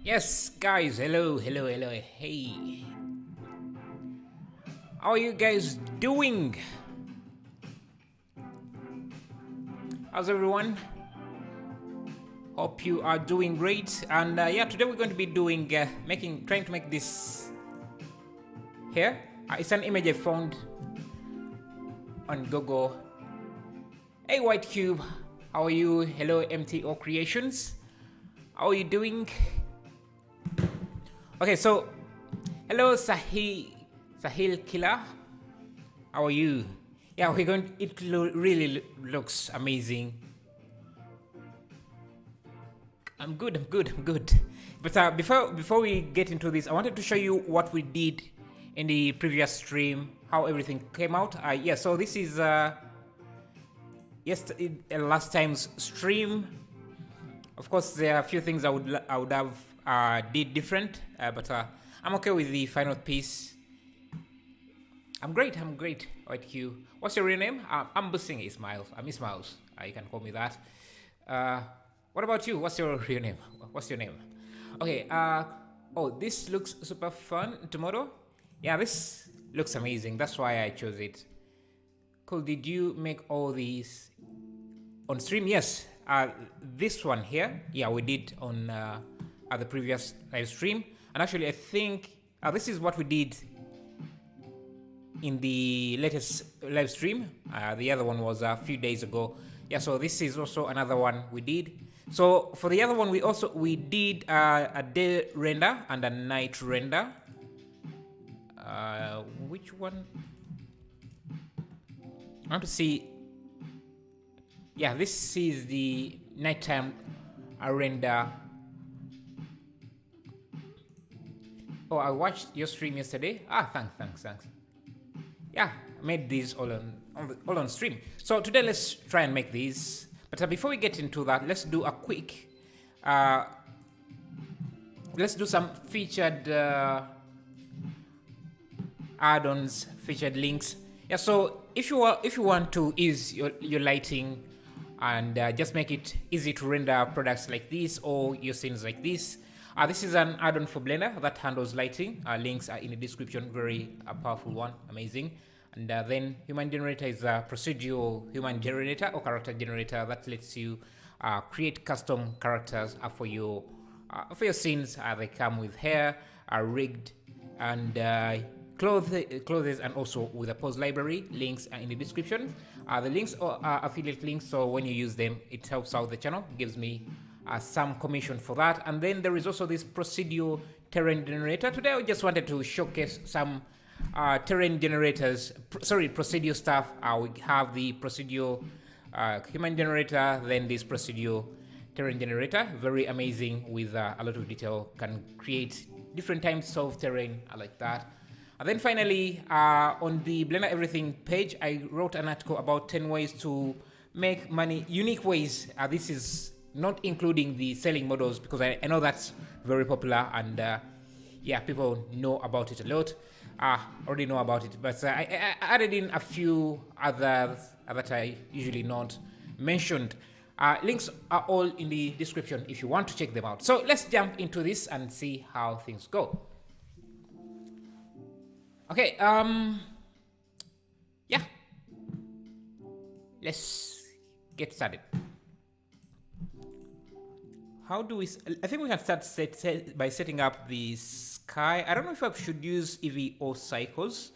Yes, guys, hello, hey. How are you guys doing? How's everyone? Hope you are doing great. And yeah, today we're going to be doing, trying to make this here. It's an image I found on Google. Hey, White Cube, how are you? Hello, MTO Creations. How are you doing? Okay, so hello, Sahil Killer. How are you? Yeah, we're going. It really looks amazing. I'm good. But before we get into this, I wanted to show you what we did in the previous stream, how everything came out. Yeah, so this is last time's stream. Of course, there are a few things I would have did different, but I'm okay with the final piece. I'm great. Right, Q. What's your real name? I'm Busing Ismail. I'm Ismails. You can call me that. What about you? What's your real name? What's your name? Okay. Oh, this looks super fun. Tomorrow? Yeah, this looks amazing. That's why I chose it. Cool. Did you make all these on stream? Yes. This one here, yeah, we did on the previous live stream. And actually, I think this is what we did in the latest live stream. The other one was a few days ago. Yeah, so this is also another one we did. So for the other one, we did a day render and a night render. Which one? I want to see. Yeah, this is the nighttime render. Oh, I watched your stream yesterday. Thanks. Yeah, I made these all on stream. So today let's try and make these. But before we get into that, let's do a quick. Let's do some featured add-ons, featured links. Yeah. So if you want to ease your lighting and just make it easy to render products like this or your scenes like this. This is an add-on for Blender that handles lighting. Links are in the description. Very powerful one, amazing. And then Human Generator is a procedural human generator or character generator that lets you create custom characters for your scenes. They come with hair, rigged, and clothes, and also with a pose library. Links are in the description. The links are affiliate links, so when you use them, it helps out the channel, gives me some commission for that. And then there is also this procedural terrain generator. Today I just wanted to showcase some terrain generators, procedural stuff. We have the procedural human generator, then this procedural terrain generator. Very amazing with a lot of detail, can create different types of terrain. I like that. And then finally, on the Blender Everything page, I wrote an article about 10 ways to make money, unique ways. This is not including the selling models, because I know that's very popular, and yeah, people know about it a lot. Already know about it, but I added in a few others that I usually not mentioned. Links are all in the description if you want to check them out. So let's jump into this and see how things go. Okay, yeah, let's get started. How do we, I think we can start by setting up the sky. I don't know if I should use Eevee or Cycles.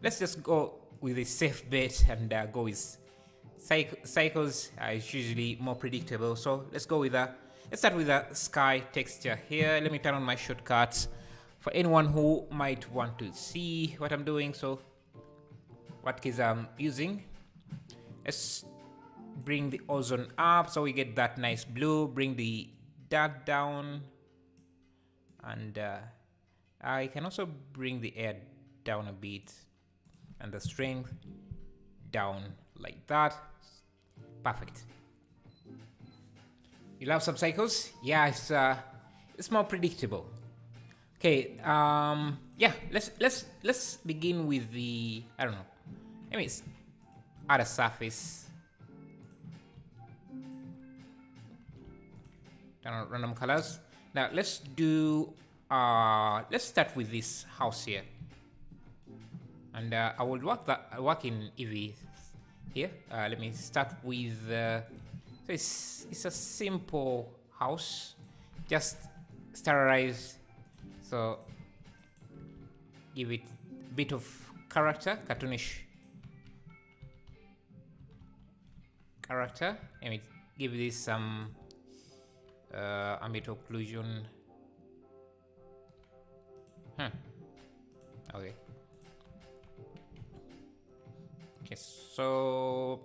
Let's just go with a safe bet and go with Cycles. Is usually more predictable. So let's go with let's start with a sky texture here. Let me turn on my shortcuts for anyone who might want to see what I'm doing. So what keys I'm using. Let's bring the ozone up so we get that nice blue. Bring the dark down, and I can also bring the air down a bit and the strength down like that. Perfect. You love some cycles? Yeah, it's more predictable. Okay, yeah, let's begin with the, I don't know, let me add a surface. Turn on random colors. Now let's do, let's start with this house here. And I will work in Eevee here. Let me start with, so it's a simple house, just sterilize. So give it a bit of character, cartoonish character. Let me give this some ambient occlusion. Okay. Okay, so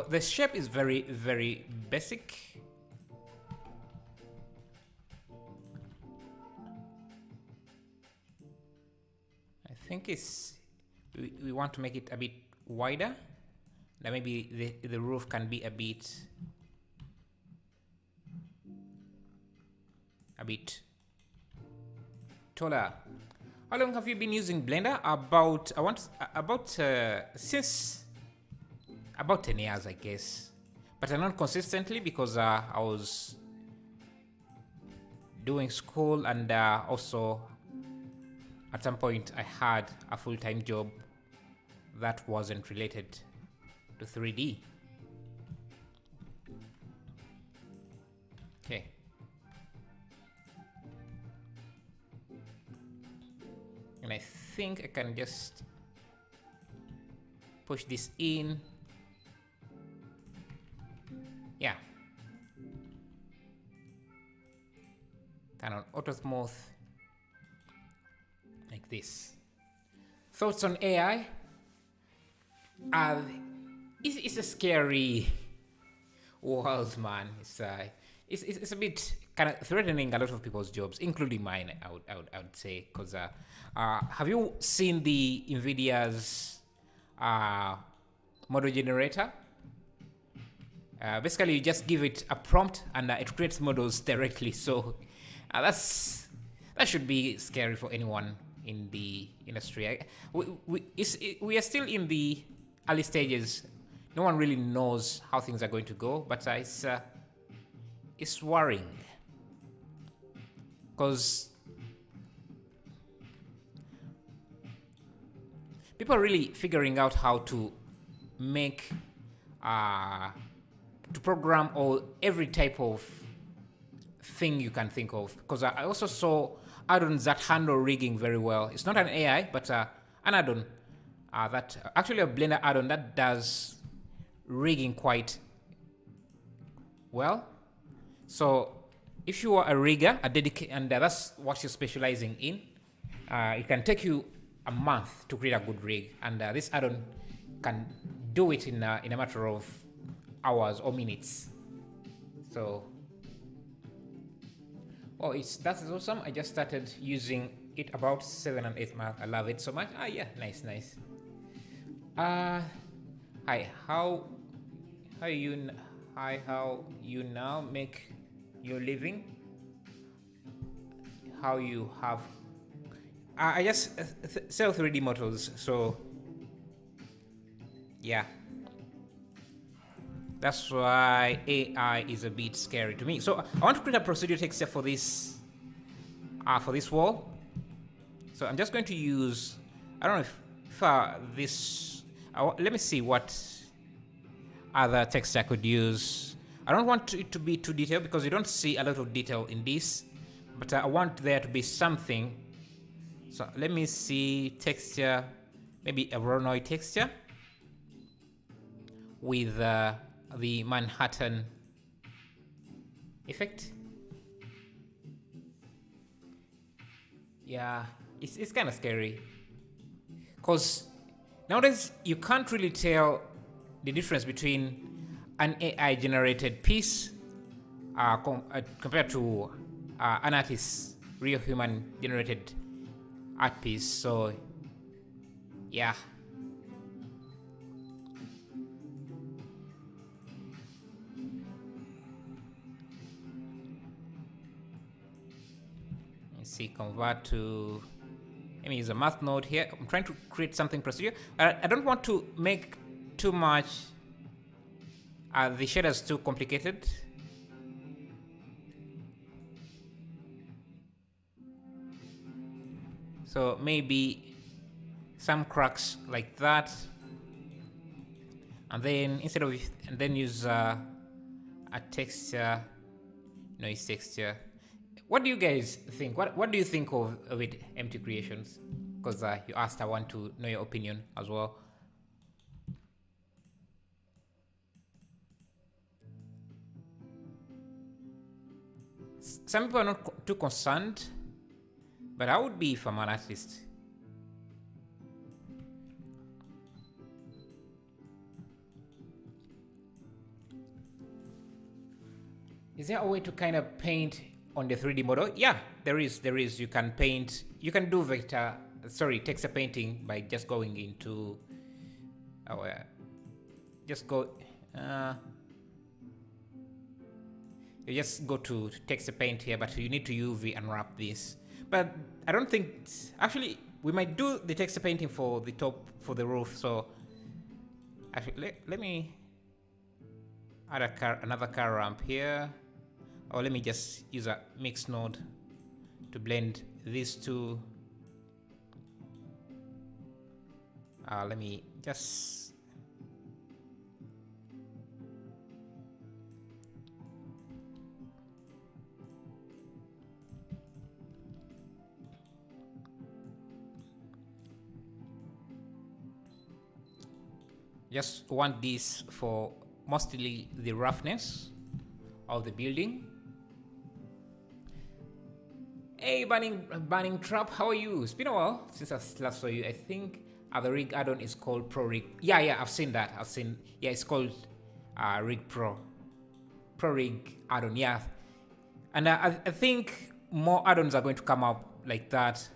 the shape is very, very basic. I think we want to make it a bit wider. That maybe the roof can be a bit taller. How long have you been using Blender? Since about 10 years, I guess, but not consistently because I was doing school, and also at some point I had a full-time job that wasn't related to 3D. Okay. And I think I can just push this in. Yeah. Turn on auto smooth like this. Thoughts on AI? It's a scary world, man. It's a bit kind of threatening a lot of people's jobs, including mine. I would say, because have you seen the NVIDIA's model generator? Basically, you just give it a prompt and it creates models directly. So that should be scary for anyone in the industry. We are still in the early stages. No one really knows how things are going to go, but it's worrying because people are really figuring out how to make to program every type of thing you can think of. Because I also saw add-ons that handle rigging very well. It's not an AI, but an add-on that actually a Blender add-on that does rigging quite well. So if you are a rigger, and that's what you're specializing in, it can take you a month to create a good rig, and this add-on can do it in a matter of hours or minutes. So, that's awesome. I just started using it about 7 and 8 months. I love it so much. Yeah, nice. Hi, how you now make your living? How you have? I just sell 3D models, so yeah. That's why AI is a bit scary to me. So I want to create a procedural texture for this wall. So I'm just going to use, I don't know if this, let me see what other texture I could use. I don't want it to be too detailed because you don't see a lot of detail in this, but I want there to be something. So let me see texture, maybe a Voronoi texture with the Manhattan effect. Yeah, it's kind of scary because nowadays you can't really tell the difference between an AI generated piece compared to an artist's real human generated art piece. So yeah. See, convert to, let me use a math node here. I'm trying to create something procedural. I don't want to make too much the shaders too complicated. So maybe some cracks like that, and then instead of and then use a texture, noise texture. What do you guys think? What do you think of it, Empty Creations? Because you asked, I want to know your opinion as well. Some people are not too concerned, but I would be if I'm an artist. Is there a way to kind of paint on the 3D model? Yeah, there is. You can paint. You can do texture painting by just going into just go. You just go to texture paint here, but you need to UV unwrap this. But I don't think actually we might do the texture painting for the top, for the roof. So actually, let me add another car ramp here. Or let me just use a mix node to blend these two. Let me just want this for mostly the roughness of the building. Hey, Burning Trap, how are you? It's been a while since I last saw you. I think the rig add-on is called Pro Rig. Yeah, I've seen that. Yeah, it's called Rig Pro Rig add-on. Yeah, and I think more add-ons are going to come up like that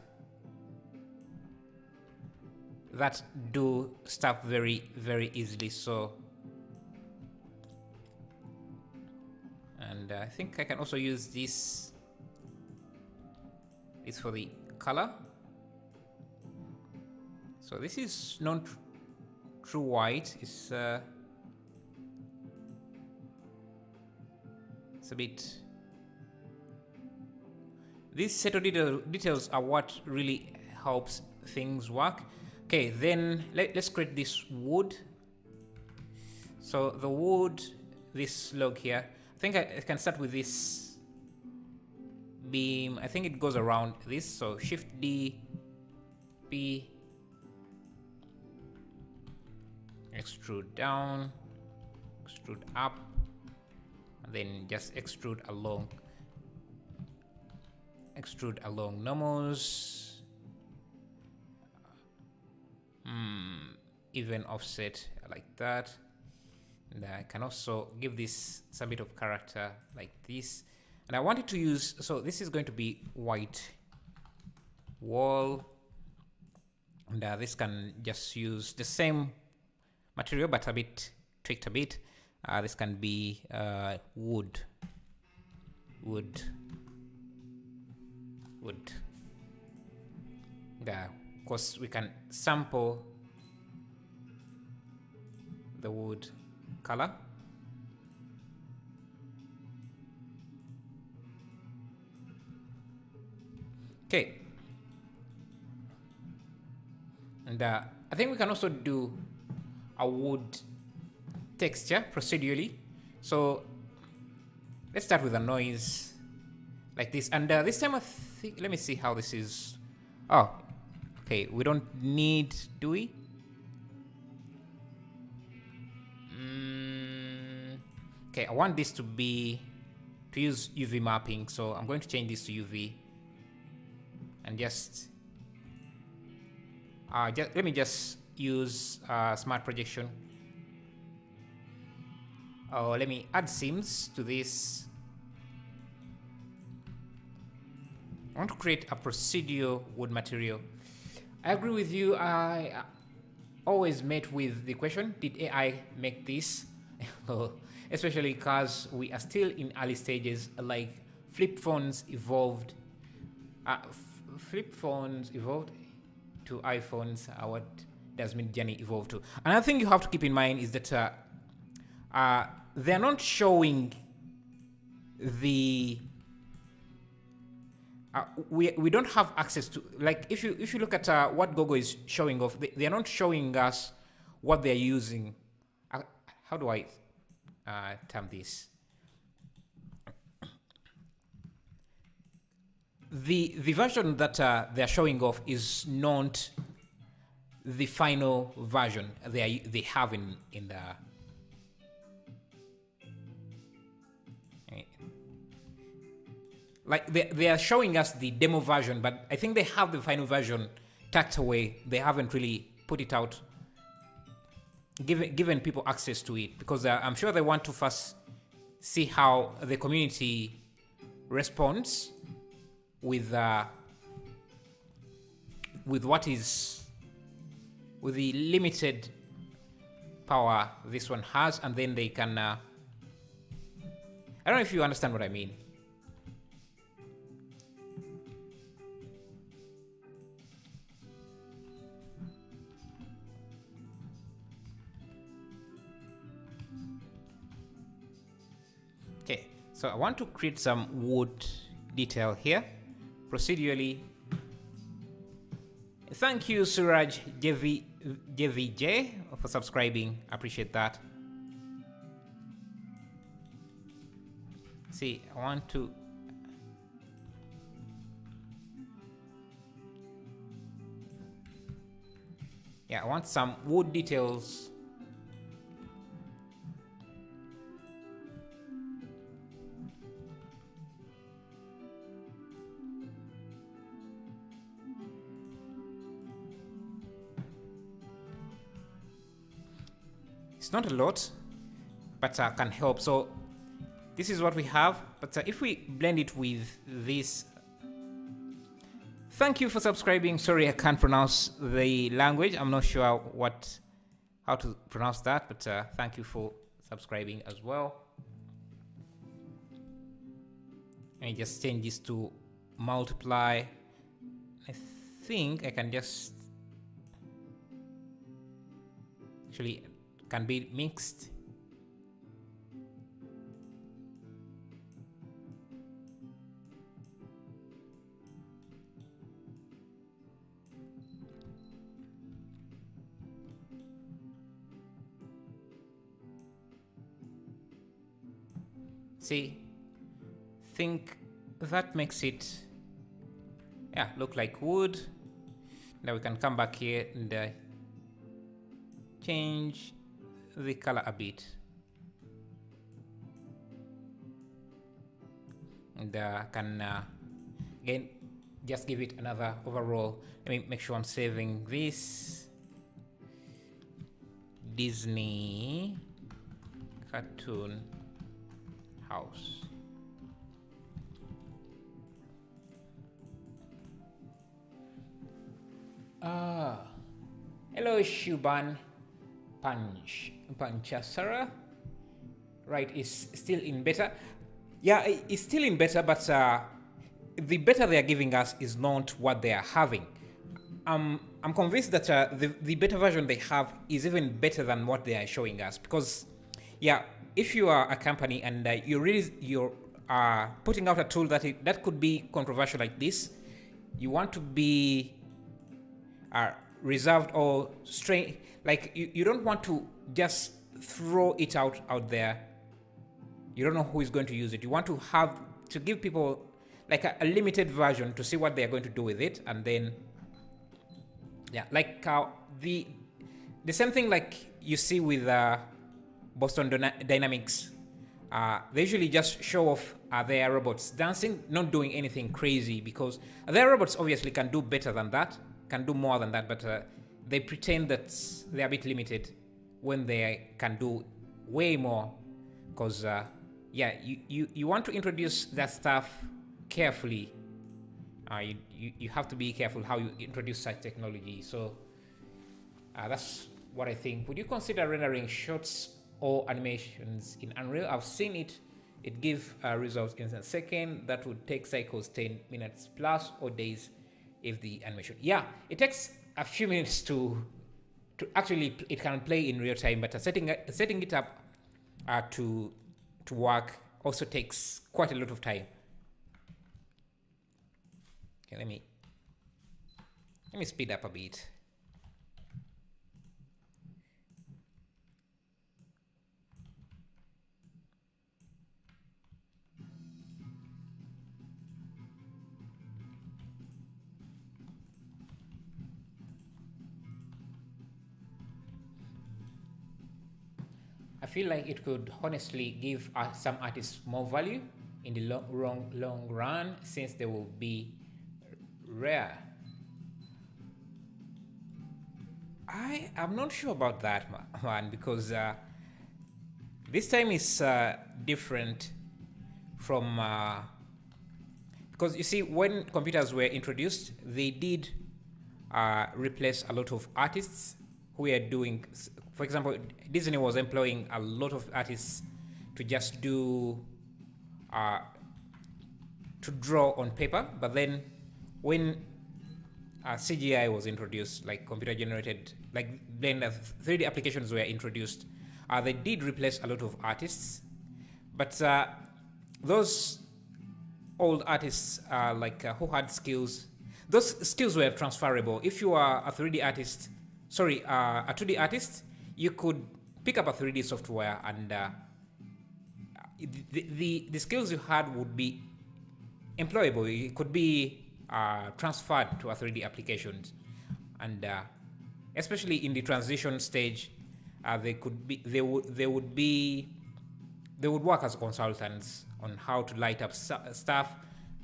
do stuff very, very easily. So, and I think I can also use this. It's for the color. So this is not true white. It's a bit. These set of details are what really helps things work. Okay, then let's create this wood. So the wood, this log here. I think I can start with this beam. I think it goes around this, so Shift D, P, extrude down, extrude up, and then just extrude along normals. Even offset like that. And I can also give this some bit of character like this. And I wanted to use, so this is going to be white wall. And this can just use the same material, but a bit tweaked a bit. This can be wood. Yeah, of course we can sample the wood color. Okay, and I think we can also do a wood texture procedurally. So let's start with a noise like this, and this time I think, let me see how this is. Oh, okay, we don't need, do we? Okay, I want this to use UV mapping, so I'm going to change this to UV. And just let me just use smart projection. Oh, let me add seams to this. I want to create a procedural wood material. I agree with you. I always met with the question, did AI make this? Especially because we are still in early stages. Like flip phones evolved. Flip phones evolved to iPhones. What does Midjourney evolve to? Another thing you have to keep in mind is that they're not showing the we don't have access to, like, if you look at what Google is showing off, they are not showing us what they're using. How do I term this? The version that they're showing off is not the final version they have in the like they are showing us the demo version, but I think they have the final version tucked away. They haven't really put it out, given people access to it, because I'm sure they want to first see how the community responds with what is, with the limited power this one has, and then they can I don't know if you understand what I mean. Okay, so I want to create some wood detail here procedurally. Thank you, Suraj JVJ, for subscribing. Appreciate that. See, I want to I want some wood details. It's not a lot, but can help. So this is what we have. But if we blend it with this, thank you for subscribing. Sorry, I can't pronounce the language. I'm not sure how to pronounce that, but thank you for subscribing as well. And just change this to multiply. I think I can just actually can be mixed. See, think that makes it look like wood. Now we can come back here and change the color a bit, and can again just give it another overall. Let me make sure I'm saving this. Disney cartoon house. Hello, Shuban Panchasara. Right, it's still in beta. Yeah, it's still in beta, but the beta they are giving us is not what they are having. I'm convinced that the beta version they have is even better than what they are showing us, because if you are a company and you're putting out a tool that could be controversial like this, you want to be reserved or straight. Like you don't want to just throw it out there. You don't know who is going to use it. You want to have to give people like a limited version to see what they are going to do with it, and then like the same thing like you see with Boston Dynamics. They usually just show off their robots dancing, not doing anything crazy, because their robots obviously can do better than that, can do more than that, but they pretend that they're a bit limited when they can do way more, because you want to introduce that stuff carefully. You have to be careful how you introduce such technology. So that's what I think. Would you consider rendering shots or animations in Unreal? I've seen it. It gives results in a second. That would take cycles 10 minutes plus or days if the animation. Yeah, it takes a few minutes to actually, it can play in real time, but setting it up to work also takes quite a lot of time. Okay, let me speed up a bit. I feel like it could honestly give some artists more value in the long run, since they will be rare. I am not sure about that, man, because this time is different from because you see, when computers were introduced, they did replace a lot of artists who were doing. For example, Disney was employing a lot of artists to just do to draw on paper, but then when CGI was introduced, like computer generated, like Blender 3D applications were introduced, they did replace a lot of artists, but those old artists who had skills, those skills were transferable. If you are a 3D artist, a 2D artist, you could pick up a 3D software, and the skills you had would be employable. It could be transferred to a 3D applications, and especially in the transition stage, they would work as consultants on how to light up stuff,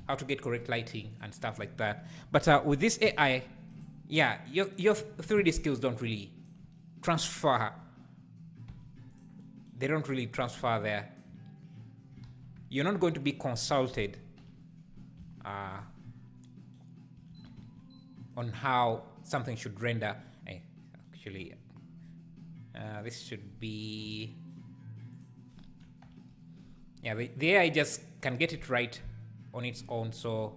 how to get correct lighting and stuff like that. But with this AI, yeah, your 3D skills don't really transfer. They don't really transfer there. You're not going to be consulted on how something should render. Actually, this should be... Yeah, the AI just can get it right on its own, so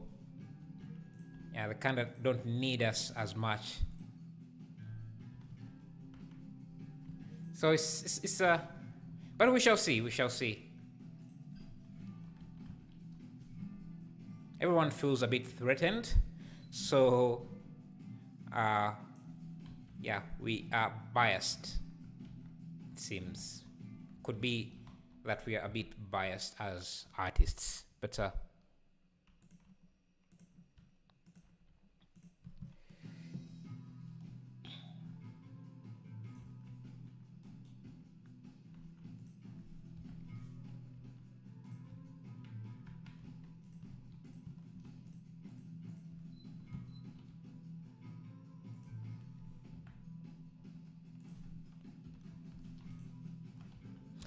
yeah, they kind of don't need us as much. So it's but we shall see. We shall see. Everyone feels a bit threatened, so yeah, we are biased. It seems could be that we are a bit biased as artists, but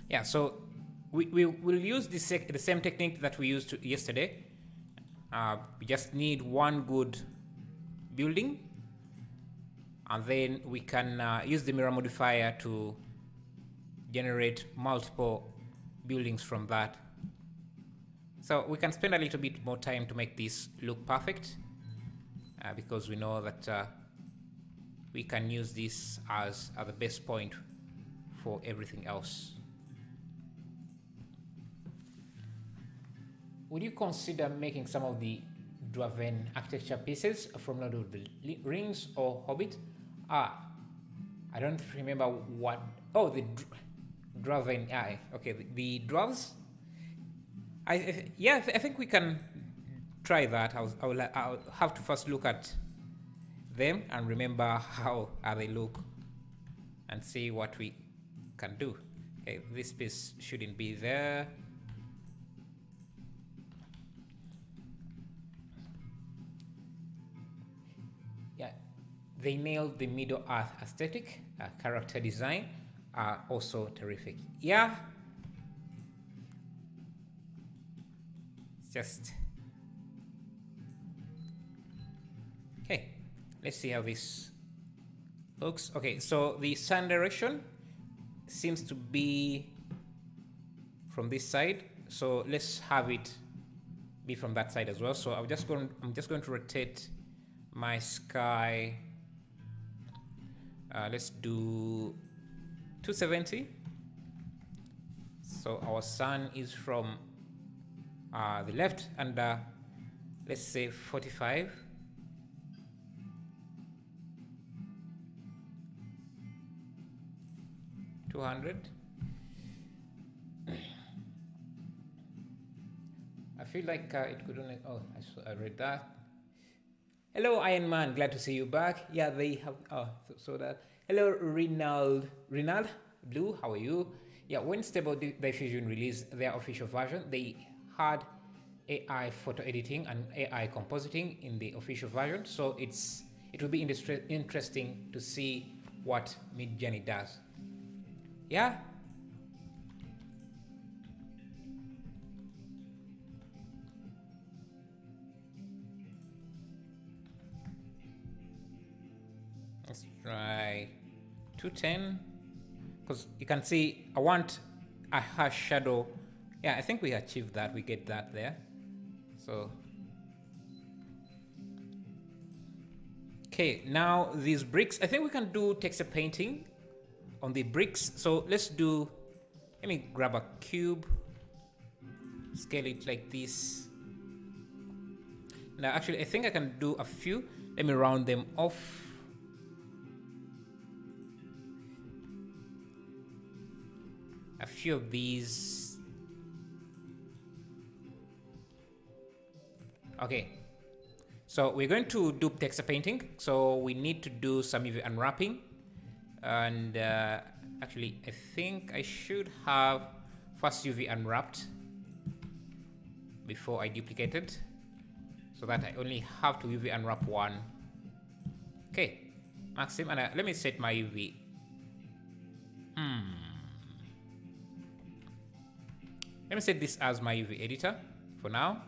yeah, so we will use the same technique that we used yesterday. We just need one good building, and then we can use the mirror modifier to generate multiple buildings from that. So we can spend a little bit more time to make this look perfect, because we know that we can use this as the base point for everything else. Would you consider making some of the Dwarven architecture pieces from Lord of the Rings or Hobbit? I don't remember what. Oh, the Dwarven. Okay, the dwarves. I think we can try that. I'll have to first look at them and remember how they look, and see what we can do. Okay, this piece shouldn't be there. They nailed the Middle Earth aesthetic. Character design are also terrific. Yeah. It's just... Okay, let's see how this looks. Okay, so the sun direction seems to be from this side. So let's have it be from that side as well. So I'm just going to rotate my sky. Let's do 270. So our sun is from the left, and let's say 45. 200. I feel like it could only. Oh, I read that. Hello, Iron Man. Glad to see you back. Yeah, they have. Oh, so that. Hello, Rinald Blue. How are you? Yeah, when Stable Diffusion released their official version, they had AI photo editing and AI compositing in the official version. So it will be interesting to see what Midjourney does. Yeah. Let's try 210, because you can see I want a harsh shadow. Yeah, I think we achieved that. We get that there. So okay, now these bricks, I think we can do texture painting on the bricks. So let me grab a cube, scale it like this. Now actually I think I can do a few. Let me round them off. A few of these. Okay, so we're going to do texture painting. So we need to do some UV unwrapping, and actually I think I should have first UV unwrapped before I duplicate it, so that I only have to UV unwrap one. Okay, Maxim, and let me set my UV. Let me set this as my UV editor for now.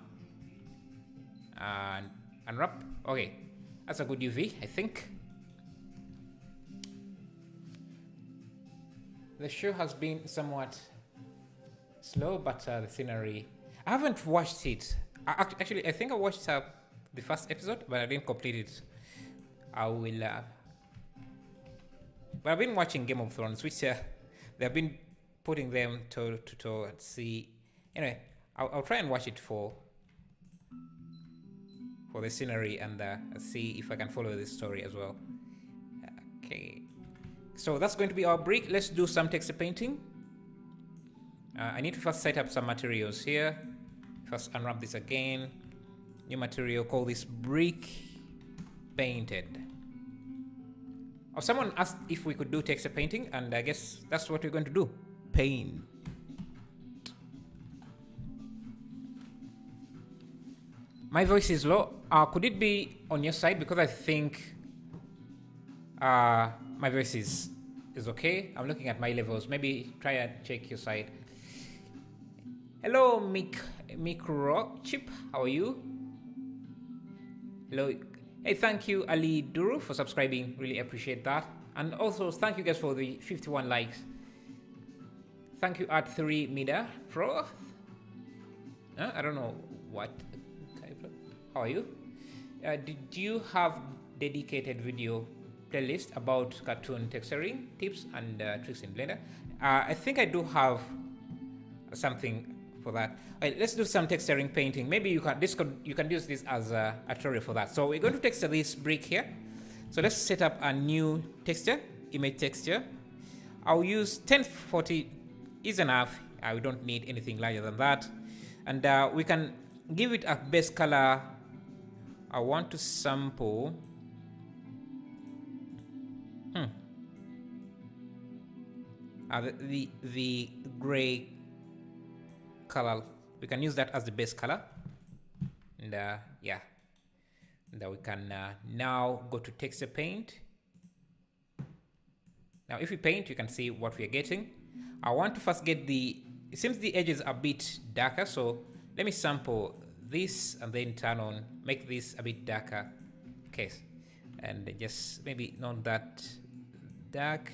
And unwrap. Okay, that's a good UV, I think. The show has been somewhat slow, but the scenery. I haven't watched it. Actually, I think I watched the first episode, but I didn't complete it. I will. But I've been watching Game of Thrones, which they've been putting them to see. Anyway, I'll try and watch it for the scenery and see if I can follow this story as well. Okay, so that's going to be our brick. Let's do some texture painting. I need to first set up some materials here. First unwrap this again. New material, call this brick painted. Oh, someone asked if we could do texture painting, and I guess that's what we're going to do. Paint. My voice is low. Could it be on your side? Because I think my voice is okay. I'm looking at my levels. Maybe try and check your side. Hello, Micro Chip. How are you? Hello. Hey, thank you, Ali Duru, for subscribing. Really appreciate that. And also, thank you guys for the 51 likes. Thank you, Art3 Mida Pro. I don't know what. How are you? Did you have dedicated video playlist about cartoon texturing tips and tricks in Blender? I think I do have something for that. All right, let's do some texturing painting. Maybe you can use this as a tutorial for that. So we're going to texture this brick here. So let's set up a new texture, image texture. I'll use 1040 is enough. We don't need anything larger than that. And we can give it a base color. I want to sample. The gray color. We can use that as the base color. And yeah. And we can now go to texture paint. Now if we paint, you can see what we are getting. I want to first get it seems the edges are a bit darker, so let me sample this and then turn on, make this a bit darker. Okay, and just maybe not that dark.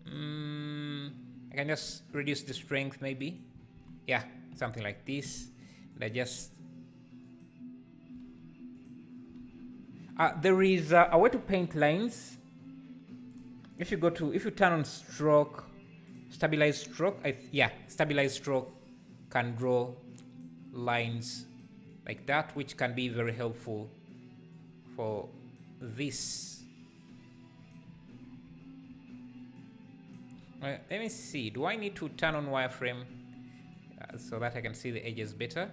I can just reduce the strength maybe. Yeah, something like this. And I just there is a way to paint lines. If you turn on stroke, stabilize stroke, stabilize stroke can draw lines like that, which can be very helpful for this. Let me see. Do I need to turn on wireframe so that I can see the edges better?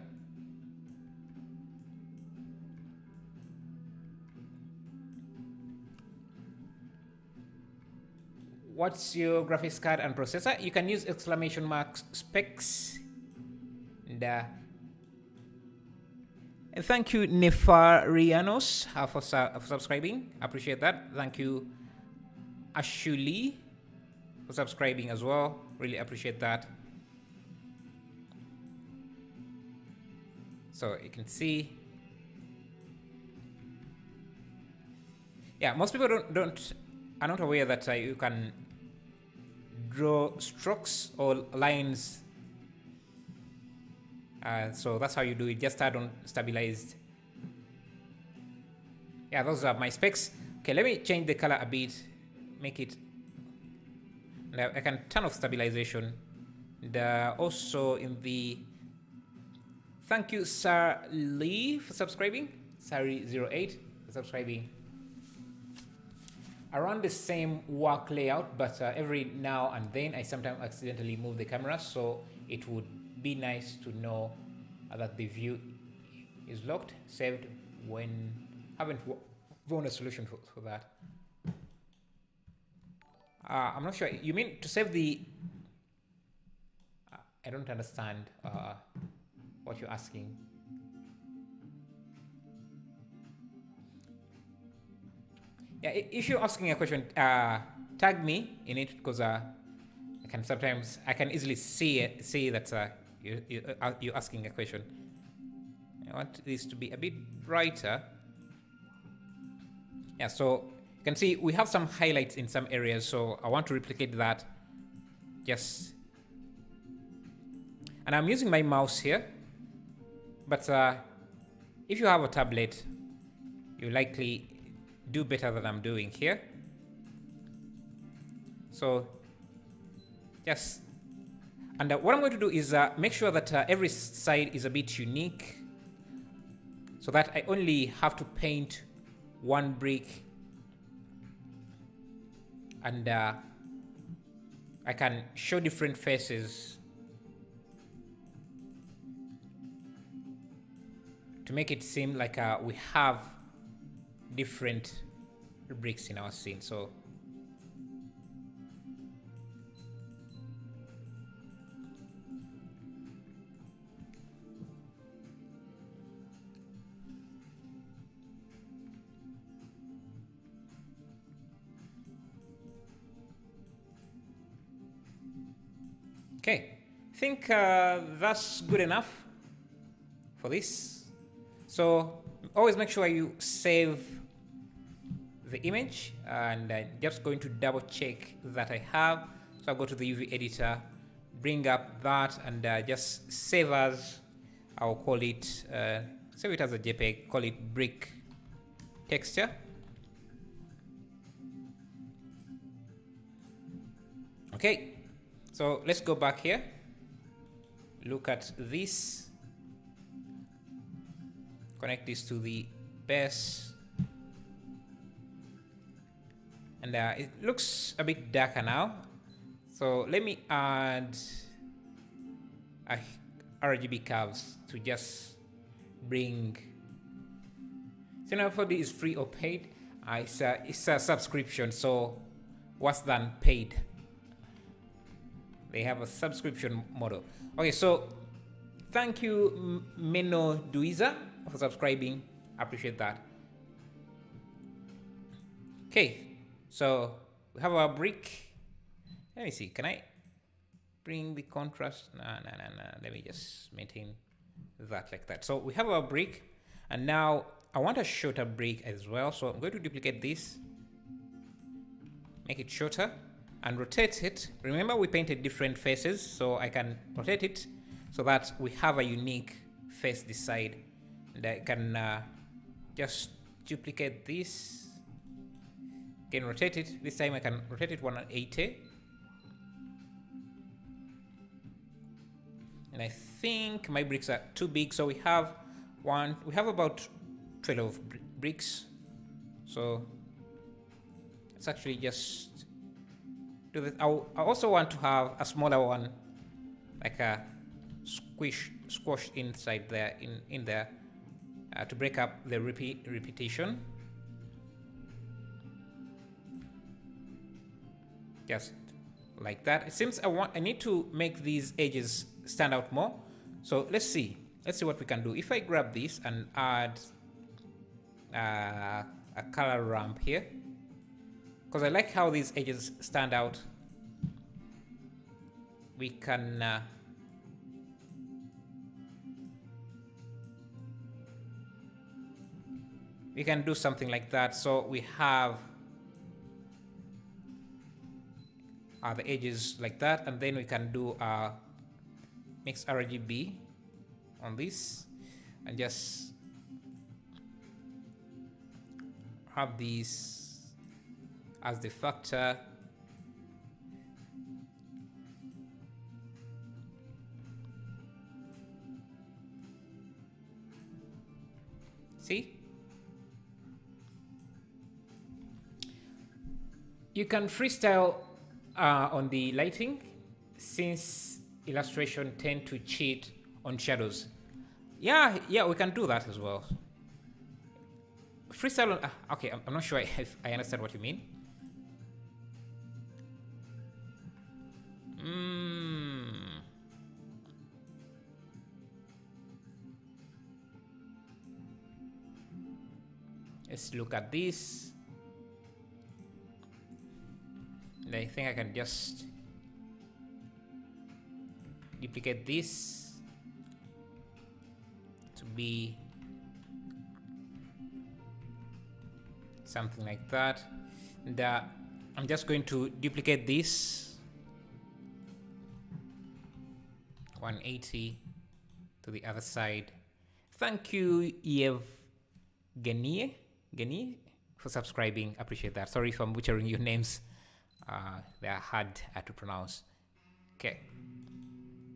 What's your graphics card and processor? You can use exclamation mark specs. And thank you, Nefarianos, for subscribing. Appreciate that. Thank you, Ashuli, for subscribing as well. Really appreciate that. So you can see. Yeah, most people are not aware that you can draw strokes or lines. So that's how you do it. Just add on stabilized. Yeah, those are my specs. Okay, let me change the color a bit. Make it. Now I can turn off stabilization. And also in the. Thank you, Sir Lee, for subscribing. Sari08 for subscribing. I run the same work layout, but every now and then I sometimes accidentally move the camera, so it would be nice to know that the view is locked, saved when haven't found a solution for that. I'm not sure. You mean to save the? I don't understand what you're asking. Yeah, if you're asking a question, tag me in it, because I can easily see that you're asking a question. I want this to be a bit brighter. Yeah, so you can see we have some highlights in some areas, so I want to replicate that. And I'm using my mouse here, but if you have a tablet, you likely do better than I'm doing here. So and what I'm going to do is make sure that every side is a bit unique, so that I only have to paint one brick, and I can show different faces to make it seem like we have different bricks in our scene. So okay, I think that's good enough for this. So always make sure you save the image, and I'm just going to double check that I have. So I'll go to the UV editor, bring up that, and just save as, I'll call it, save it as a JPEG, call it brick texture. Okay, so let's go back here, look at this, connect this to the base, and it looks a bit darker now. So let me add RGB curves to just bring. So now for this is free or paid. It's a subscription, so worse than paid. They have a subscription model. Okay, so thank you, Meno Duiza, for subscribing. I appreciate that. Okay, so we have our brick. Let me see. Can I bring the contrast? No. Let me just maintain that like that. So we have our brick, and now I want a shorter brick as well. So I'm going to duplicate this, make it shorter, and rotate it. Remember, we painted different faces, so I can rotate it so that we have a unique face this side. And I can just duplicate this. Again, rotate it. This time I can rotate it 180. And I think my bricks are too big, so we have about 12 bricks. So let's actually just do this. I also want to have a smaller one, like a squash inside there, in there, to break up the repetition. Just like that. It seems I need to make these edges stand out more. So let's see what we can do. If I grab this and add a color ramp here, because I like how these edges stand out, we can do something like that. So we have the edges like that, and then we can do a mix RGB on this and just have these as the factor. See? You can freestyle on the lighting, since illustration tend to cheat on shadows. Yeah, we can do that as well. Freestyle on, okay, I'm not sure if I understand what you mean. Let's look at this. I think I can just duplicate this to be something like that. And I'm just going to duplicate this 180 to the other side. Thank you, Genie, for subscribing. Appreciate that. Sorry if I'm butchering your names. They are hard to pronounce. Okay,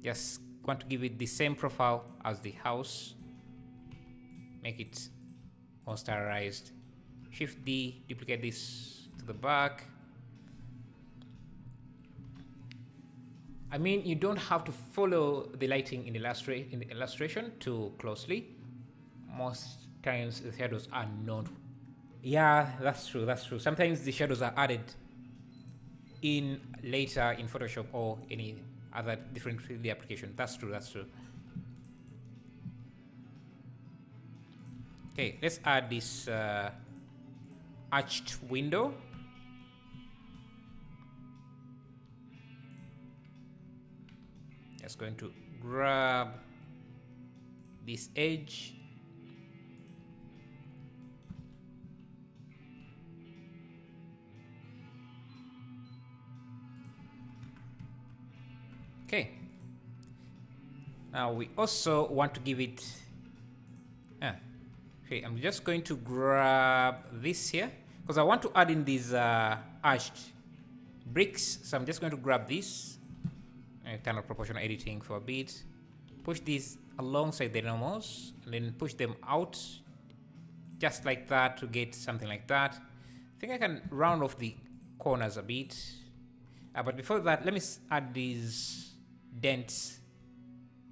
just want to give it the same profile as the house, make it more stylized. Shift D, duplicate this to the back. I mean, you don't have to follow the lighting in the illustration too closely. Most times the shadows are not. Yeah, that's true. Sometimes the shadows are added in later in Photoshop or any other different 3D application. That's true. Okay, let's add this arched window. Just going to grab this edge. Okay. Now we also want to give it. Okay, I'm just going to grab this here because I want to add in these arched bricks. So I'm just going to grab this. Kind of proportional editing for a bit. Push these alongside the normals and then push them out just like that to get something like that. I think I can round off the corners a bit. But before that, let me add these dents.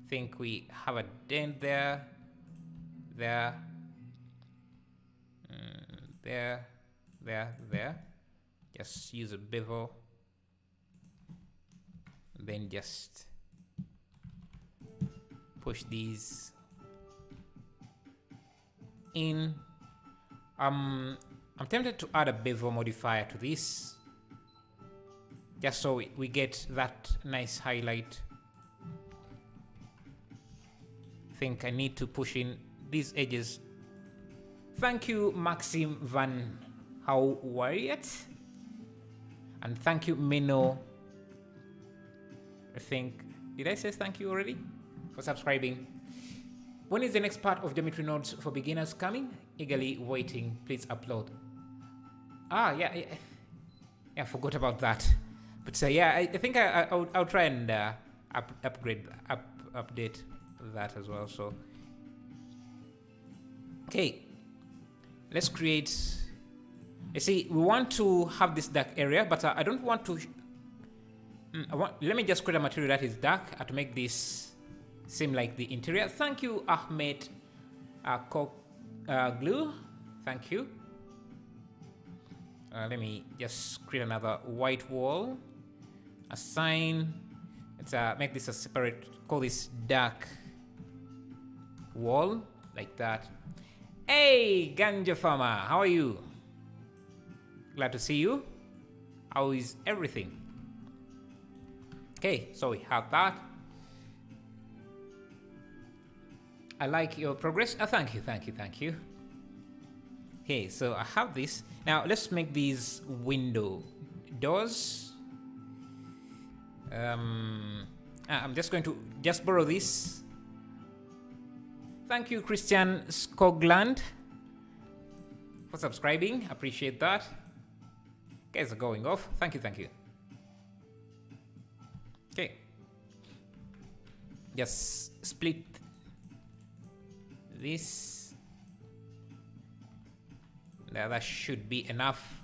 I think we have a dent there, there, there. Just use a bevel, then just push these in. I'm tempted to add a bevel modifier to this, just so we get that nice highlight. I think I need to push in these edges. Thank you, Maxim Van Houwariet. And thank you, Mino. I think, did I say thank you already? For subscribing. When is the next part of Geometry Nodes for Beginners coming? Eagerly waiting. Please upload. Yeah, I forgot about that. But yeah, I think I'll try and update that as well. So okay, let's create You see, we want to have this dark area, but I don't want to. Let me just create a material that is dark to make this seem like the interior. Thank you, Ahmed Glue. Thank you. Let me just create another white wall. Assign. Let's make this a separate. Call this dark wall, like that. Hey, Ganja Farmer, how are you? Glad to see you. How is everything? Okay, so we have that. I like your progress. Thank you, thank you, thank you. Okay, so I have this. Now let's make these window doors. I'm just going to borrow this. Thank you, Christian Skogland, for subscribing. Appreciate that. Guys are going off. Thank you, thank you. Okay. Just split this. That should be enough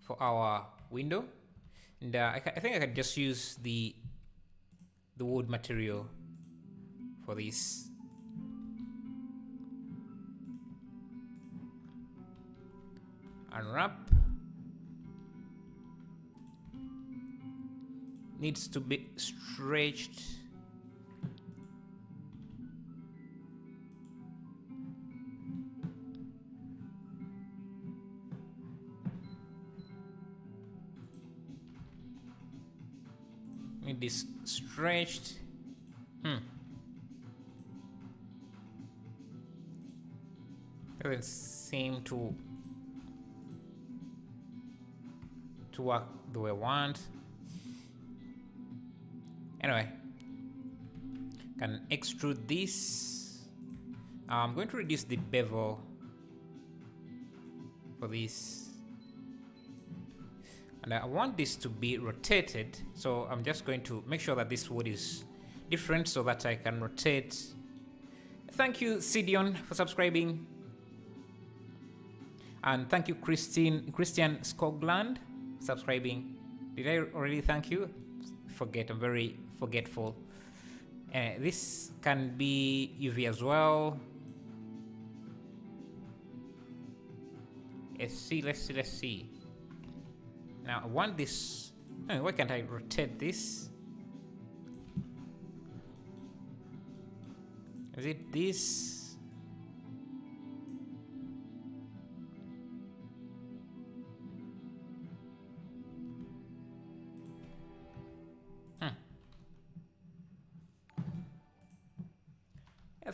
for our window. And I think I can just use the wood material for this. Unwrap. Needs to be stretched. Need this stretched. Doesn't seem to work the way I want. Anyway, can extrude this. I'm going to reduce the bevel for this, and I want this to be rotated, so I'm just going to make sure that this wood is different so that I can rotate. Thank you, Sidion, for subscribing, and thank you, Christian Skogland, subscribing. Did I already thank you? Forget, I'm very forgetful. This can be UV as well. Let's see. Now I want this. Why can't I rotate this? Is it this?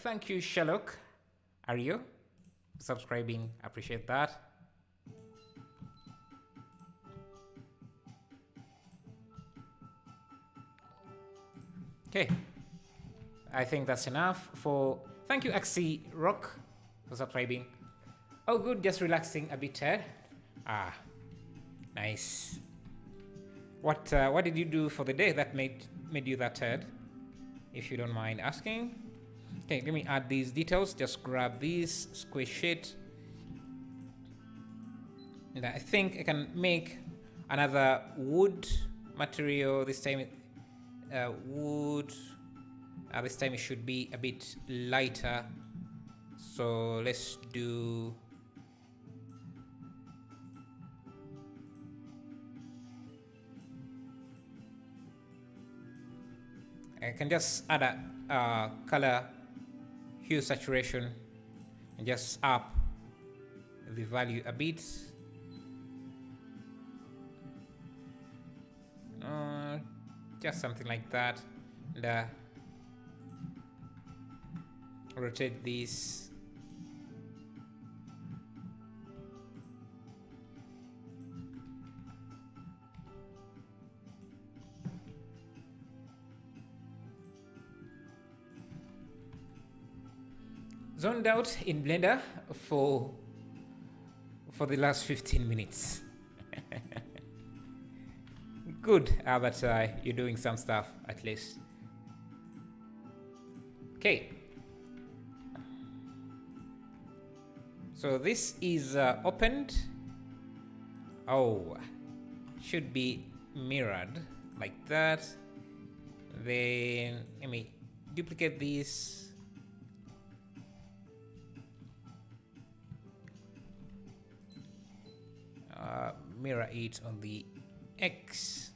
Thank you, Sherlock. Are you subscribing? Appreciate that. Okay, I think that's enough for. Thank you, Axie Rock, for subscribing. Oh, good, just relaxing a bit, Ted. Ah, nice. What did you do for the day that made you that Ted? If you don't mind asking. Okay, let me add these details. Just grab these, squish it. And I think I can make another wood material. This time, wood. This time it should be a bit lighter. So let's do. I can just add a color. Hue saturation and just up the value a bit. Just something like that. And rotate this. Zoned out in Blender for the last 15 minutes. Good, but you're doing some stuff at least. Okay. So this is opened. Oh, should be mirrored like that. Then let me duplicate this. Mirror it on the X.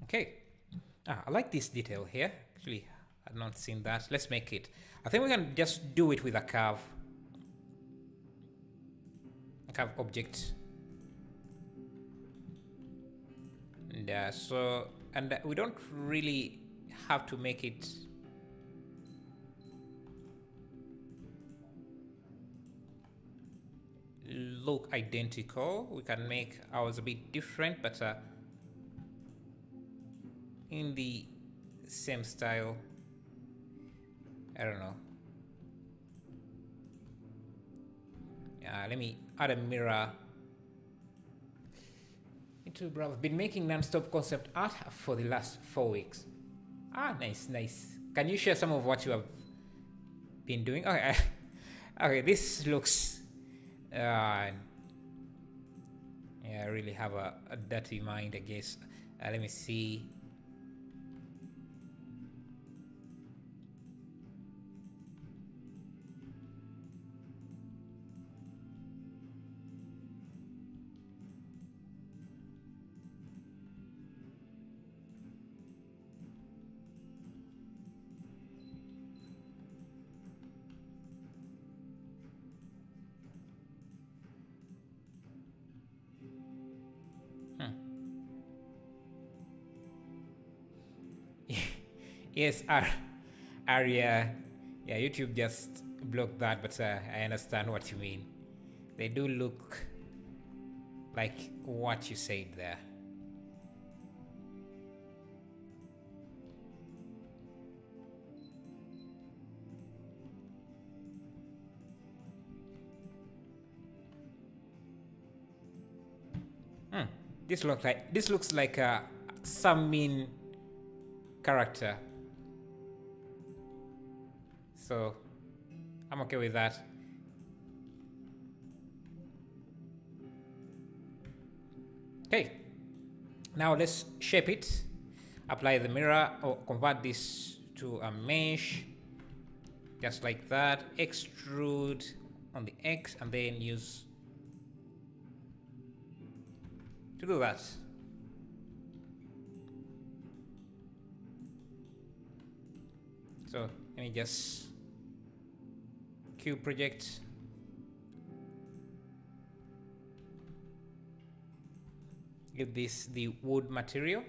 Okay. I like this detail here. Actually, I've not seen that. Let's make it. I think we can just do it with a curve. A curve object. And we don't really have to make it look identical. We can make ours a bit different, but in the same style. I don't know. Let me add a mirror. Bro, I've been making non-stop concept art for the last 4 weeks. Nice. Can you share some of what you have been doing? Okay, okay, this looks. Yeah, I really have a dirty mind, I guess. Let me see. Yes, Aria. Yeah, YouTube just blocked that, but I understand what you mean. They do look like what you said there. This looks like a some mean character. So I'm okay with that. Okay, now let's shape it. Apply the mirror or convert this to a mesh, just like that. Extrude on the X and then use to do that. So let me just cube project. Give this the wood material.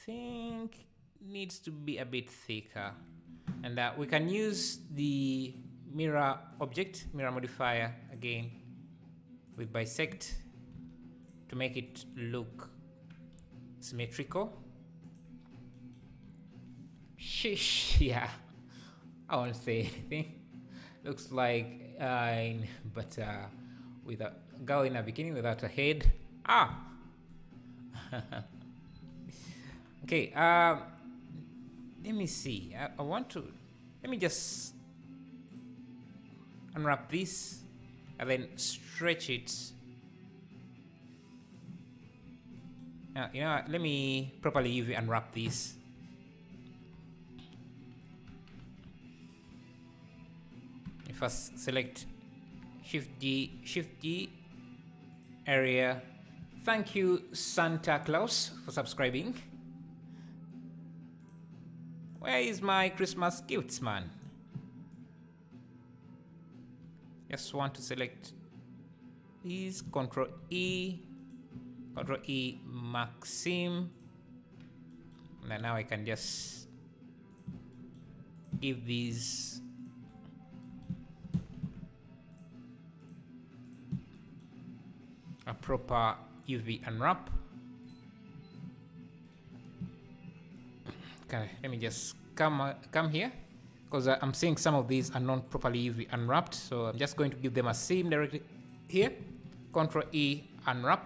Think needs to be a bit thicker, and we can use the mirror object, mirror modifier again with bisect to make it look symmetrical. Shish, yeah. I won't say anything. Looks like but with a girl in a bikini without a head. Okay, let me see. I want to, let me just unwrap this and then stretch it. You know, let me properly UV unwrap this. First select Shift G area. Thank you, Santa Claus, for subscribing. Where is my Christmas gifts, man? Just want to select these, Control E Maxim. And now I can just give these a proper UV unwrap. Okay, let me just come here, because I'm seeing some of these are not properly UV unwrapped, so I'm just going to give them a seam directly here. Control E unwrap.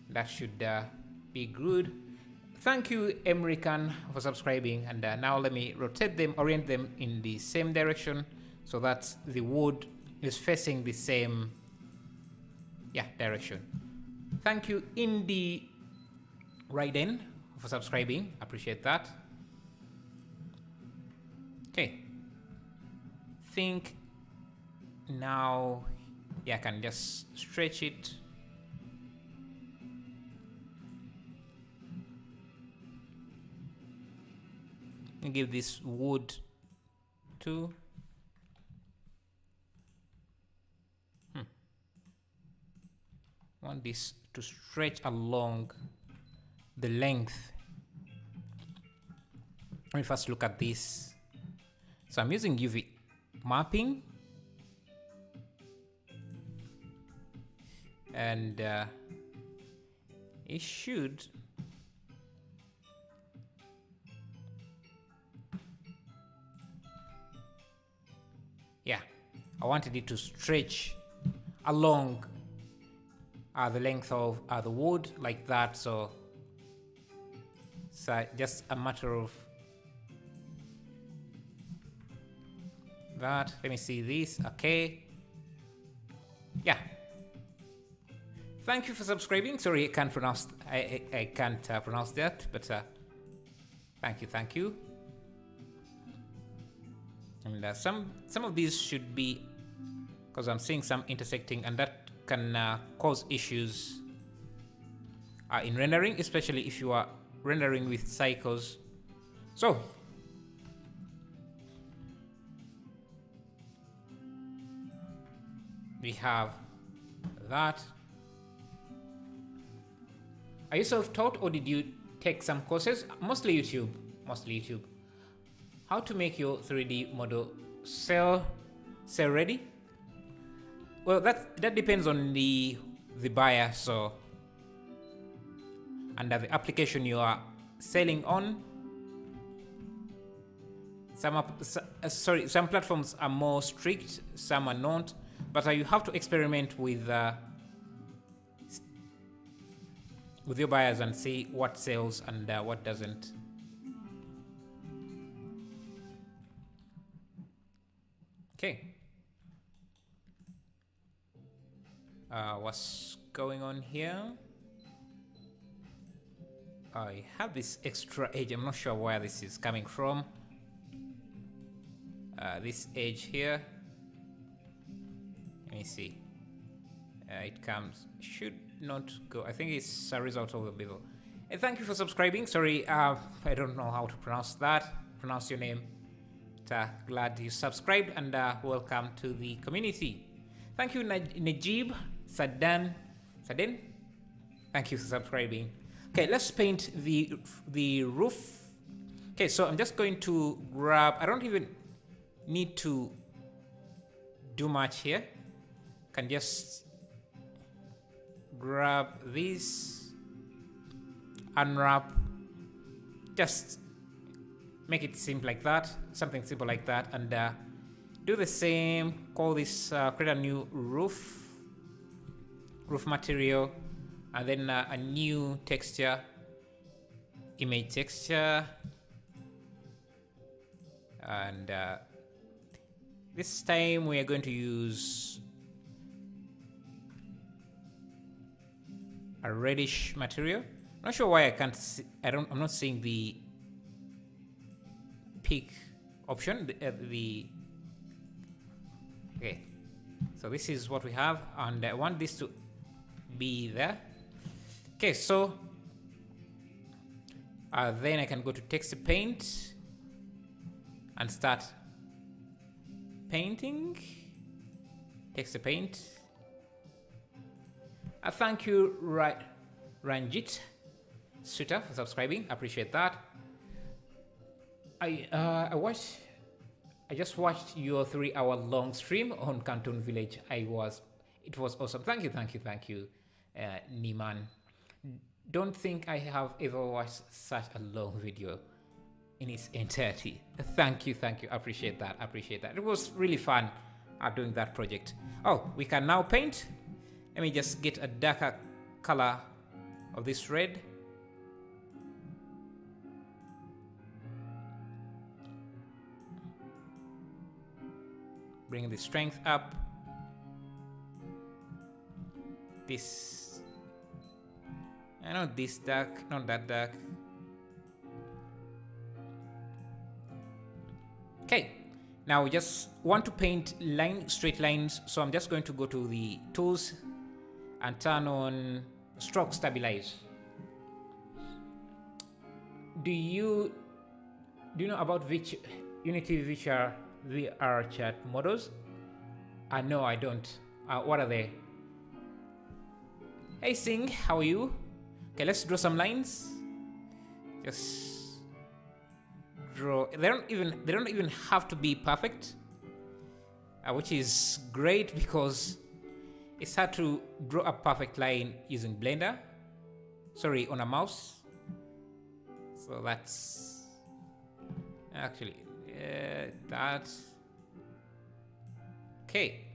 That should be good. Thank you, American, for subscribing. And now let me rotate them, orient them in the same direction so that the wood is facing the same direction. Thank you, Indie Raiden, for subscribing. Appreciate that. Okay. Think now, I can just stretch it. And give this wood to want this to stretch along the length. Let me first look at this. So I'm using UV mapping, and it should I wanted it to stretch along the length of the wood like that, so just a matter of that. Let me see this. Okay, thank you for subscribing. Sorry, I can't pronounce I can't pronounce that, but thank you. And some of these should be, because I'm seeing some intersecting, and that can cause issues in rendering, especially if you are rendering with cycles. So we have that. Are you self-taught or did you take some courses? Mostly YouTube. How to make your 3D model cell ready? Well, that depends on the buyer, so, and the application you are selling on. Some platforms are more strict, some are not, but you have to experiment with your buyers and see what sells and what doesn't. Okay. What's going on here? I have this extra edge. I'm not sure where this is coming from. This edge here. Let me see. It should not go. I think it's a result of the bevel. And thank you for subscribing. Sorry, I don't know how to pronounce your name. Glad you subscribed, and welcome to the community. Thank you, Najib Sadan. Thank you for subscribing. Okay, let's paint the roof. Okay, so I'm just going to grab. I don't even need to do much here. Can just grab this, unwrap, just make it simple like that, something simple like that, and do the same. Call this, create a new roof material, and then a new texture, image texture, and this time we are going to use a reddish material. I'm not sure why I can't see, I'm not seeing the pick option. Okay, so this is what we have, and I want this to be there. Okay, so then I can go to text paint and start painting. Text paint. Thank you, Ranjit Suta, for subscribing. Appreciate that. I just watched your 3-hour-long stream on Canton Village. It was awesome. Thank you, Niman. Don't think I have ever watched such a long video in its entirety. Thank you. Appreciate that. It was really fun doing that project. Oh, we can now paint. Let me just get a darker color of this red. bring the strength up. This, I know this dark, not that dark. Okay, now we just want to paint straight lines, so I'm just going to go to the tools and turn on stroke stabilize. Do you know about Unity VR chat models? No, I don't. What are they? Hey Sing, how are you? Okay, let's draw some lines. Just draw. They don't even have to be perfect, which is great because it's hard to draw a perfect line using Blender. Sorry, on a mouse. So that's actually that. Okay,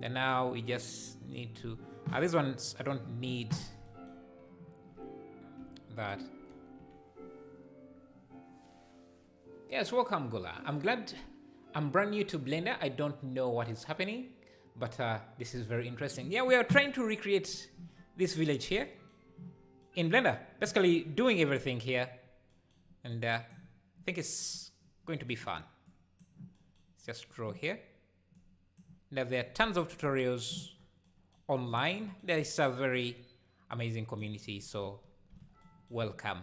and now we just need to. These ones I don't need that. Yes, welcome Gola. I'm glad I'm brand new to Blender. I don't know what is happening, but this is very interesting. Yeah, we are trying to recreate this village here in Blender. Basically doing everything here, and I think it's going to be fun. Let's just draw here. Now there are tons of tutorials online. There is a very amazing community, so welcome.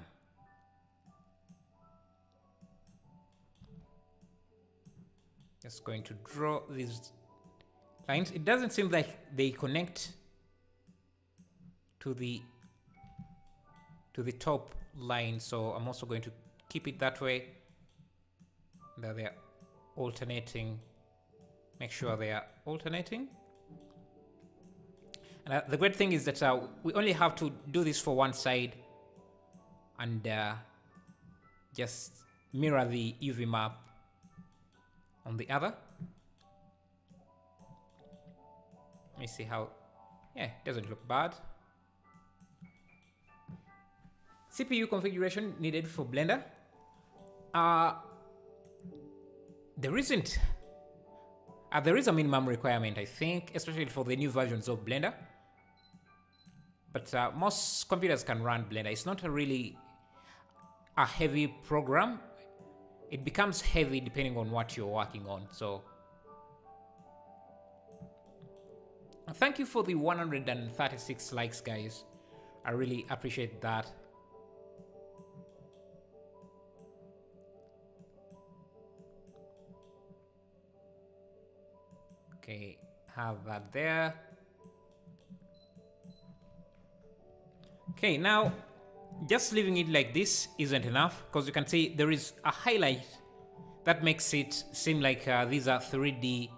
Just going to draw these lines. It doesn't seem like they connect to the top line, so I'm also going to keep it that way. That they are alternating. Make sure they are alternating. And the great thing is that we only have to do this for one side and just mirror the UV map on the other. Let me see how, yeah, it doesn't look bad. CPU configuration needed for Blender. There isn't. There is a minimum requirement, I think, especially for the new versions of Blender. But most computers can run Blender. It's not really a heavy program. It becomes heavy depending on what you're working on. So thank you for the 136 likes, guys. I really appreciate that. Okay, have that there. Okay, now just leaving it like this isn't enough, because you can see there is a highlight that makes it seem like these are 3D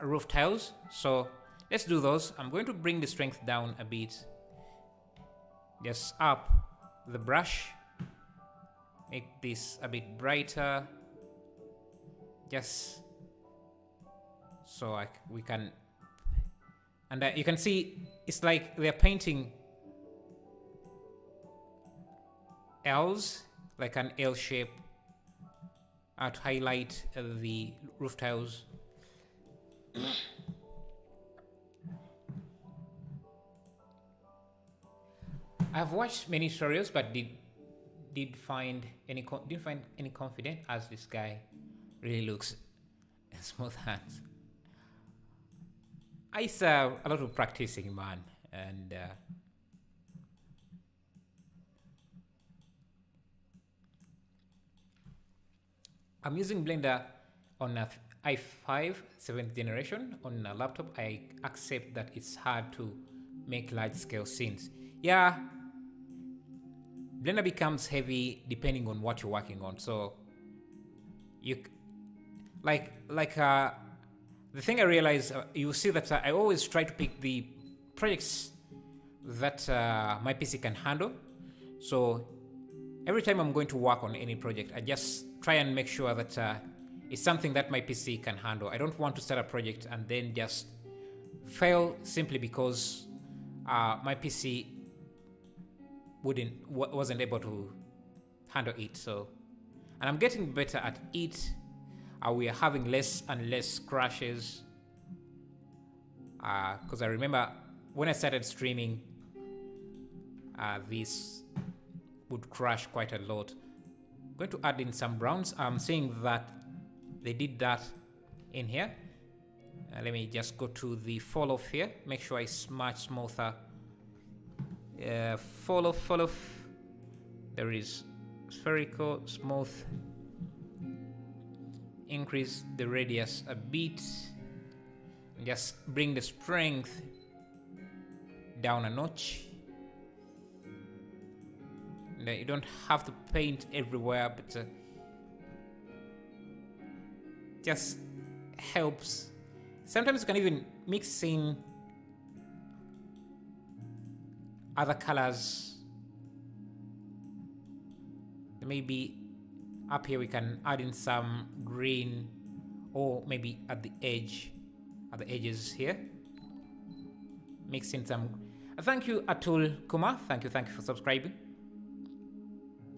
roof tiles. So let's do those. I'm going to bring the strength down a bit. Just up the brush. Make this a bit brighter. Just so we can, and you can see it's like they're painting L's, like an L shape, to highlight the roof tiles. I've watched many tutorials, but didn't find any confident, as this guy really looks smooth hands. I saw a lot of practicing, man, and I'm using Blender on a i5 7th generation on a laptop. I accept that it's hard to make large-scale scenes. Yeah, Blender becomes heavy depending on what you're working on. So you the thing I realize, you see that I always try to pick the projects that my PC can handle. So every time I'm going to work on any project, I just try and make sure that it's something that my PC can handle. I don't want to start a project and then just fail simply because my PC wasn't able to handle it. So, and I'm getting better at it. we are having less and less crashes. Because I remember when I started streaming, this would crash quite a lot. I'm going to add in some browns. I'm seeing that they did that in here. Let me just go to the fall off here. Make sure it's much smoother. Fall off. There is spherical, smooth. Increase the radius a bit. Just bring the strength down a notch. You don't have to paint everywhere, but just helps. Sometimes you can even mix in other colors. Maybe up here we can add in some green, or maybe at the edges here. Mix in some. Thank you, Atul Kumar. Thank you for subscribing.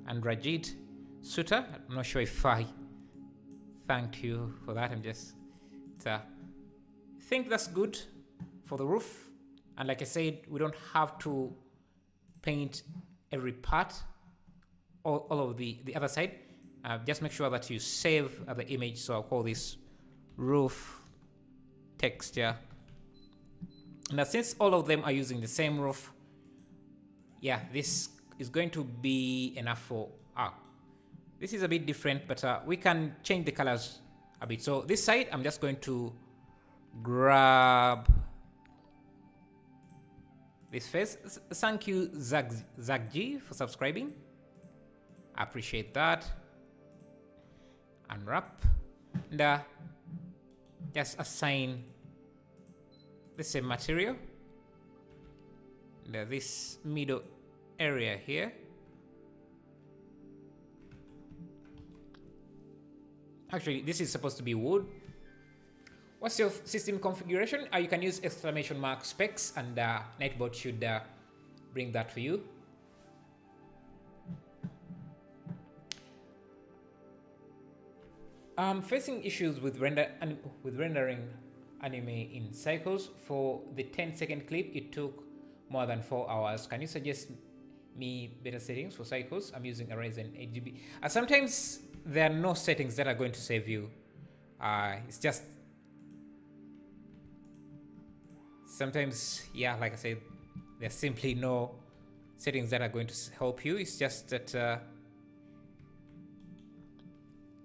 And Rajit Suta. I'm not sure if I thanked you for that. I'm just think that's good for the roof. And like I said, we don't have to paint every part, all of the other side. Just make sure that you save the image. So I'll call this roof texture. Now, since all of them are using the same roof, yeah, this is going to be enough for. This is a bit different, but we can change the colors a bit. So this side, I'm just going to grab this face. Thank you, Zagji, for subscribing. I appreciate that. Unwrap. And just assign the same material. And this middle area here. Actually, this is supposed to be wood. What's your system configuration? You can use exclamation mark specs, and Nightbot should bring that for you. I'm facing issues with rendering anime in cycles. For the 10-second clip, it took more than 4 hours. Can you suggest me better settings for cycles? I'm using a Ryzen 8GB. Sometimes there are no settings that are going to save you. It's just sometimes, yeah, like I said, there's simply no settings that are going to help you. It's just that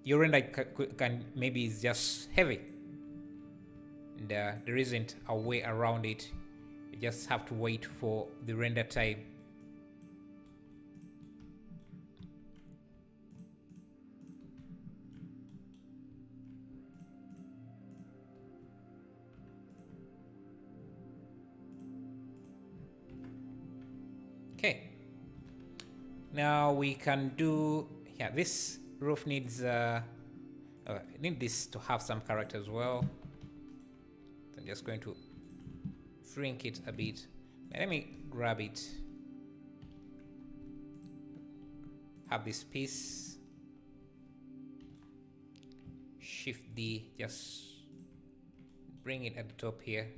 your render can maybe is just heavy, and there isn't a way around it. You just have to wait for the render time. Okay, now we can do, yeah, this roof needs need this to have some character as well. So I'm just going to shrink it a bit. Now let me grab it, have this piece, shift D, just bring it at the top here.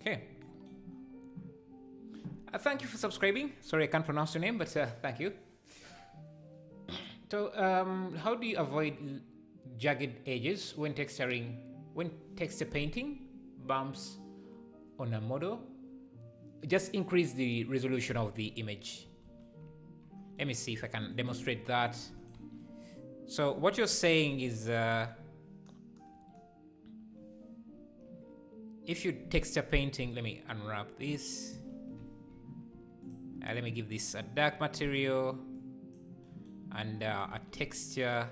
Okay. Thank you for subscribing. Sorry, I can't pronounce your name, but thank you. So, how do you avoid jagged edges when texture painting bumps on a model? Just increase the resolution of the image. Let me see if I can demonstrate that. So, what you're saying is, if you texture painting, let me unwrap this. Let me give this a dark material and a texture.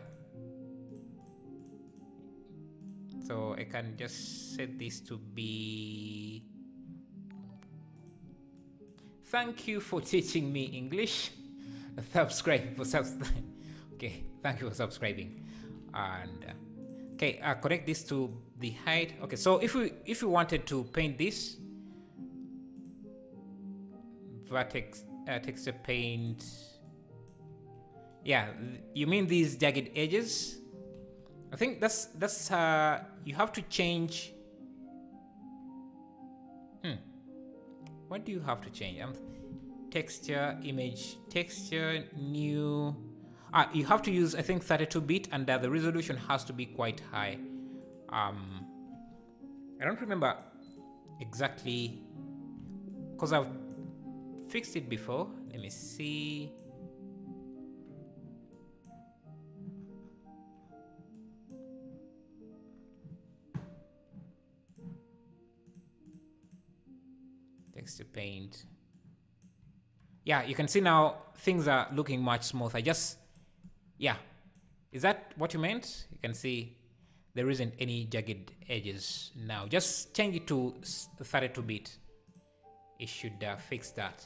So I can just set this to be. Thank you for teaching me English. Okay, thank you for subscribing. And Okay, connect this to the height. Okay, so if we wanted to paint this vertex texture paint, yeah, you mean these jagged edges? I think that's you have to change. What do you have to change? Texture, image, texture, new. You have to use, I think, 32-bit, and the resolution has to be quite high. I don't remember exactly because I've fixed it before. Let me see. Texture paint. Yeah, you can see now things are looking much smoother. Yeah, is that what you meant? You can see there isn't any jagged edges now. Just change it to 32-bit. It should fix that.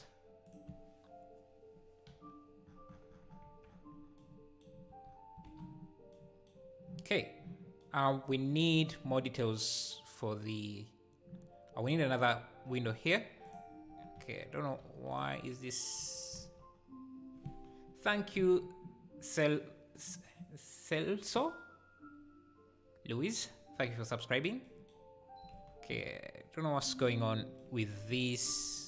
Okay, we need more details for the. We need another window here. Okay, I don't know why is this. Thank you, Celso Luis. Thank you for subscribing. Okay, I don't know what's going on with this.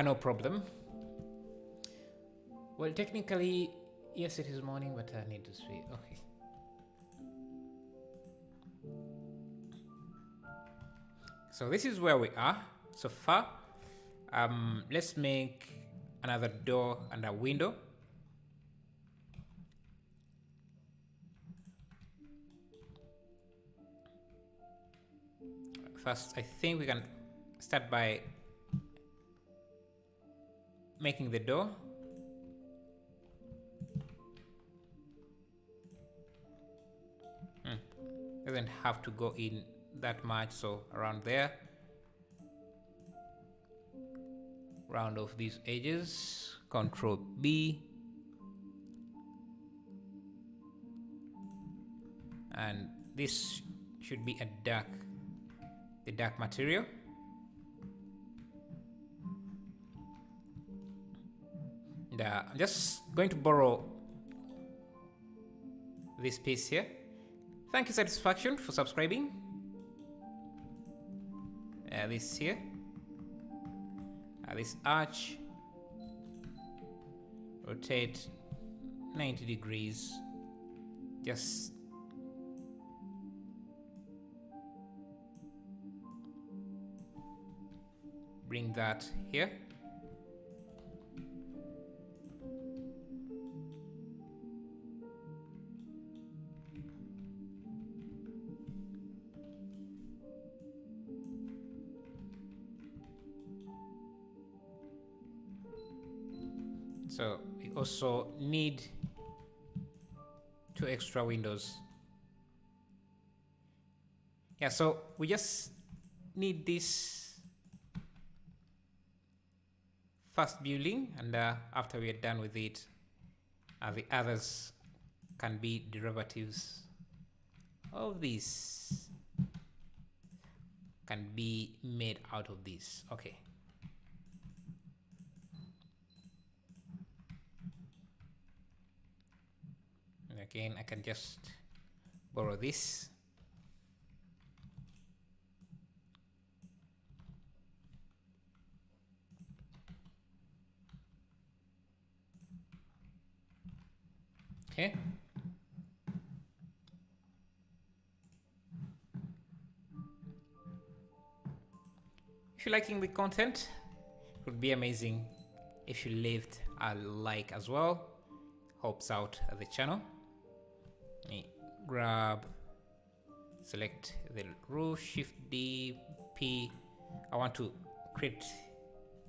No problem. Well, technically, yes, it is morning, but I need to sleep. Okay. So this is where we are so far. Let's make another door and a window. First, I think we can start by making the door. Doesn't have to go in that much, so around there. Round off these edges, Control B, and this should be the dark material. And I'm just going to borrow this piece here. Thank you, Satisfaction, for subscribing. This here. This arch. Rotate 90 degrees. Just bring that here. So we also need 2 extra windows. Yeah, so we just need this first building, and after we are done with it, the others can be derivatives of this, can be made out of this. Okay. Again, I can just borrow this. Okay. If you're liking the content, it would be amazing if you left a like as well. Helps out the channel. Let me select the roof, Shift D, P. I want to create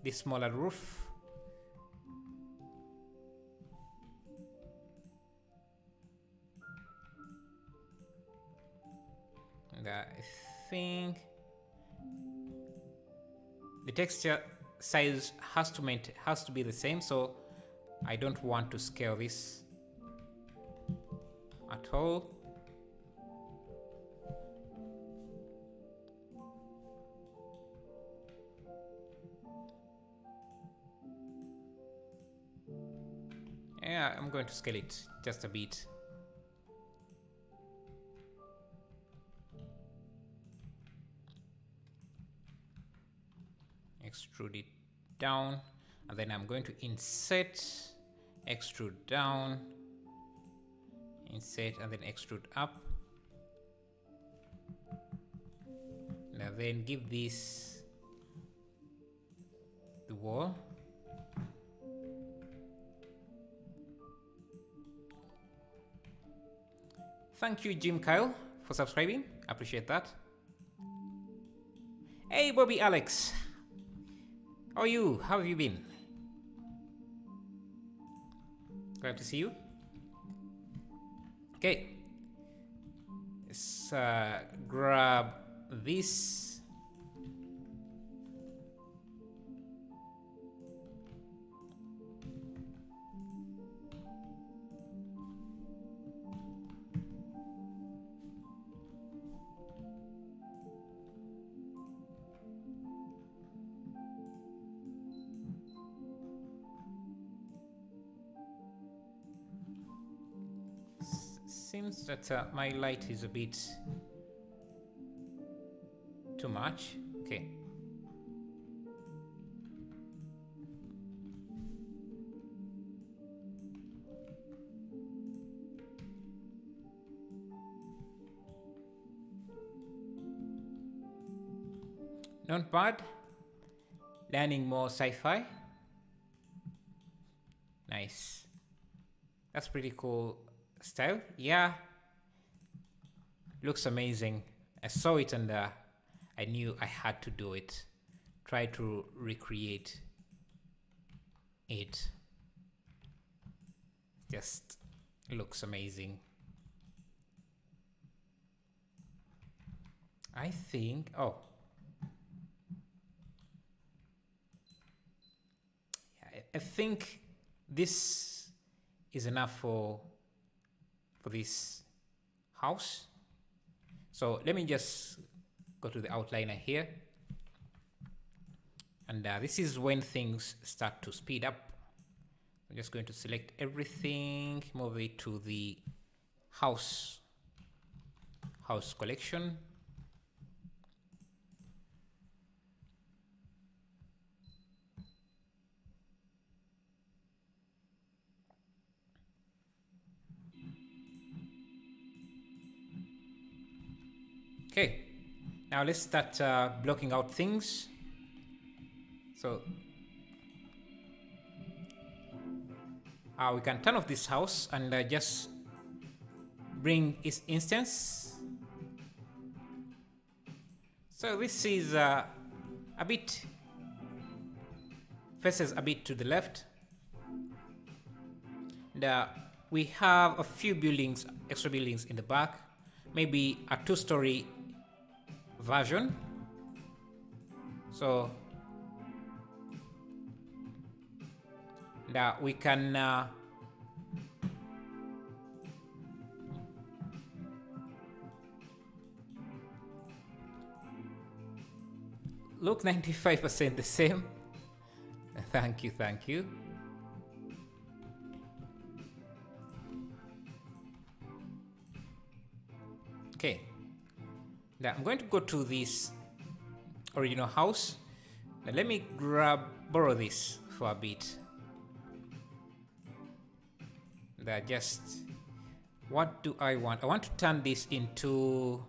this smaller roof. And I think the texture size has to be the same, so I don't want to scale this at all. Yeah, I'm going to scale it just a bit. Extrude it down, and then I'm going to insert, extrude down, insert, and then extrude up. Now then give this the wall. Thank you, Jim Kyle, for subscribing. Appreciate that. Hey, Bobby Alex. How are you? How have you been? Glad to see you. Okay. Let's grab this. Seems that my light is a bit too much. Okay. Not bad. Learning more sci-fi. Nice. That's pretty cool style. Yeah. Looks amazing. I saw it and I knew I had to do it. Try to recreate it. Just looks amazing. I think, oh. I think this is enough for this house. So let me just go to the outliner here. And this is when things start to speed up. I'm just going to select everything, move it to the house collection. Okay, now let's start blocking out things. So we can turn off this house and just bring its instance. So this is a bit, faces a bit to the left. And we have a few buildings, extra buildings in the back, maybe a 2-story version. So that we can look 95% the same. Thank you, thank you. Okay, now I'm going to go to this original house. Now let me borrow this for a bit. That just, what do I want? I want to turn this into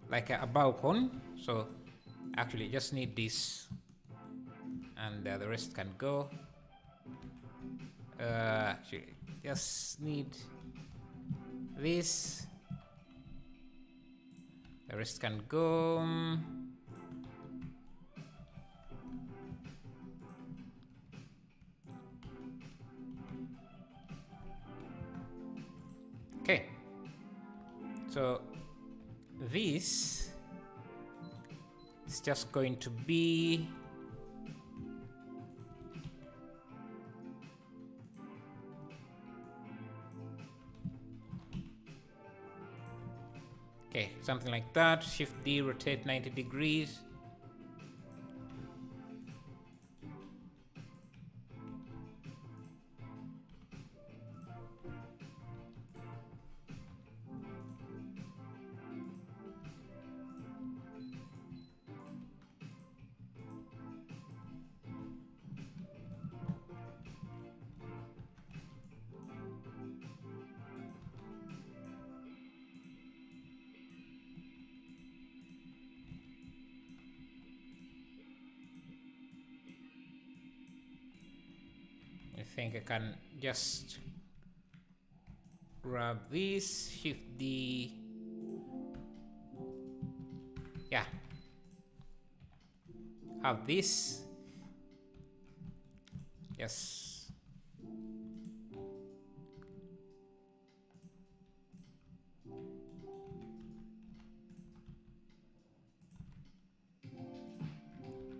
like a balcony. So actually just need this, and the rest can go. Actually just need this, the rest can go. Okay, so this just going to be okay, something like that. Shift D, rotate 90 degrees. I think I can just grab this, shift D. Yeah. Have this. Yes.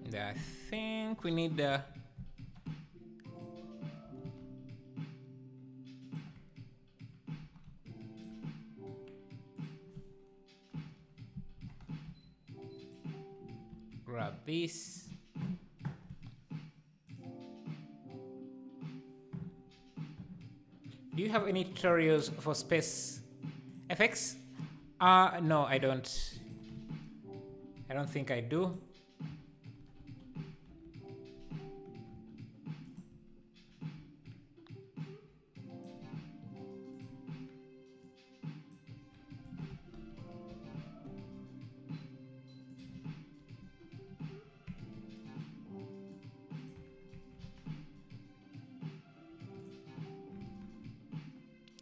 And I think we need grab this. Do you have any tutorials for space FX? No, I don't. I don't think I do.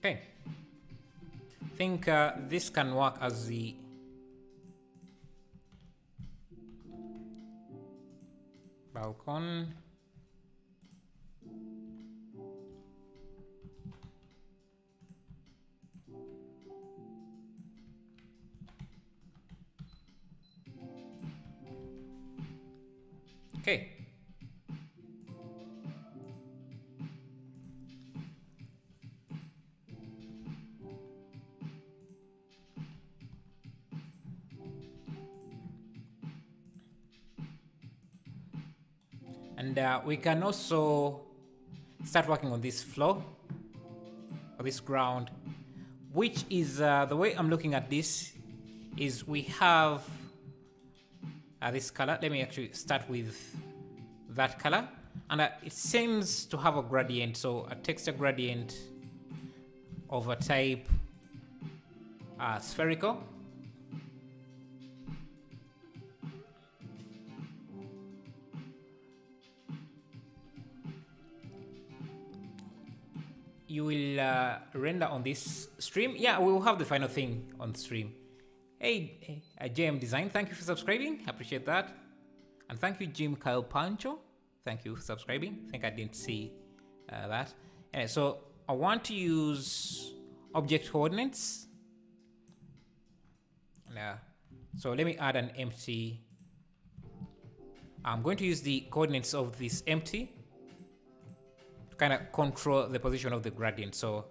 Okay. I think this can work as the balcony. Okay. And we can also start working on this floor, or this ground, which is the way I'm looking at this is we have this color. Let me actually start with that color. And it seems to have a gradient, so a texture gradient of a type spherical. You will render on this stream. Yeah, we will have the final thing on the stream. Hey, JM Design, thank you for subscribing. I appreciate that. And thank you, Jim Kyle Pancho. Thank you for subscribing. I think I didn't see that. Anyway, so I want to use object coordinates. So let me add an empty. I'm going to use the coordinates of this empty to kind of control the position of the gradient. So,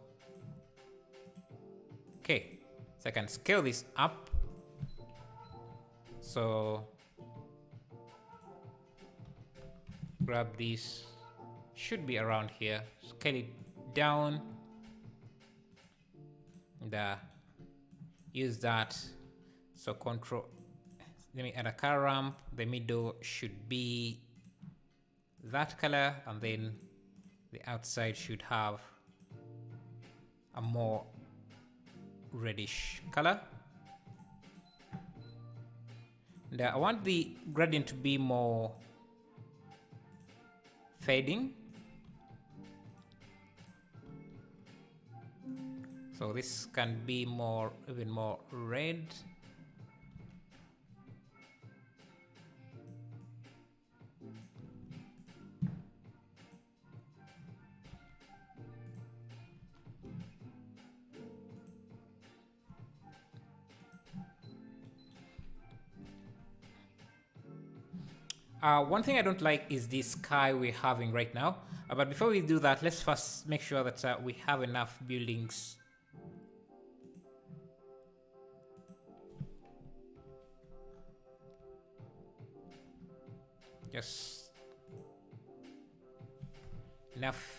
okay, so I can scale this up. So, grab this, should be around here, scale it down, and use that. So control, let me add a color ramp. The middle should be that color, and then the outside should have a more reddish color. And I want the gradient to be more fading. So this can be more, even more red. One thing I don't like is this sky we're having right now. But before we do that, let's first make sure that we have enough buildings. Just enough.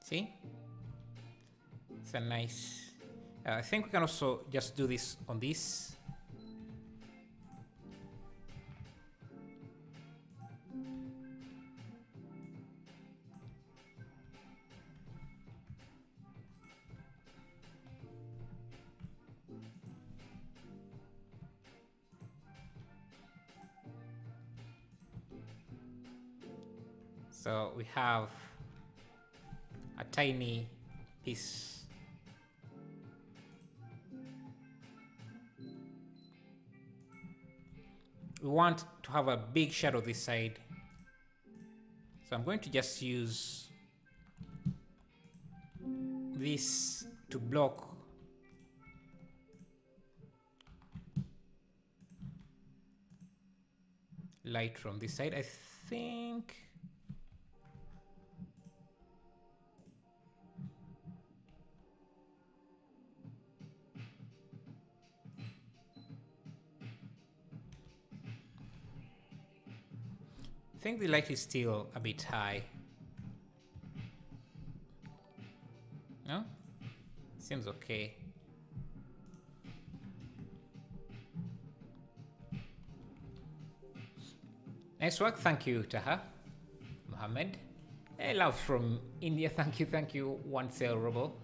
See? It's a nice... I think we can also just do this on this. So we have a tiny piece. We want to have a big shadow this side. So I'm going to just use this to block light from this side. I think the light is still a bit high. No? Seems okay. Nice work. Thank you, Taha. Mohammed. Hey, love from India. Thank you, One Sale Robo.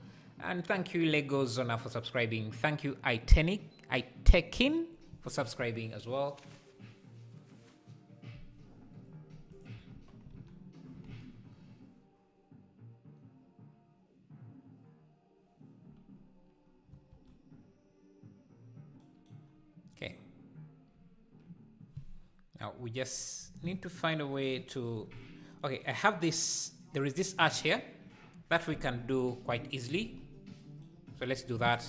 And thank you, Lego Zona, for subscribing. Thank you, Itekin, for subscribing as well. Okay. Now we just need to find a way to... Okay, I have this... There is this arch here that we can do quite easily. So let's do that.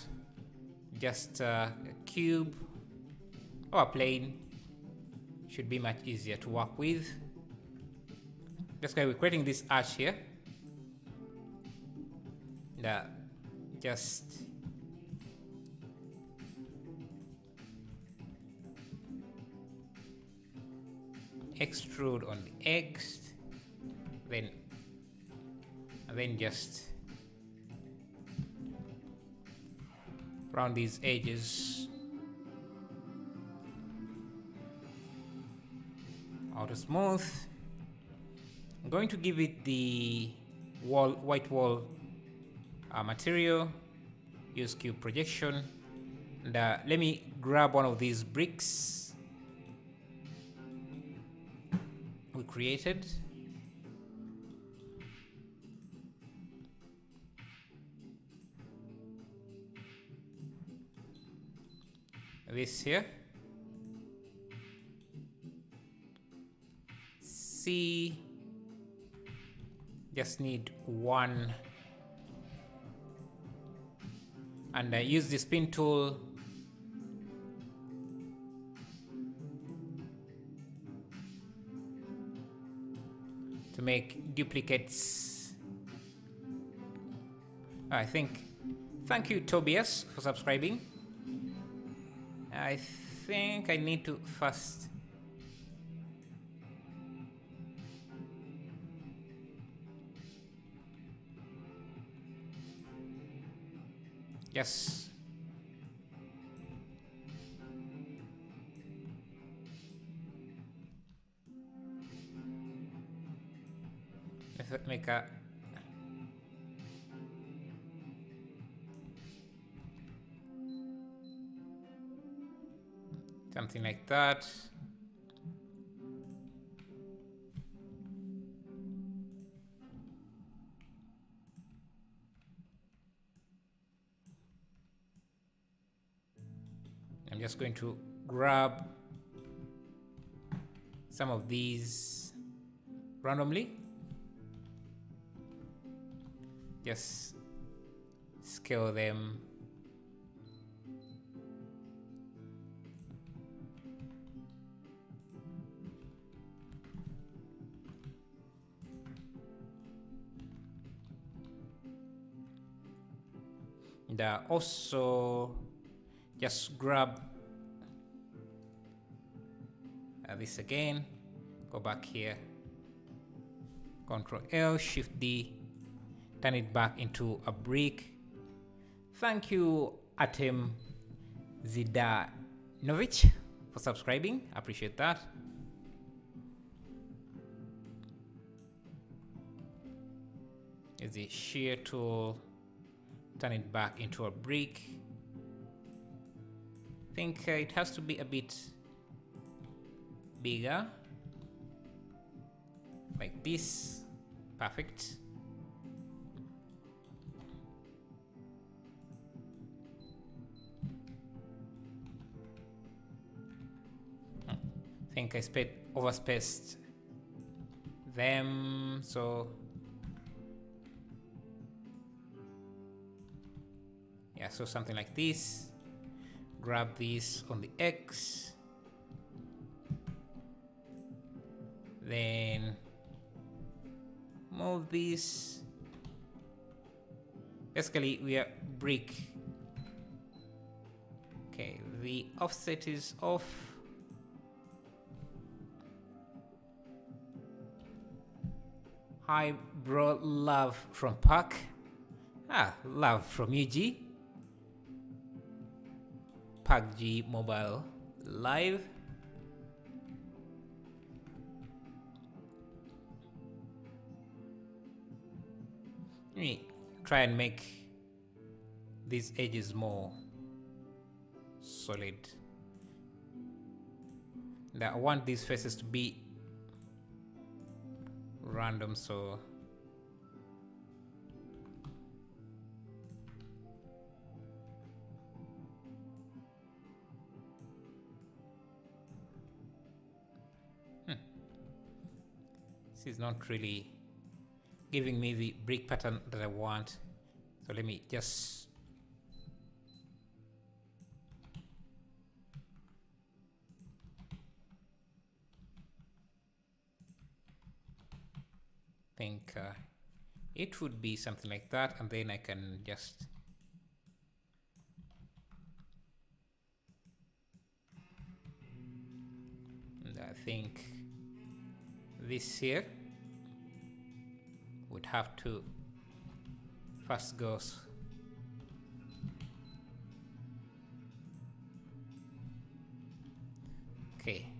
Just a cube or a plane should be much easier to work with. That's why we're creating this arch here. Just extrude on the X, then just round these edges out smooth. I'm going to give it the white wall material, use cube projection, and let me grab one of these bricks we created. This here. C. Just need one. And I use the spin tool to make duplicates. I think. Thank you, Tobias, for subscribing. I think I need to first yes. Let's make a something like that. just going to grab some of these randomly, just scale them. And also just grab this again, go back here, Control L, Shift D, turn it back into a brick. Thank you, Artem Zidanovic, for subscribing. I appreciate that. Is the shear tool, turn it back into a brick. I think it has to be a bit bigger, like this. Perfect. I think I overspaced them, so yeah, so something like this. Grab this on the X, then move this. Basically, we are brick. Okay, the offset is off. Hi, bro. Love from Park. Love from UG. PUBG Mobile Live. Let me try and make these edges more solid. And I want these faces to be random, so this is not really giving me the brick pattern that I want. So let me just think it would be something like that, and then I can just I think this here would have to first go okay.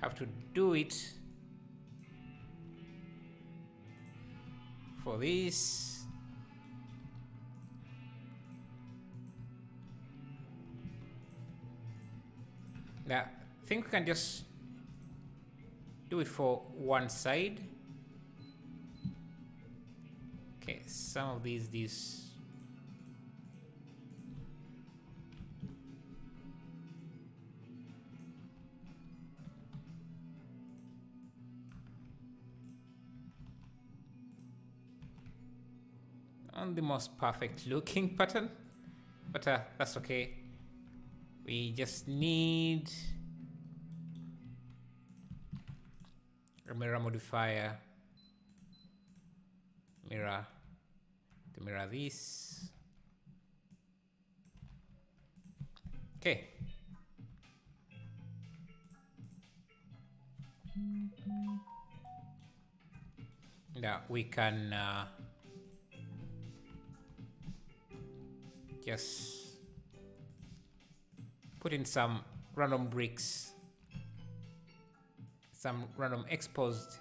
Have to do it for this. Now, I think we can just do it for one side. Okay, some of these on the most perfect looking pattern, but that's okay. We just need a mirror modifier, mirror to mirror this. Okay. Now we can Just put in some random bricks, some random exposed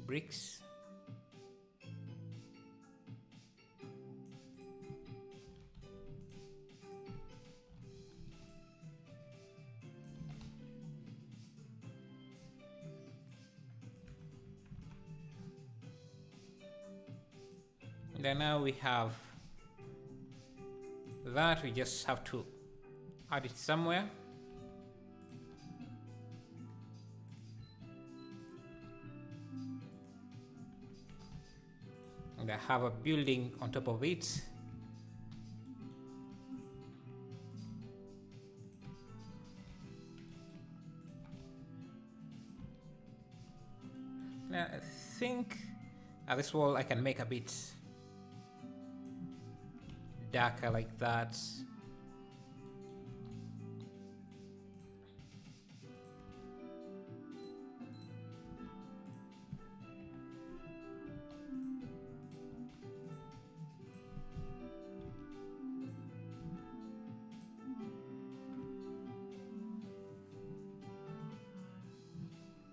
bricks. Then now we have that, we just have to add it somewhere. And I have a building on top of it. Now I think this wall I can make a bit darker like that.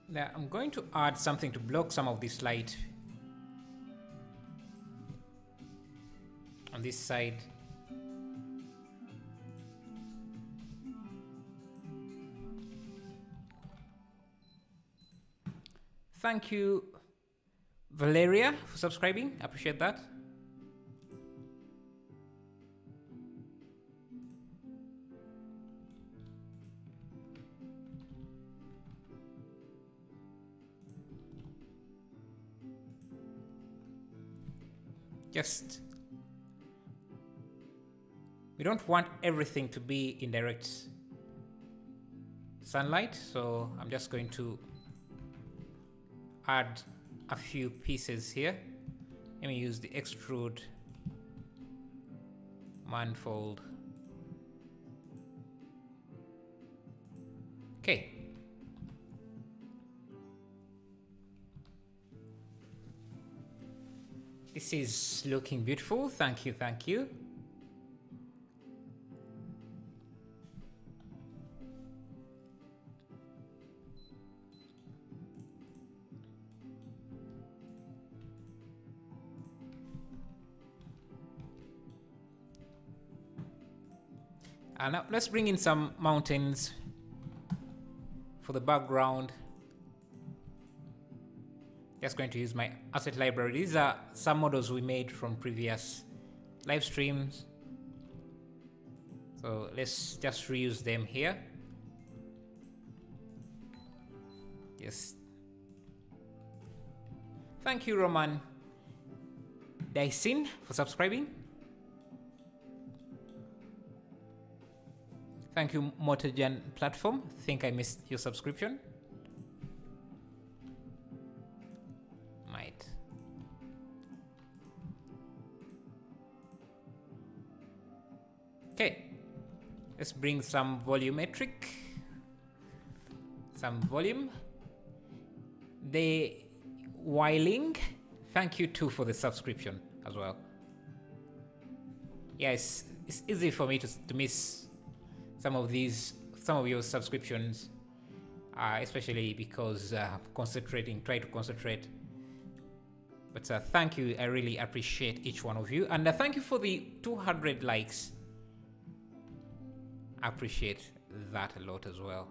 Now I'm going to add something to block some of this light on this side. Thank you, Valeria, for subscribing. I appreciate that. Just, we don't want everything to be in direct sunlight, so I'm just going to add a few pieces here. Let me use the extrude manifold. Okay. This is looking beautiful. Thank you, thank you. And now let's bring in some mountains for the background. Just going to use my asset library. These are some models we made from previous live streams. So let's just reuse them here. Yes. Thank you, Roman Dyson, for subscribing. Thank you, Motogen Platform. Think I missed your subscription. Might. Okay. Let's bring some volumetric. Some volume. The Wiling. Thank you too for the subscription as well. Yeah, it's easy for me to miss some of your subscriptions, especially because try to concentrate. But thank you, I really appreciate each one of you, and thank you for the 200 likes. I appreciate that a lot as well.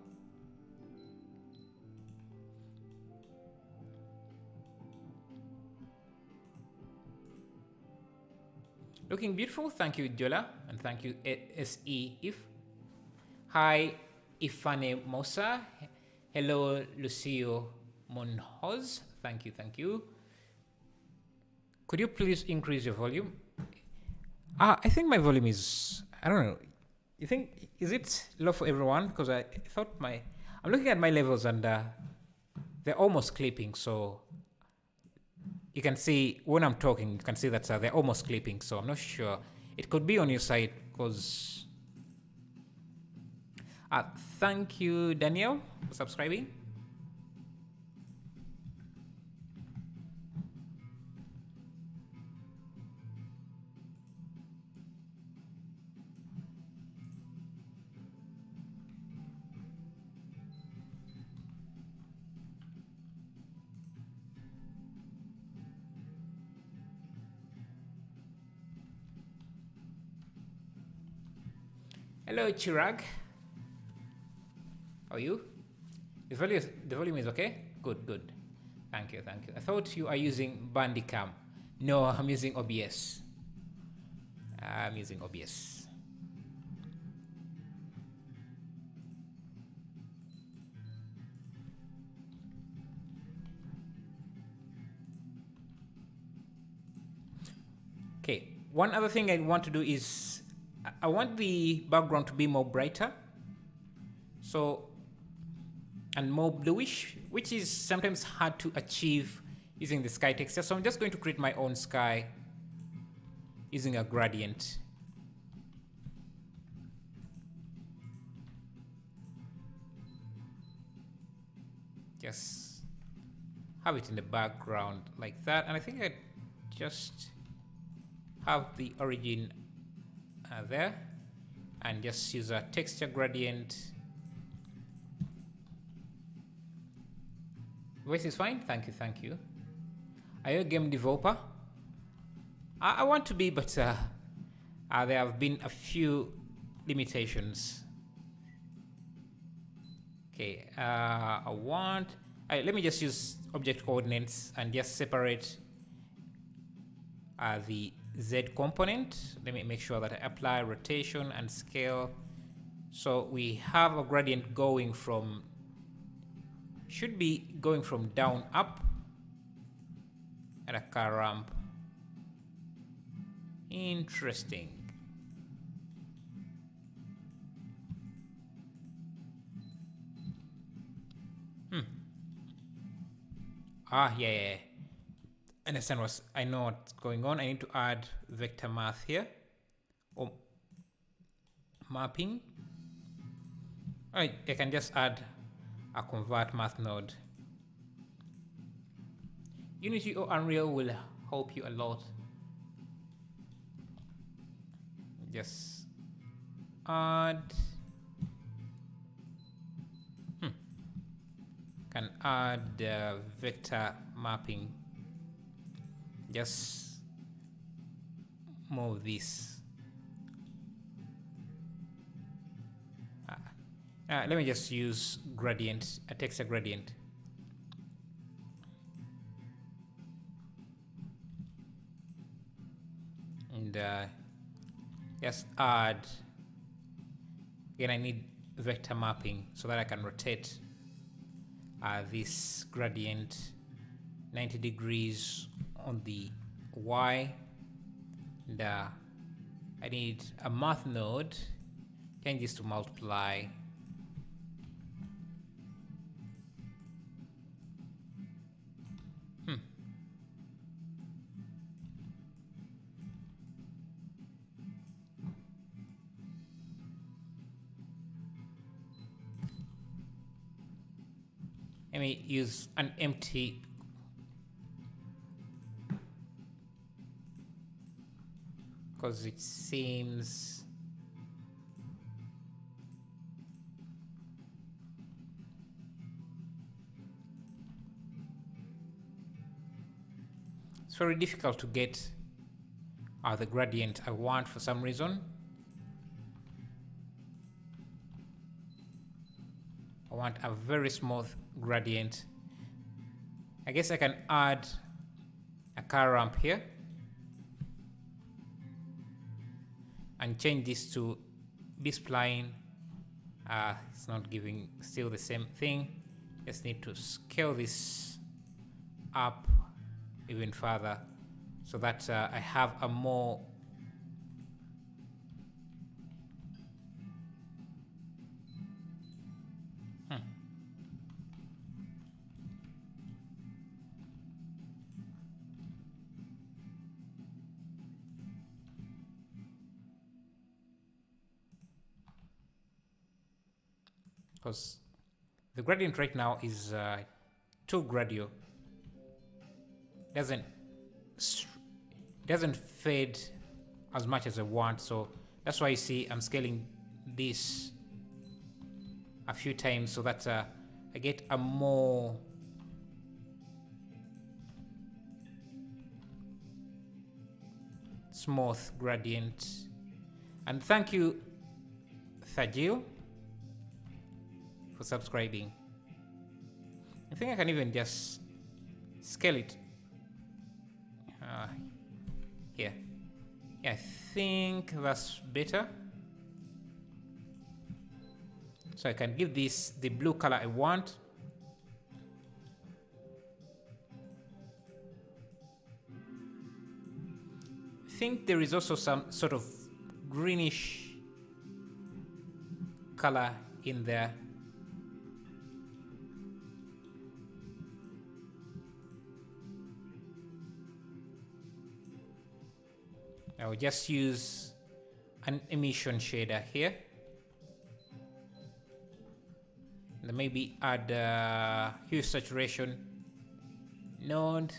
Looking beautiful. Thank you, Jola, and thank you, SE If. Hi, Ifane Mosa. Hello, Lucio Monhoz. Thank you, thank you. Could you please increase your volume? I think my volume is, I don't know. You think, is it low for everyone? Because I thought I'm looking at my levels and they're almost clipping. So you can see when I'm talking, you can see that they're almost clipping. So I'm not sure. It could be on your side because... thank you, Daniel, for subscribing. Hello, Chirag. How are you? The volume is okay? Good, good. Thank you, thank you. I thought you are using Bandicam. No, I'm using OBS. I'm using OBS. Okay, one other thing I want to do is I want the background to be more brighter. So, and more bluish, which is sometimes hard to achieve using the sky texture. So I'm just going to create my own sky using a gradient. Just have it in the background like that. And I think I just have the origin there and just use a texture gradient. Voice is fine. Thank you, thank you. Are you a game developer? I want to be, but there have been a few limitations. Okay, let me just use object coordinates and just separate the Z component. Let me make sure that I apply rotation and scale. So we have a gradient going from, should be going from down up and a car ramp. Interesting. Yeah. Understand what I know what's going on. I need to add vector math here, or mapping. All right, I can just add a convert math node. Unity or Unreal will help you a lot. Just add. Can add vector mapping. Just move this. Let me just use gradient, a texture gradient. And just add. Again, I need vector mapping so that I can rotate this gradient 90 degrees on the Y. And I need a math node. Change this to multiply. Let me use an empty because it seems it's very difficult to get the gradient I want for some reason. I want a very smooth gradient. I guess I can add a car ramp here and change this to B-spline. It's not giving still the same thing. Just need to scale this up even further so that I have a more because the gradient right now is too gradual. Doesn't fade as much as I want, so that's why you see I'm scaling this a few times so that I get a more smooth gradient. And thank you Thagil for subscribing. I think I can even just scale it here. Yeah, I think that's better. So I can give this the blue color I want. I think there is also some sort of greenish color in there. I will just use an emission shader here. And maybe add hue saturation node.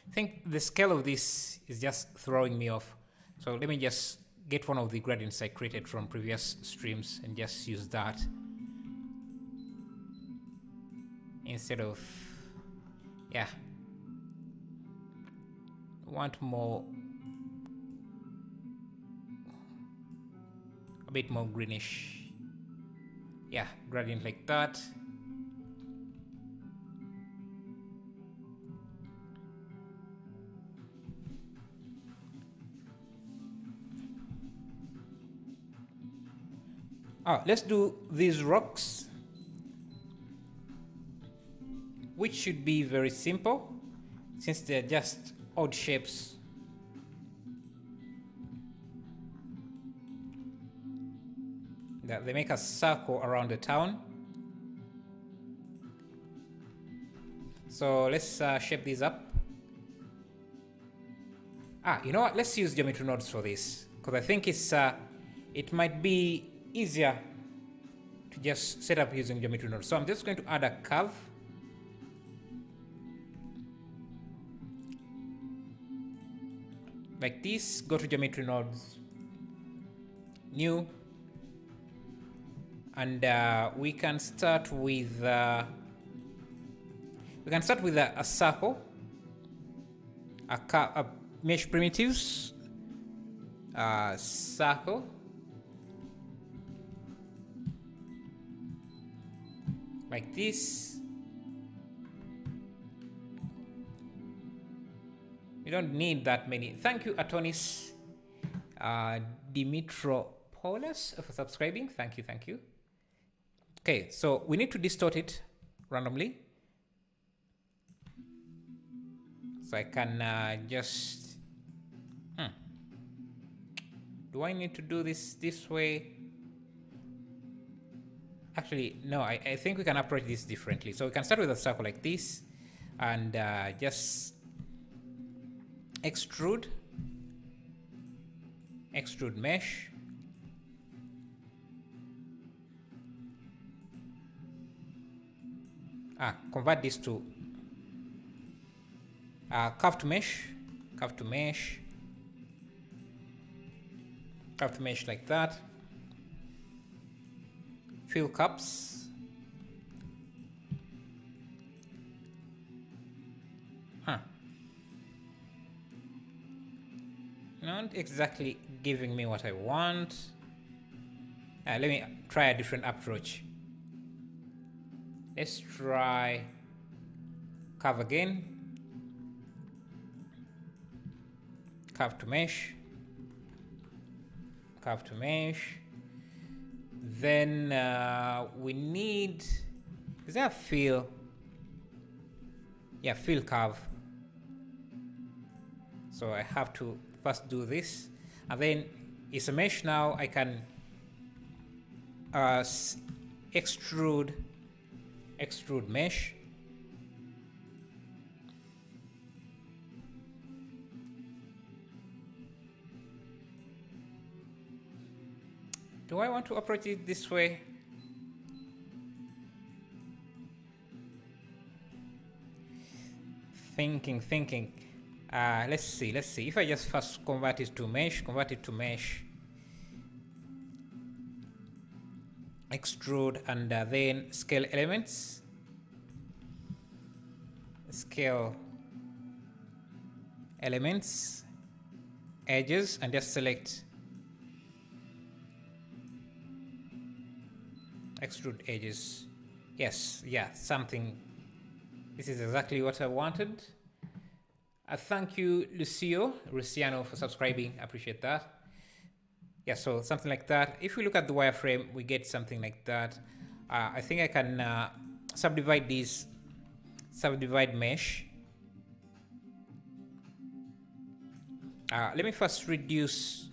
I think the scale of this is just throwing me off. So let me just get one of the gradients I created from previous streams and just use that instead of, yeah, want more, a bit more greenish. Yeah, gradient like that. Let's do these rocks, which should be very simple since they're just odd shapes. They make a circle around the town. So let's shape these up. You know what? Let's use geometry nodes for this because I think it might be easier to just set up using geometry nodes. So I'm just going to add a curve. Like this, go to geometry nodes, new, and we can start with a circle, a mesh primitives, circle. Like this. We don't need that many. Thank you, Atonis Dimitropoulos, for subscribing. Thank you, thank you. Okay, so we need to distort it randomly. So I can just... Do I need to do this way? Actually, no, I think we can approach this differently. So we can start with a circle like this and just extrude mesh. Convert this to curved mesh like that. Fill cups. Not exactly giving me what I want. Let me try a different approach. Let's try curve again. Curve to mesh. Then we need, is there a fill? Yeah, fill curve. So I have to first do this, and then it's a mesh now. I can extrude extrude mesh. Do I want to approach it this way? Thinking. Let's see. If I just first convert it to mesh, extrude, and then scale elements, edges, and just select extrude edges. Yes, yeah, something. This is exactly what I wanted. Thank you, Luciano, for subscribing. I appreciate that. Yeah, so something like that. If we look at the wireframe, we get something like that. I think I can subdivide mesh. Let me first reduce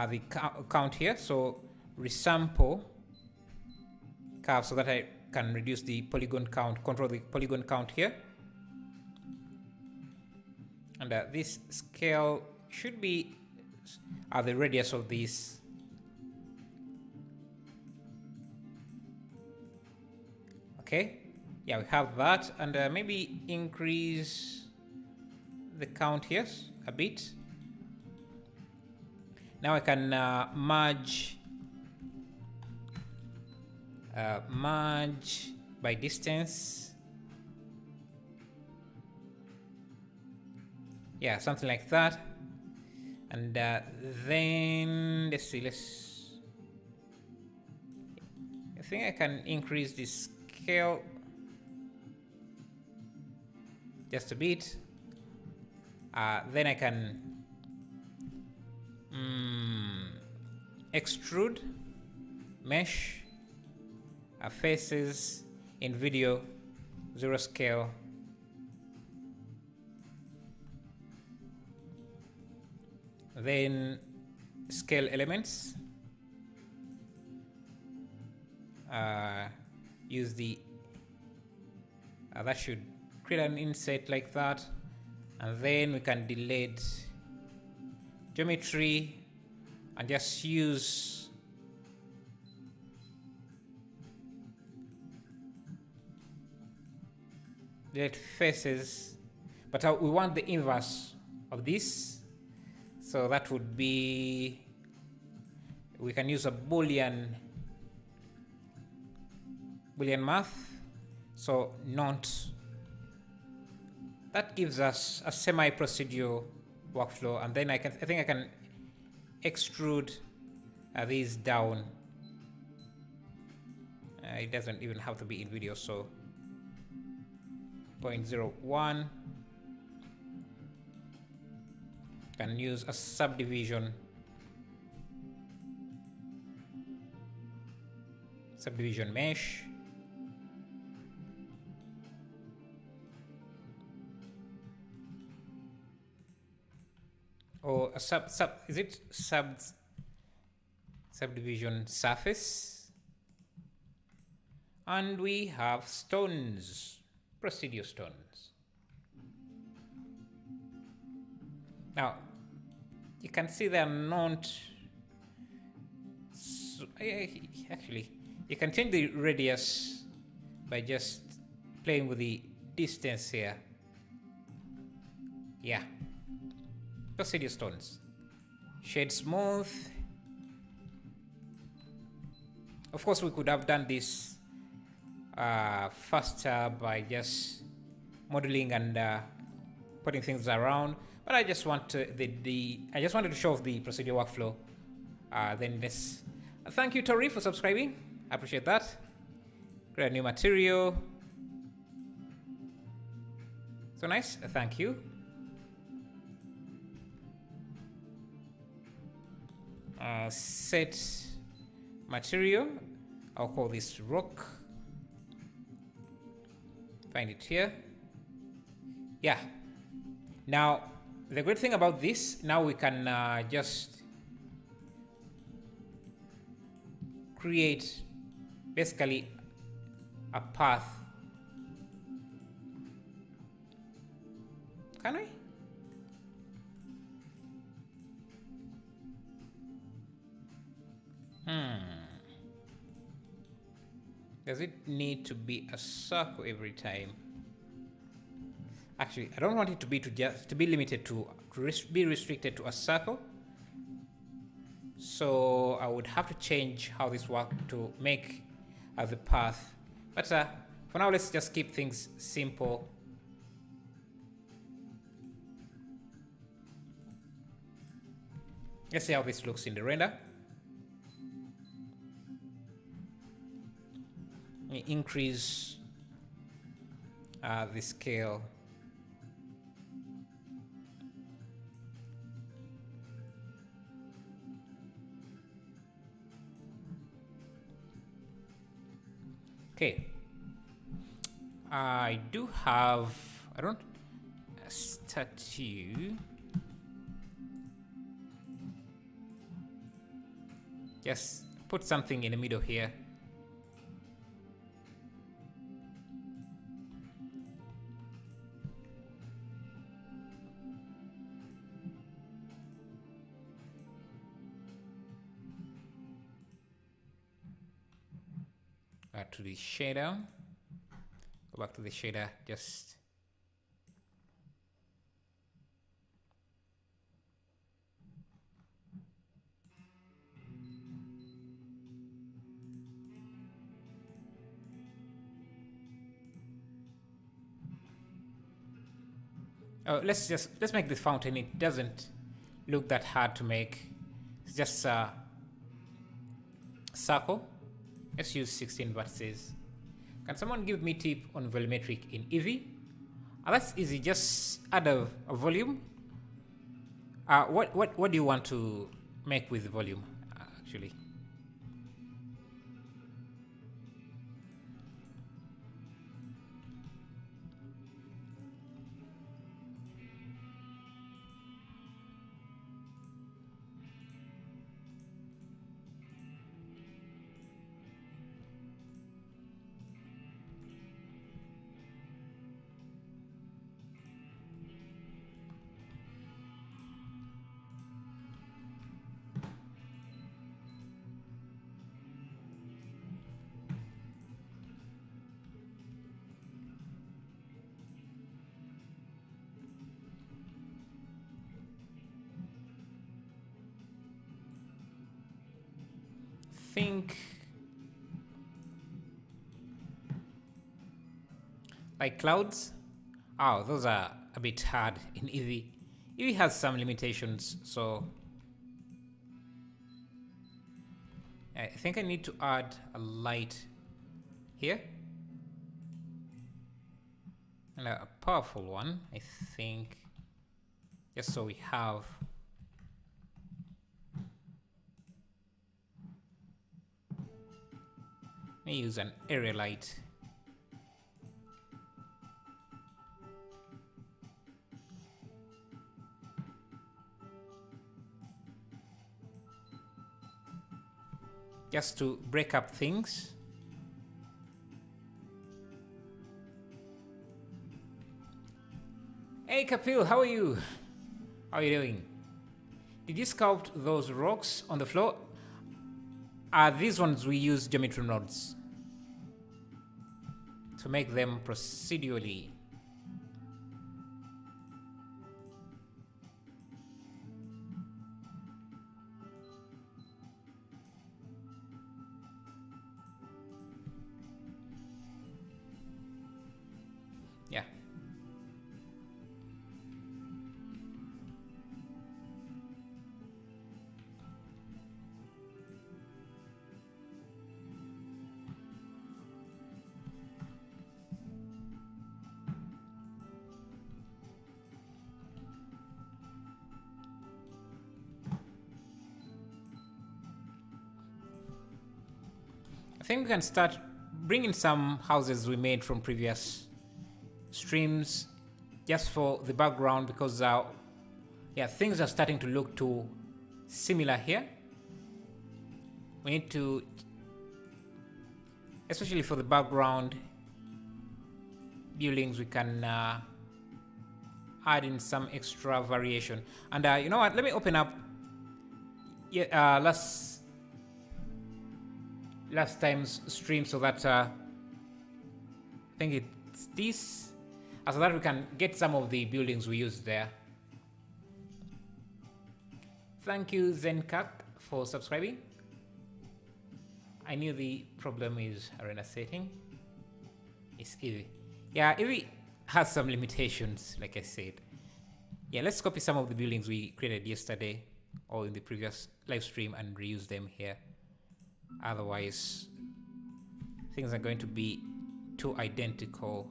the count here. So resample curve so that I can reduce the polygon count, control the polygon count here. And this scale should be the radius of this. Okay, yeah, we have that, and maybe increase the count here a bit. Now I can merge by distance. Yeah, something like that. And then let's see. I think I can increase the scale just a bit. Then I can extrude mesh faces in video 0 scale. Then scale elements. Use the that should create an inset like that, and then we can delete geometry and just use delete faces, but we want the inverse of this. So that would be, we can use a Boolean math. So not, that gives us a semi-procedural workflow, and then I think I can extrude these down. It doesn't even have to be in video, so 0.01. Can use a subdivision mesh. Or a subdivision surface. And we have stones, procedure stones. Now, you can see they're not, actually, you can change the radius by just playing with the distance here. Yeah. Procedure stones. Shade smooth. Of course, we could have done this faster by just modeling and putting things around. But I just want to I just wanted to show off the procedure workflow. Then let's thank you, Tori, for subscribing. I appreciate that. Create a new material. So nice. Thank you. Set material. I'll call this rock. Find it here. Yeah. Now, the great thing about this, now we can just create basically a path. Can we? Does it need to be a circle every time? Actually, I don't want it to be limited to be restricted to a circle. So I would have to change how this works to make the path. But for now, let's just keep things simple. Let's see how this looks in the render. Increase the scale. Okay. I do have, a statue. Just put something in the middle here. To the shader, go back to the shader, just let's make this fountain. It doesn't look that hard to make. It's just a circle. Let's use 16 vertices. Can someone give me tip on volumetric in Eevee? That's easy. Just add a volume. What do you want to make with volume? Actually, think like clouds. Oh, those are a bit hard in Eevee. Eevee has some limitations, so I think I need to add a light here. And a powerful one, I think, just so we have me use an area light. Just to break up things. Hey Kapil, how are you? How are you doing? Did you sculpt those rocks on the floor? These ones we use geometry nodes to make them procedurally. Yeah. I think we can start bringing some houses we made from previous streams just for the background, because yeah, things are starting to look too similar here. We need to especially for the background buildings, we can add in some extra variation. And you know what? Let me open up last time's stream so that I think it's this, so that we can get some of the buildings we used there. Thank you, Zenkak, for subscribing. I knew the problem is arena setting. It's Eevee. Yeah, Eevee has some limitations, like I said. Yeah, let's copy some of the buildings we created yesterday or in the previous live stream and reuse them here. Otherwise, things are going to be too identical.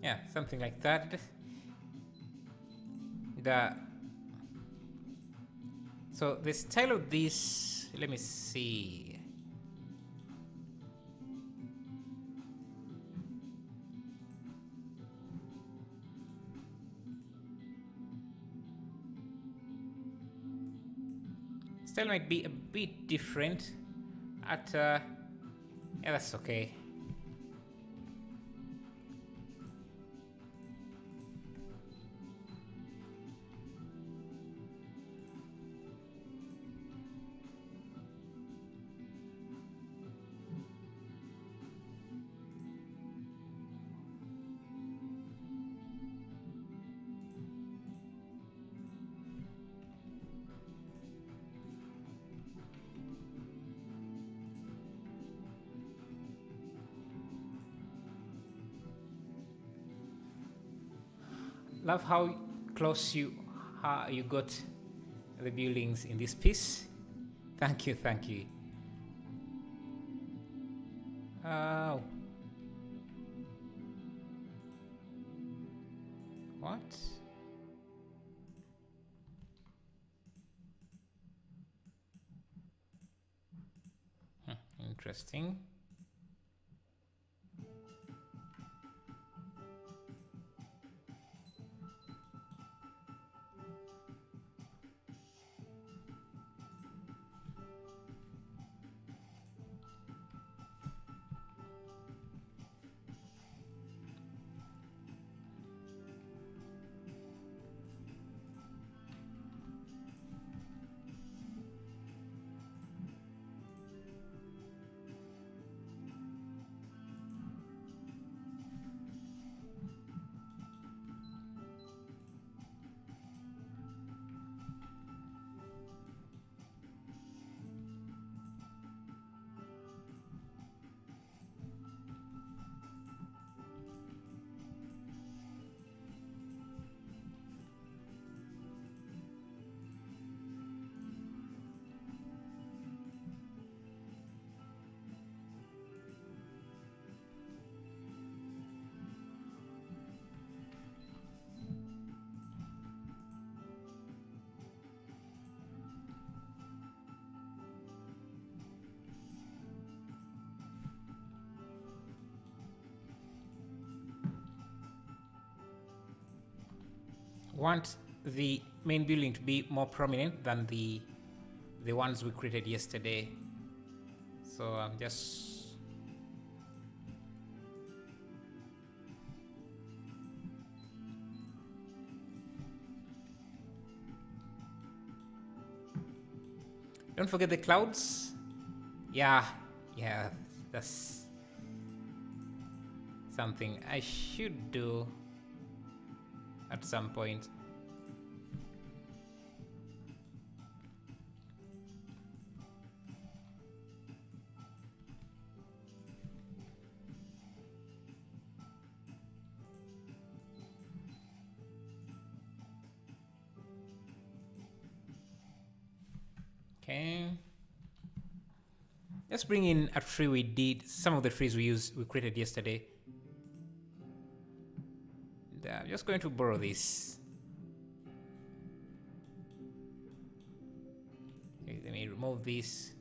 Yeah, something like that. So the style of this, let me see. Style might be a bit different. Yeah, that's okay. Love how close you got the buildings in this piece. Thank you, thank you. What? Interesting. Want the main building to be more prominent than the ones we created yesterday. So I'm just don't forget the clouds. Yeah, that's something I should do at some point. Okay. Let's bring in a tree we did, some of the trees we created yesterday. I'm just going to borrow this. Okay, let me remove this.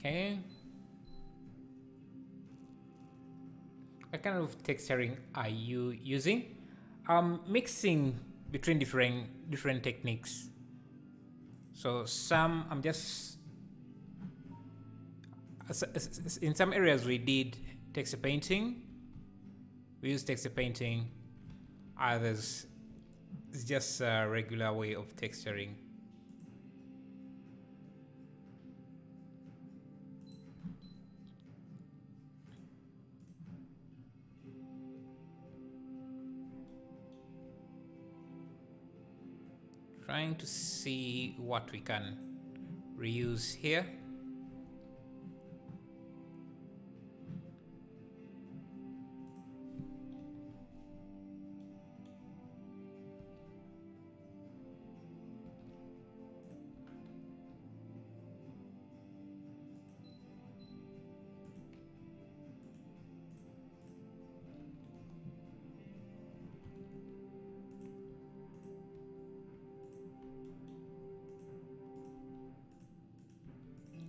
Okay. What kind of texturing are you using? Mixing between different techniques. So some I'm just in some areas we did texture painting. We use texture painting. Others it's just a regular way of texturing. Trying to see what we can reuse here.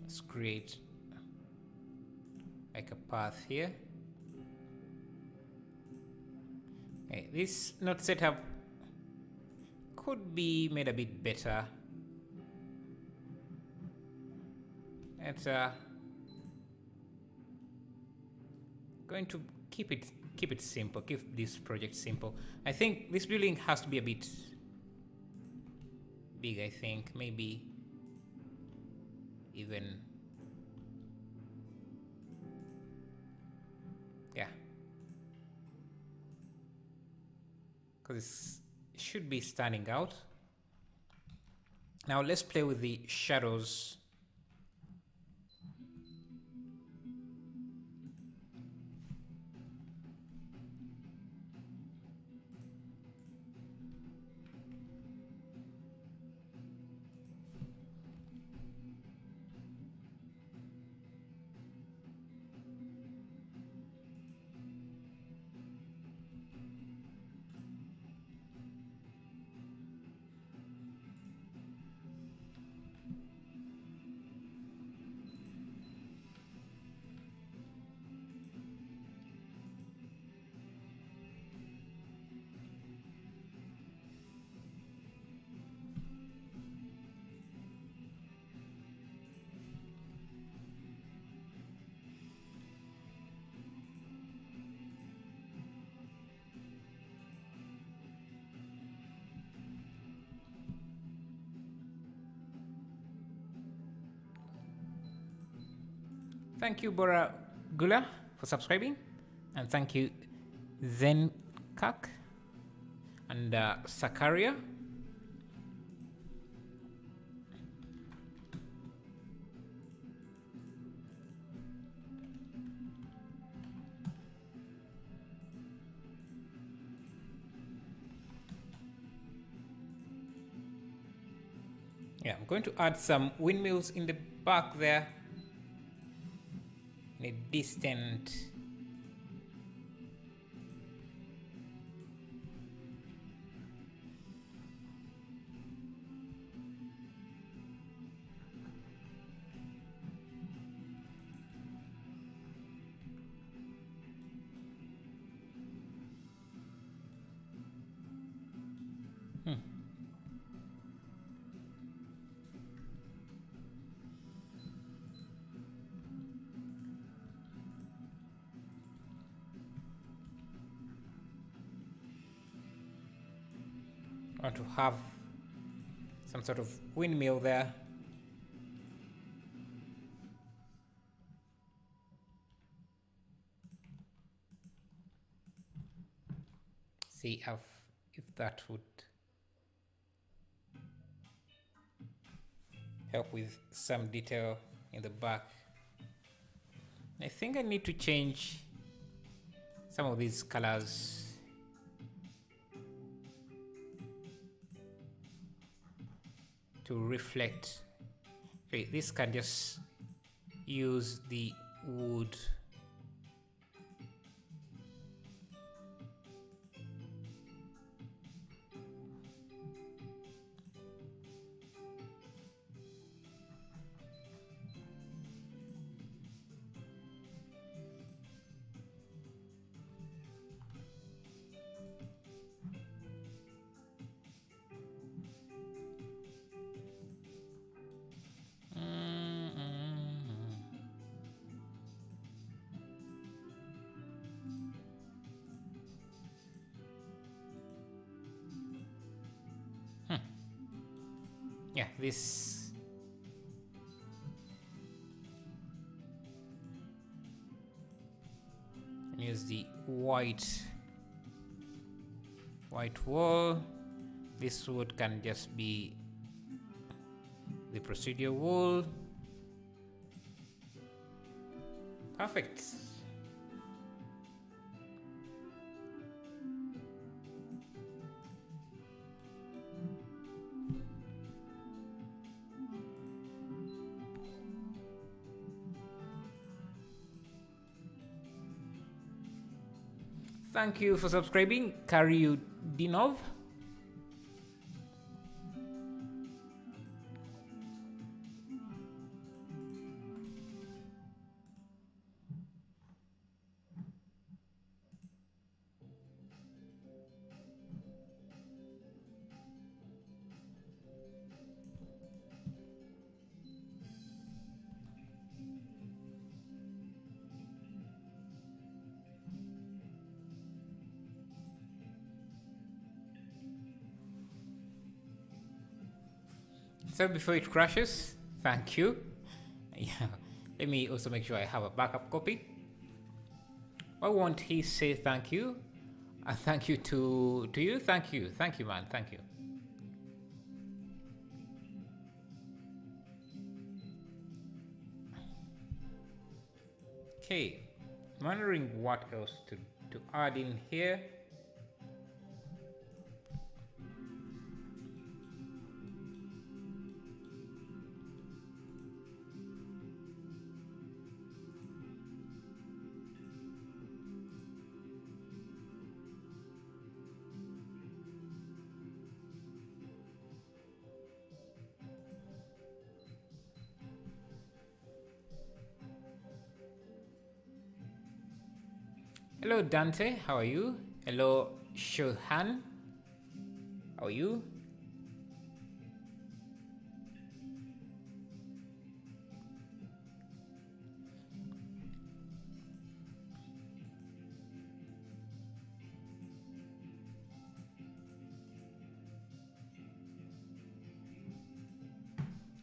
Let's create like a path here. Okay, this node setup could be made a bit better. It's going to keep it simple. Keep this project simple. I think this building has to be a bit big. I think maybe even, yeah, because it should be standing out. Now let's play with the shadows. Thank you, Bora Gula, for subscribing, and thank you, Zenkak and Sakaria. Yeah, I'm going to add some windmills in the back there. In a distant want to have some sort of windmill there. See, I've if that would help with some detail in the back. I think I need to change some of these colors. To reflect. Okay, this can just use the wood. Yeah, this use the white wall. This wood can just be the procedural wool. Perfect. Thank you for subscribing, Karyudinov. So before it crashes, thank you. Yeah, let me also make sure I have a backup copy. Why won't he say thank you? Thank you to you. Thank you, man. Thank you. Okay, I'm wondering what else to add in here. Hello Dante, how are you? Hello Shohan, how are you?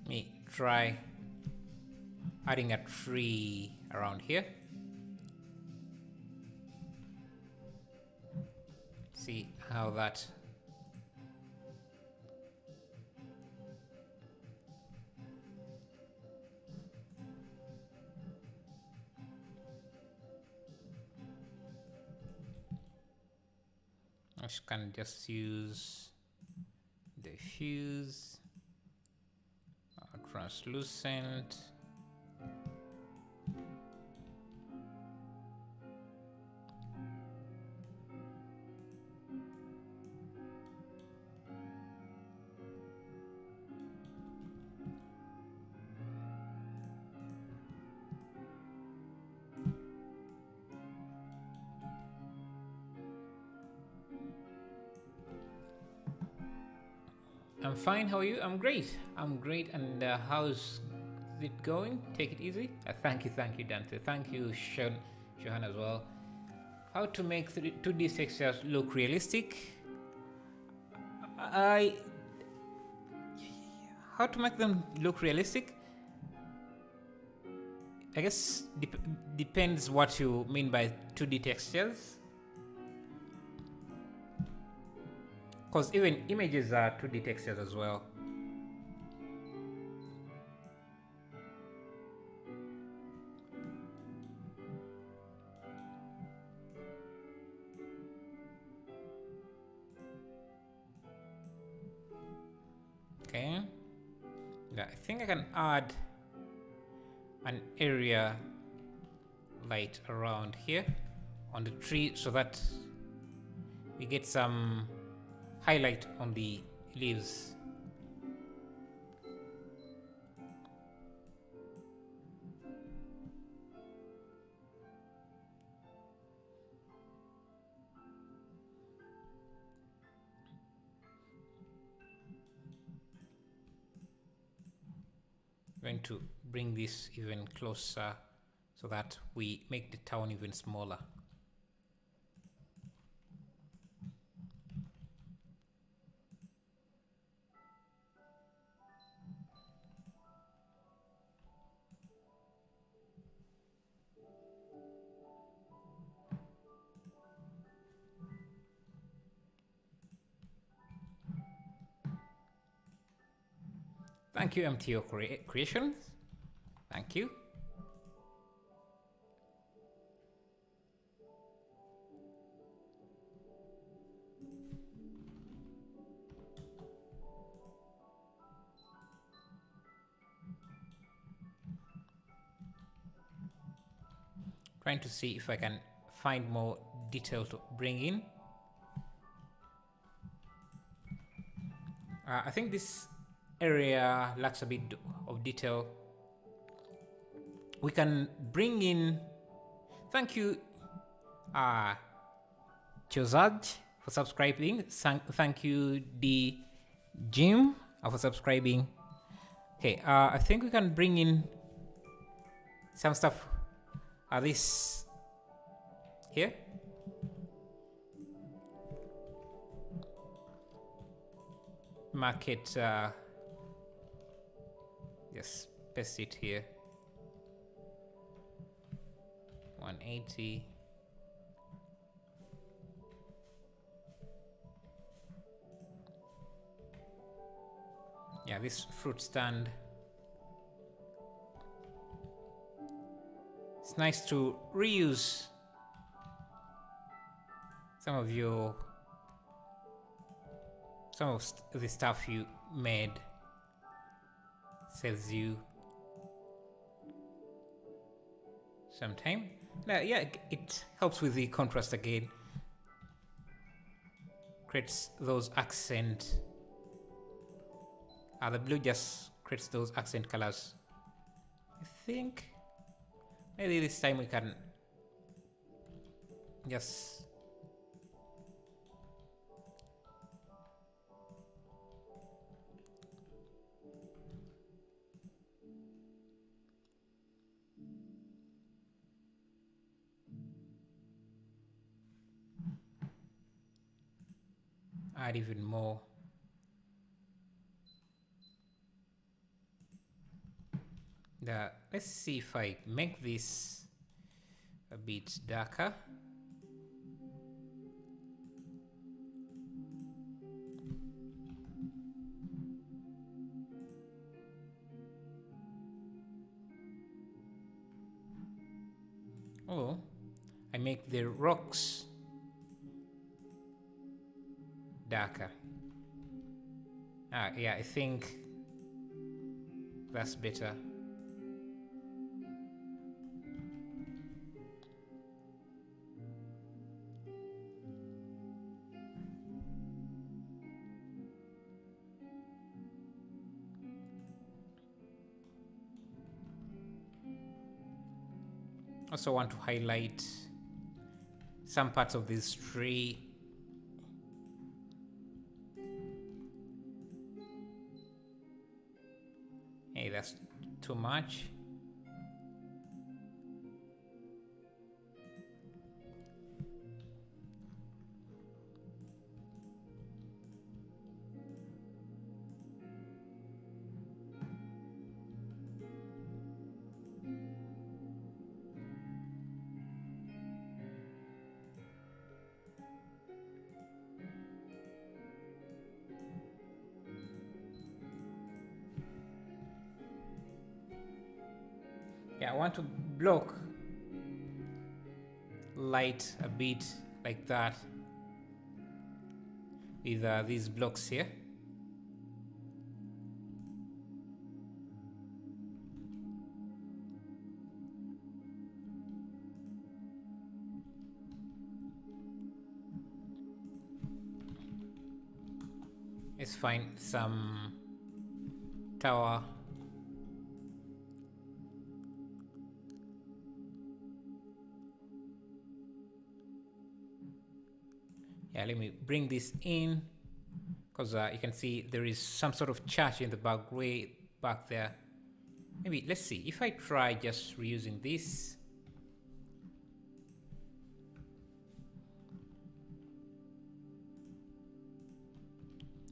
Let me try adding a tree around here. See how that I can just use diffuse, translucent. I'm fine. How are you? I'm great. I'm great. And how's it going? Take it easy. Thank you, Dante. Thank you, Shohan as well. How to make 2D textures look realistic? How to make them look realistic? I guess depends what you mean by 2D textures. because even images are 2D textures as well. Okay, yeah, I think I can add an area light around here on the tree so that we get some highlight on the leaves. Going to bring this even closer so that we make the town even smaller. Thank you, MTO Creations. Thank you. Trying to see if I can find more detail to bring in. I think this area lacks a bit of detail. We can bring in, thank you, Chozaj for subscribing. Thank you, D Jim, for subscribing. Okay, I think we can bring in some stuff. This here. Market, just paste it here. 180. Yeah, this fruit stand. It's nice to reuse some of the stuff you made. Saves you some time. Yeah, it helps with the contrast again. Creates those accent. The blue just creates those accent colors. I think maybe this time we can just add even more. Let's see if I make this a bit darker. Oh, I make the rocks darker. Yeah, I think that's better. Also want to highlight some parts of this tree. Hey, that's too much. Yeah, I want to block light a bit like that with these blocks here. Let's find some tower. Yeah, let me bring this in, because you can see there is some sort of church in the back, way back there. Maybe, let's see, if I try just reusing this.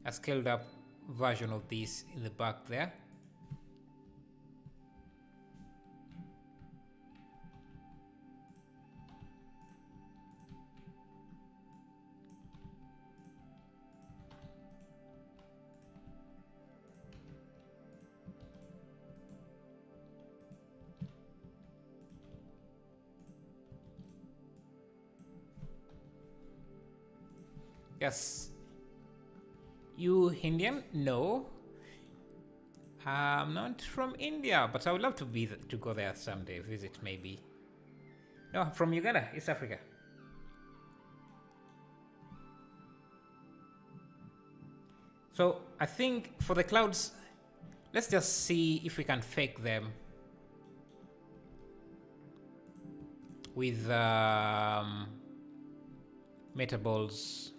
A scaled up version of this in the back there. Yes. You Indian? No. I'm not from India, but I would love to to go there someday, visit maybe. No, I'm from Uganda, East Africa. So I think for the clouds, let's just see if we can fake them with metaballs.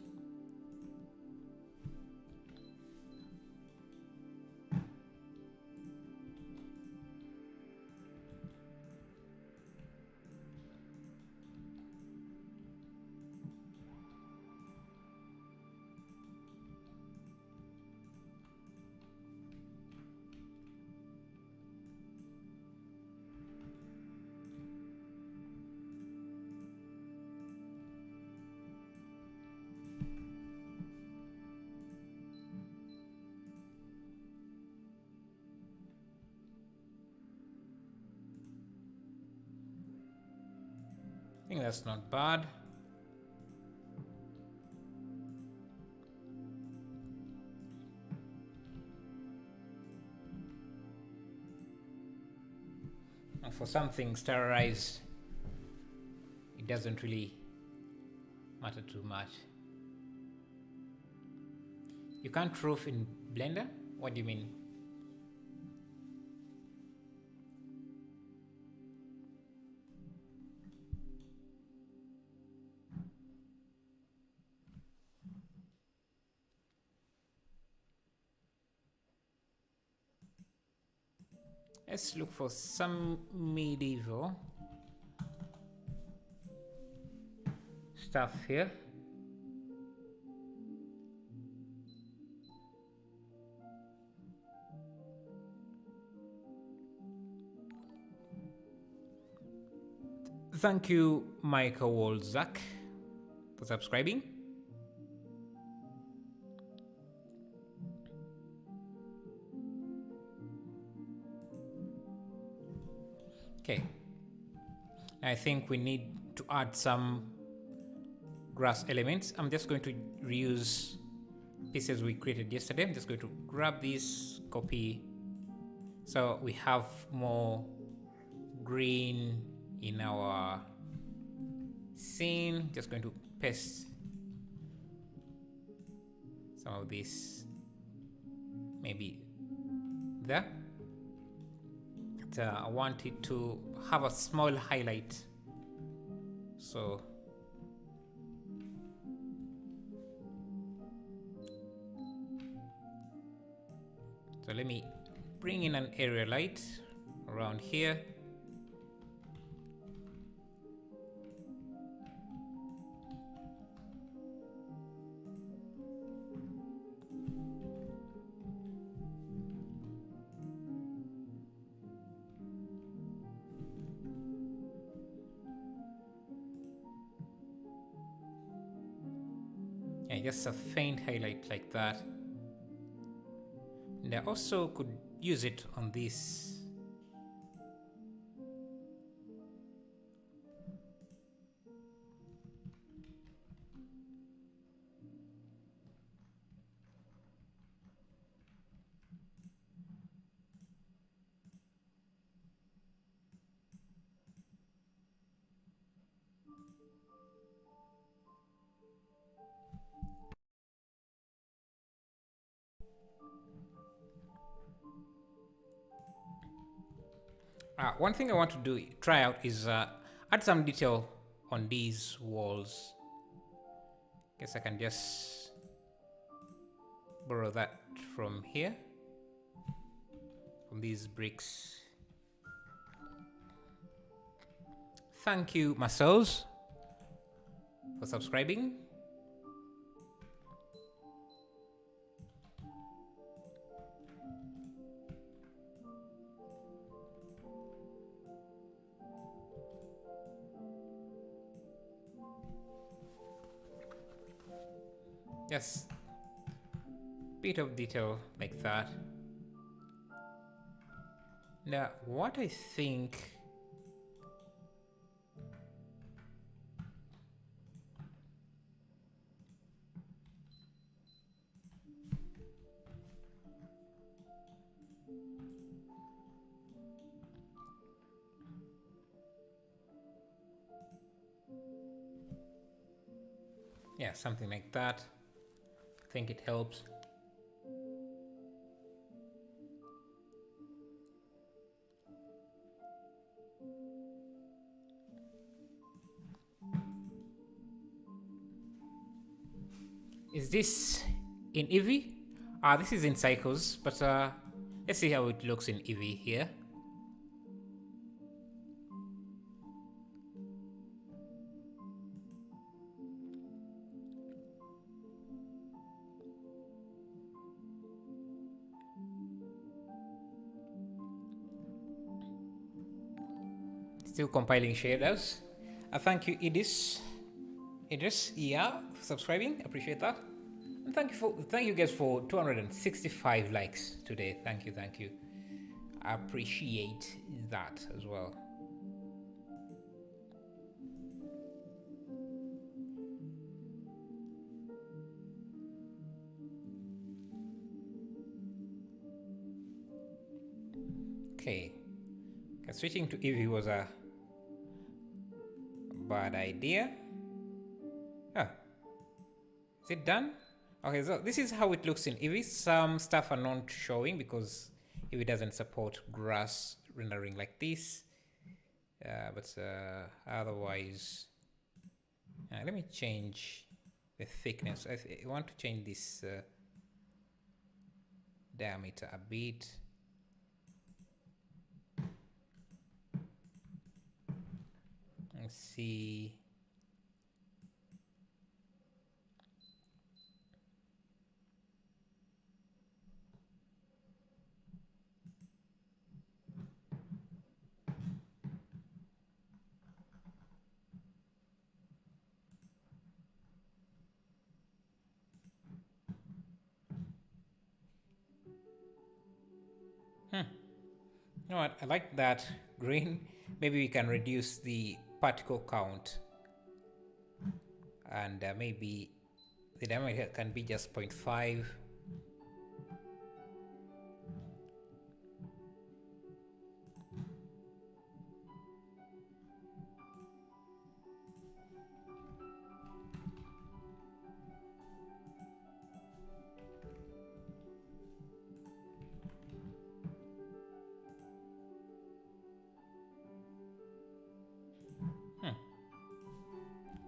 I think that's not bad. And for something sterilized, it doesn't really matter too much. You can't roof in Blender? What do you mean? Let's look for some medieval stuff here. Thank you, Michael Wolzak, for subscribing. Okay, I think we need to add some grass elements. I'm just going to reuse pieces we created yesterday. I'm just going to grab this, copy, so we have more green in our scene. Just going to paste some of this maybe there. I want it to have a small highlight, so let me bring in an area light around here. Yeah, just a faint highlight like that. And I also could use it on this One thing I want to try out is add some detail on these walls. Guess I can just borrow that from here, from these bricks. Thank you, Marcel's, for subscribing. Yes, bit of detail like that. Now, what I think yeah, something like that. I think it helps. Is this in Eevee? This is in Cycles, but let's see how it looks in Eevee here. Still compiling shaders. Thank you, Idris, yeah, for subscribing. Appreciate that. And thank you guys for 265 likes today. Thank you. I appreciate that as well. Okay, switching to Eevee was a bad idea. Is it done? Okay, so this is how it looks in Eevee. Some stuff are not showing because Eevee doesn't support grass rendering like this. But otherwise, let me change the thickness. I want to change this diameter a bit. Let's see. You know what? I like that green. Maybe we can reduce the particle count, and maybe the diameter can be just 0.5.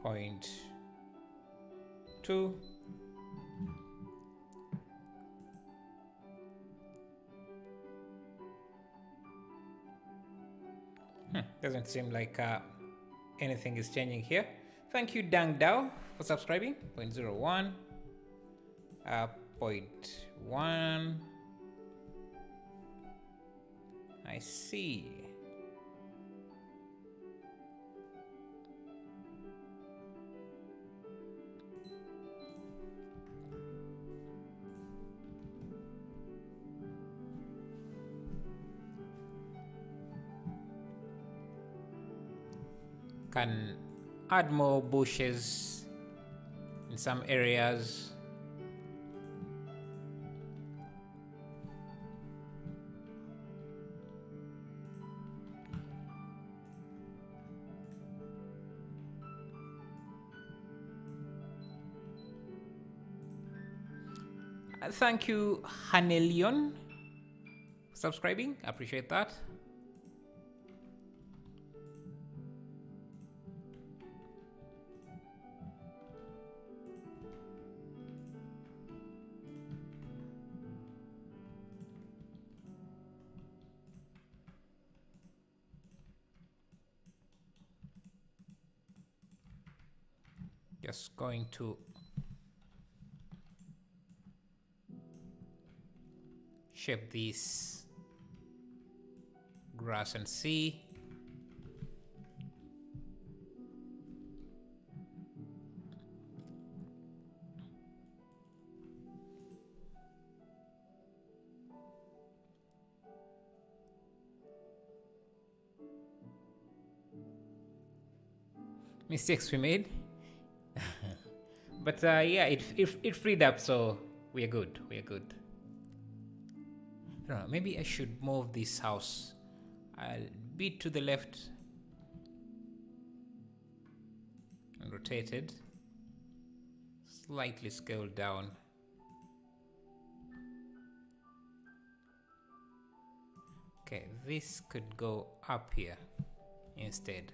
Point 2. Doesn't seem like anything is changing here. Thank you, Dang Dao, for subscribing. 0.01. 0.1. I see. Can add more bushes in some areas. Thank you, Hanelion, for subscribing. I appreciate that. Just going to shape this grass and see. Mistakes we made. But yeah, it freed up, so we are good. We are good. I don't know, maybe I should move this house a bit to the left and rotate it. Slightly scale down. Okay, this could go up here instead.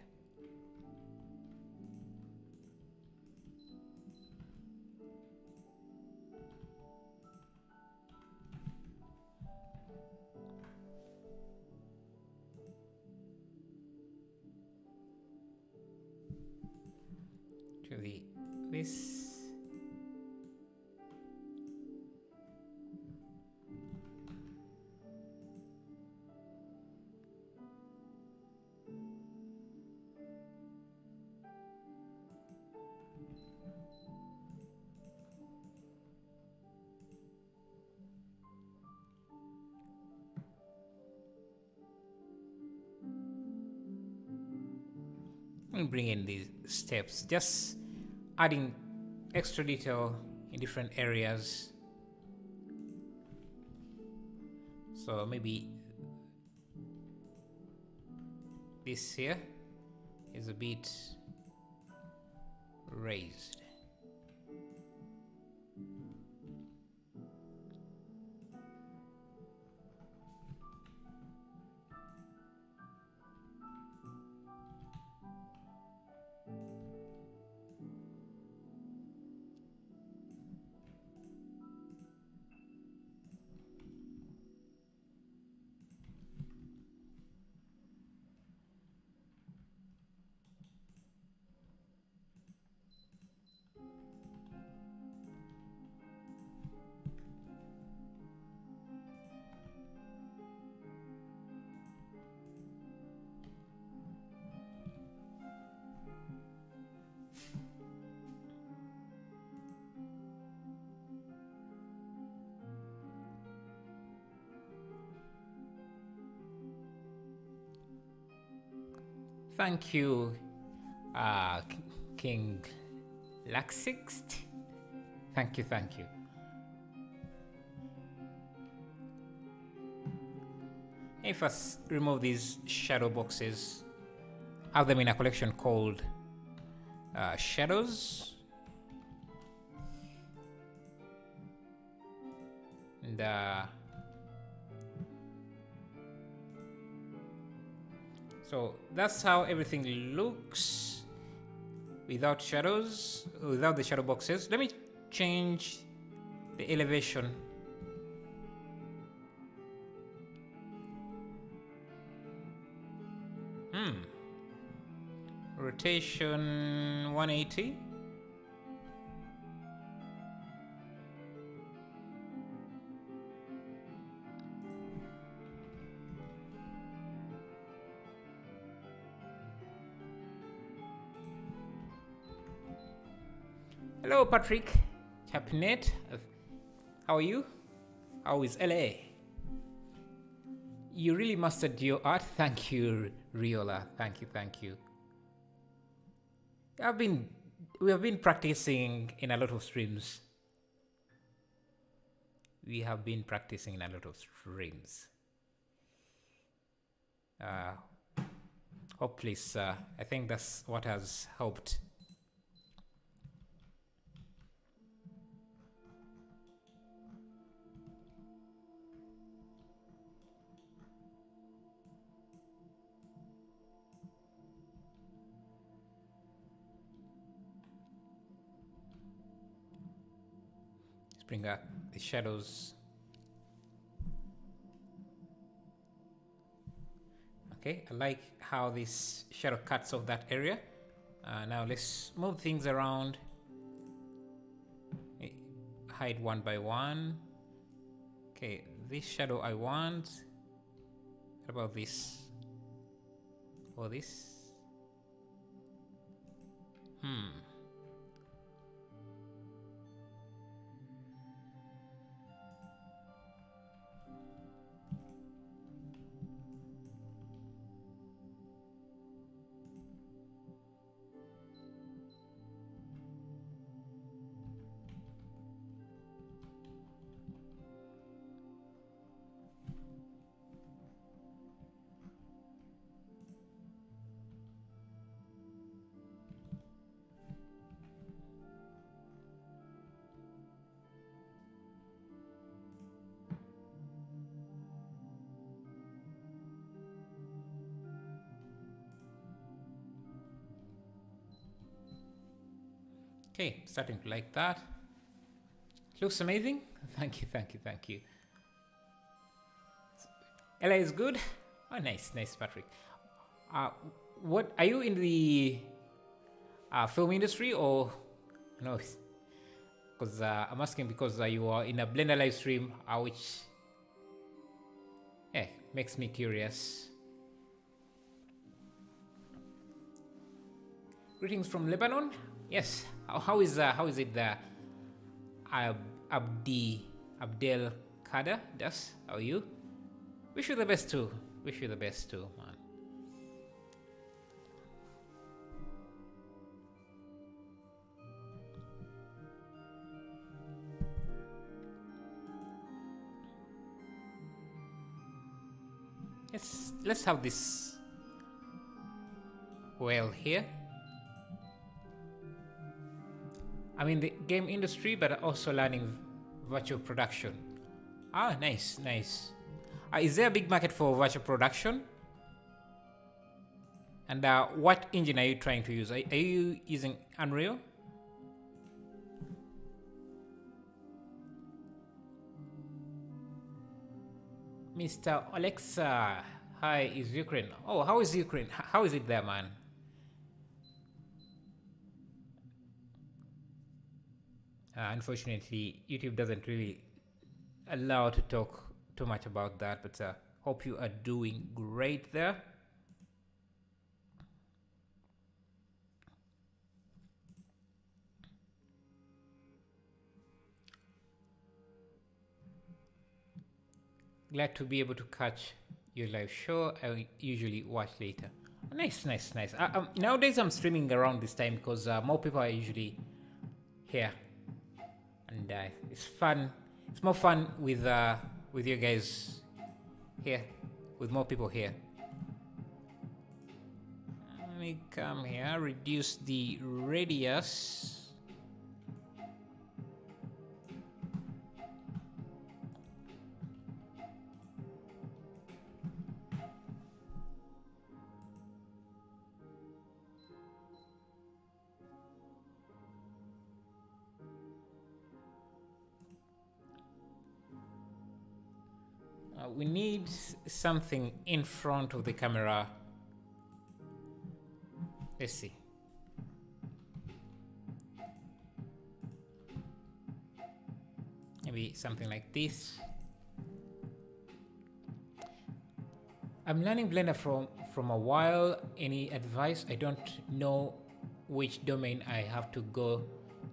To this. And bring in these steps, just adding extra detail in different areas. So maybe this here is a bit raised. Thank you, King Laxixt. Thank you, thank you. If I remove these shadow boxes, have them in a collection called shadows. And so that's how everything looks without shadows, without the shadow boxes. Let me change the elevation. Rotation 180. Hello, Patrick. Cabinet. How are you? How is LA? You really mastered your art. Thank you, Riola. Thank you, thank you. We have been practicing in a lot of streams. We have been practicing in a lot of streams. Hopefully, I think that's what has helped. Bring up the shadows. Okay, I like how this shadow cuts off that area. Now let's move things around hide one by one. Okay, this shadow I want. What about this? Or this? Okay, starting to like that. Looks amazing. Thank you, thank you, thank you. Ella is good. Oh, nice, nice, Patrick. What are you in the film industry or no? Because I'm asking because you are in a Blender live stream, which makes me curious. Greetings from Lebanon. Yes. How is it there? Abdel Kader, das? How are you? Wish you the best too. Wish you the best too, man. Let's have this well here. I'm in the game industry, but also learning virtual production. Ah, nice, nice. Is there a big market for virtual production? And what engine are you trying to use? Are you using Unreal? Mr. Alexa, hi, is Ukraine. Oh, how is Ukraine? How is it there, man? Unfortunately, YouTube doesn't really allow to talk too much about that, but hope you are doing great there. Glad to be able to catch your live show. I usually watch later. Nice, nice, nice. Nowadays I'm streaming around this time because more people are usually here. And it's fun. It's more fun with you guys here, with more people here. Let me come here, reduce the radius. We need something in front of the camera. Let's see. Maybe something like this. I'm learning Blender from a while. Any advice? I don't know which domain I have to go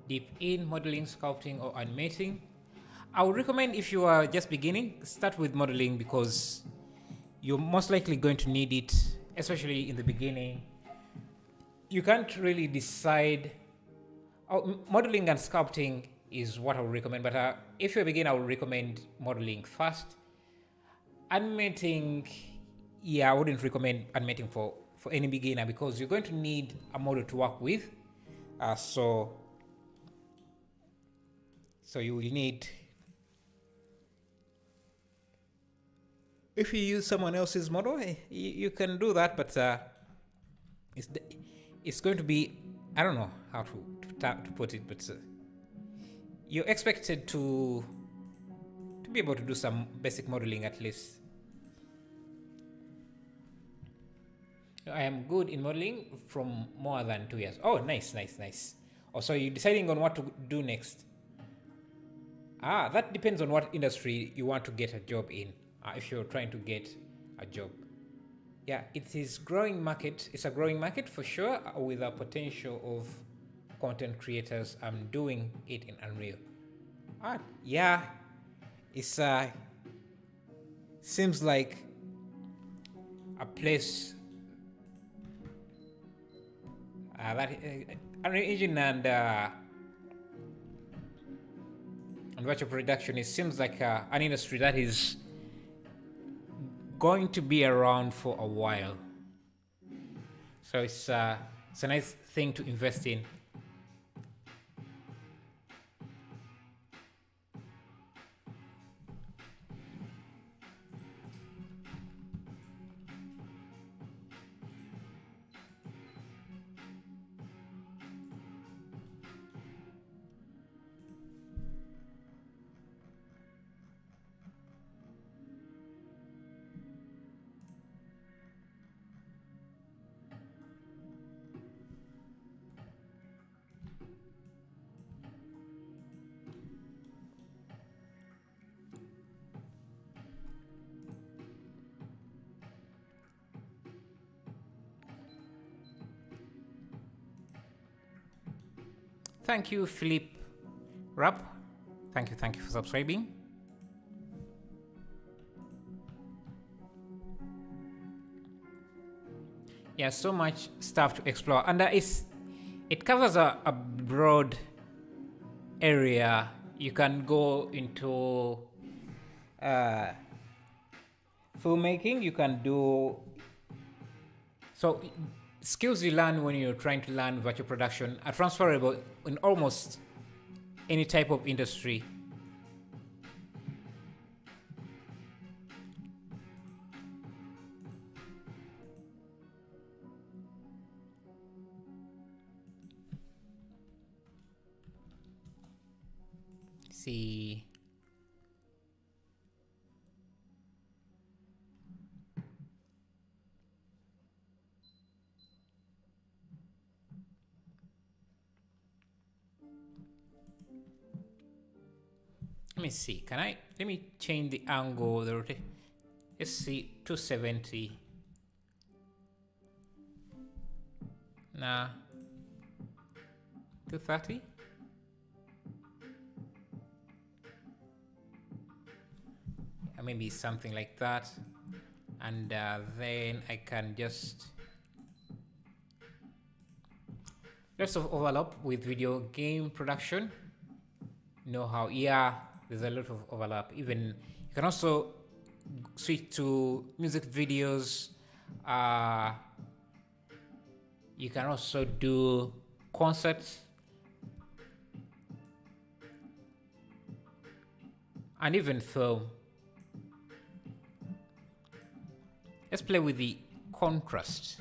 deep in, modeling, sculpting, or animating. I would recommend if you are just beginning, start with modeling because you're most likely going to need it, especially in the beginning. You can't really decide. Modeling and sculpting is what I would recommend, but if you're a beginner, I would recommend modeling first. Animating, I wouldn't recommend animating for any beginner because you're going to need a model to work with. So you will need. If you use someone else's model, you can do that, but it's going to be, I don't know how to put it, but you're expected to be able to do some basic modeling at least. I am good in modeling from more than 2 years. Oh, nice, nice, nice. Oh, so you're deciding on what to do next. That depends on what industry you want to get a job in. If you're trying to get a job, yeah, it is growing market. It's a growing market for sure, with a potential of content creators doing it in Unreal. Yeah, it's seems like a place that Unreal Engine and virtual production. It seems like an industry that is going to be around for a while. So it's a nice thing to invest in. Thank you, Philip Rapp. Thank you for subscribing. Yeah, so much stuff to explore, and it covers a broad area. You can go into filmmaking. You can do so. Skills you learn when you're trying to learn virtual production are transferable in almost any type of industry. See. Let me see. Let me change the angle, the rotation. Let's see, 270. Nah. 230. Maybe something like that. And then I can just lots of overlap with video game production. Know how? Yeah, there's a lot of overlap. Even you can also switch to music videos. You can also do concerts and even film. Let's play with the contrast.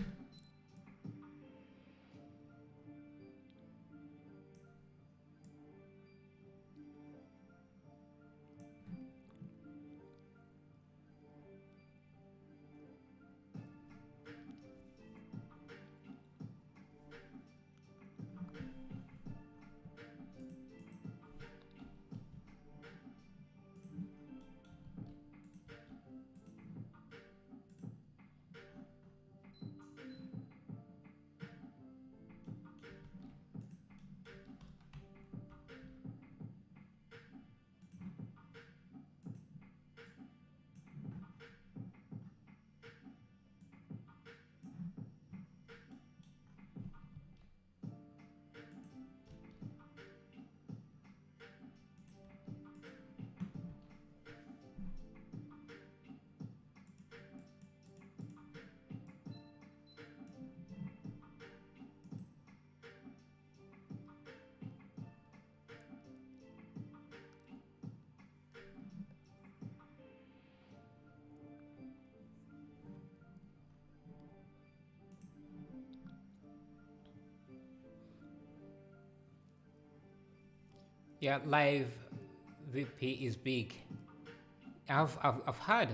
Yeah, live VP is big. I've heard.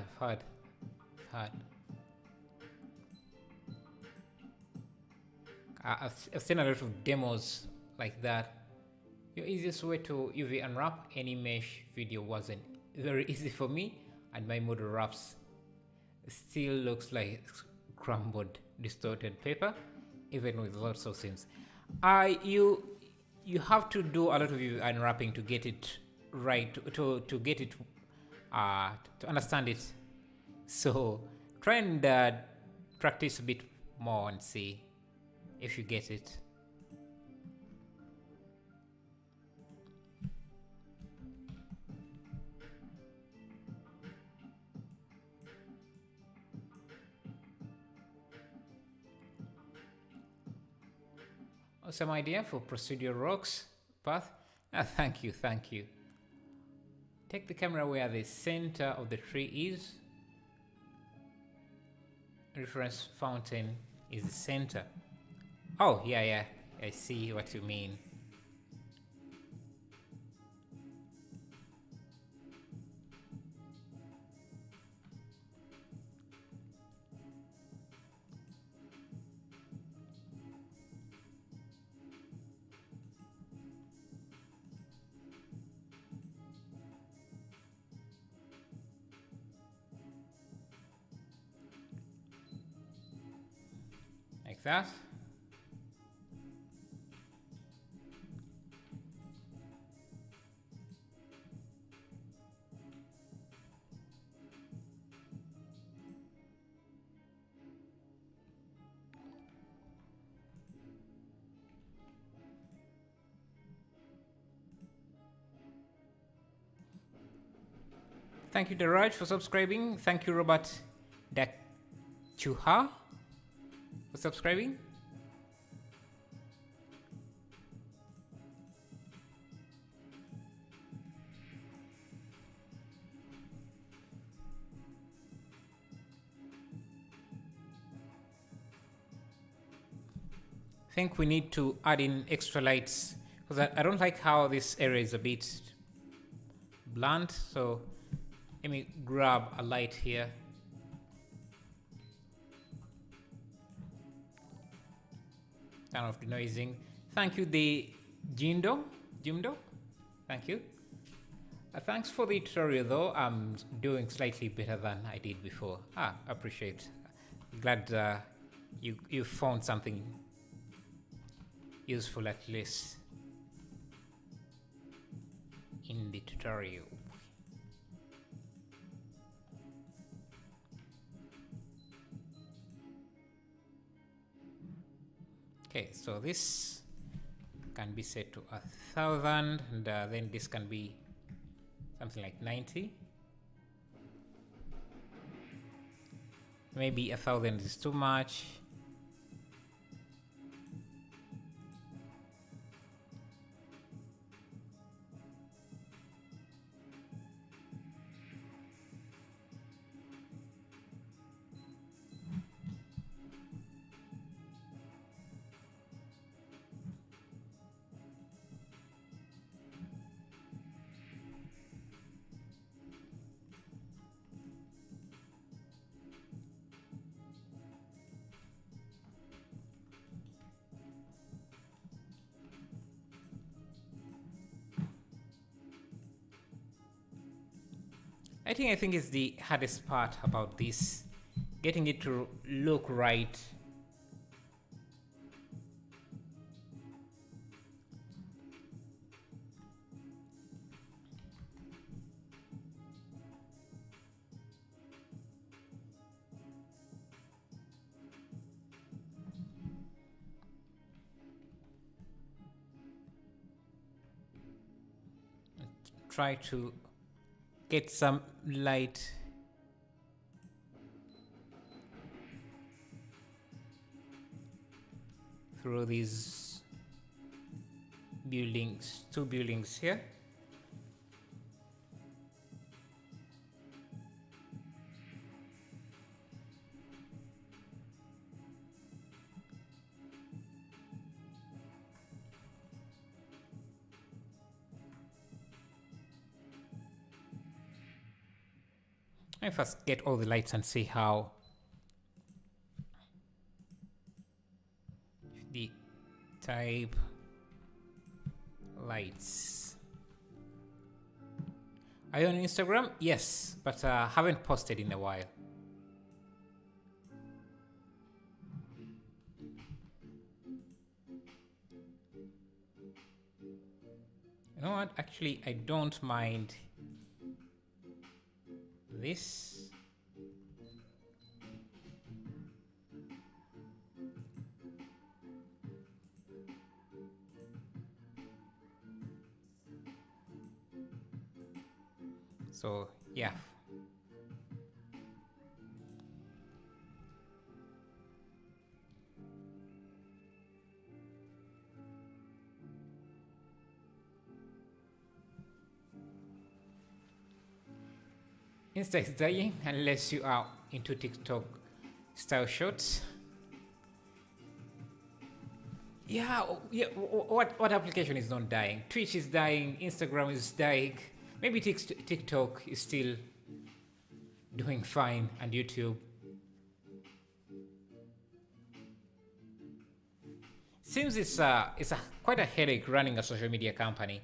I've seen a lot of demos like that. The easiest way to UV unwrap any mesh video wasn't very easy for me, and my model wraps still looks like crumbled, distorted paper, even with lots of seams. You have to do a lot of UV unwrapping to get it right, to get it to understand it. So try and practice a bit more and see if you get it. Some idea for procedural rocks path? Thank you. Take the camera where the center of the tree is. Reference fountain is the center. Oh, yeah, I see what you mean. Like that. Thank you, Daraj, for subscribing. Thank you, Robert Dachuha, for subscribing. I think we need to add in extra lights because I don't like how this area is a bit blunt. So let me grab a light here. Turn off denoising. Thank you, the Jimdo. Thank you. Thanks for the tutorial though. I'm doing slightly better than I did before. Appreciate. Glad you found something useful at least in the tutorial. Okay, so this can be set to 1,000, and then this can be something like 90. Maybe 1,000 is too much. I think is the hardest part about this, getting it to look right. Try to get some light through these buildings, two buildings here. Let me first get all the lights and see how the type lights. Are you on Instagram? Yes, but haven't posted in a while. You know what? Actually, I don't mind this. So, yeah. Insta is dying unless you are into TikTok style shots. Yeah, what application is not dying? Twitch is dying, Instagram is dying. Maybe TikTok is still doing fine, and YouTube. Seems it's quite a headache running a social media company.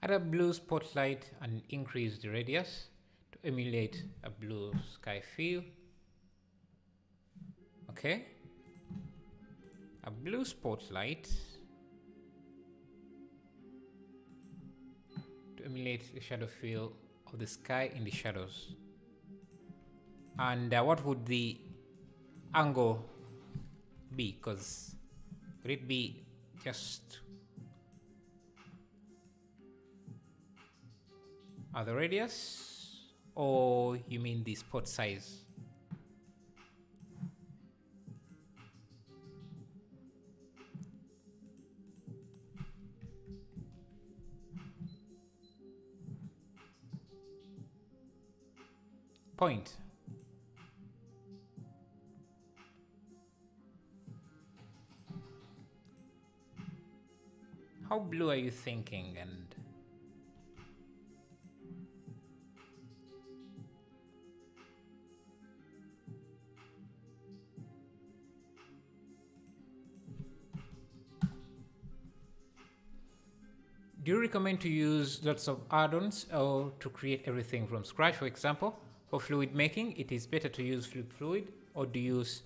Add a blue spotlight and increase the radius to emulate a blue sky feel. Okay. A blue spotlight to emulate the shadow feel of the sky in the shadows. And what would the angle be? Because would it be just the radius, or you mean the spot size? Point. How blue are you thinking? And do you recommend to use lots of add-ons or to create everything from scratch? For example, for fluid making, it is better to use fluid, or do you use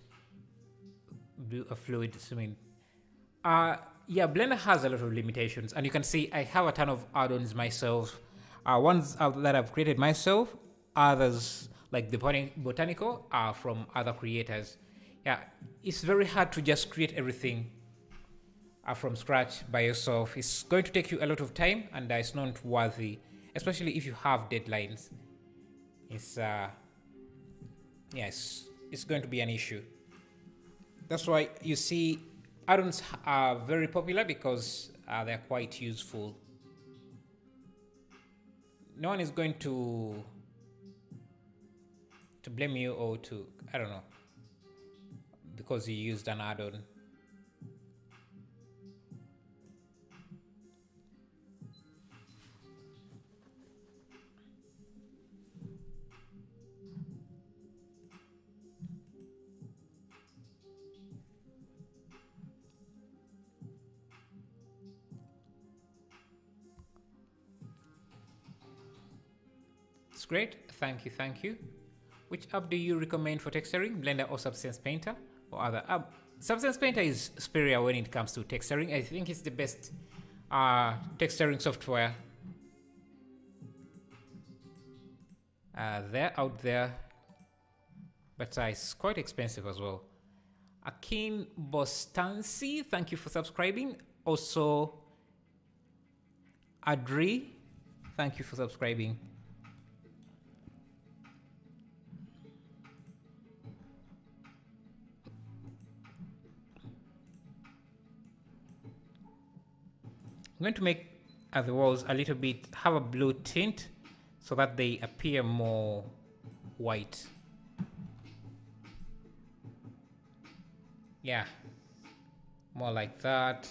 a fluid swimming? Yeah, Blender has a lot of limitations, and you can see I have a ton of add-ons myself. Ones that I've created myself, others like the botanical are from other creators. Yeah, it's very hard to just create everything from scratch by yourself. It's going to take you a lot of time, and it's not worthy, especially if you have deadlines. It's it's going to be an issue. That's why you see add-ons are very popular, because they're quite useful. No one is going to blame you, or to, I don't know, because you used an add-on. It's great. Thank you. Which app do you recommend for texturing, Blender or Substance Painter or other app? Substance Painter is superior when it comes to texturing. I think it's the best texturing software out there, but it's quite expensive as well. Akin Bostansi, thank you for subscribing. Also, Adri, thank you for subscribing. I'm going to make the walls a little bit have a blue tint so that they appear more white. Yeah, more like that.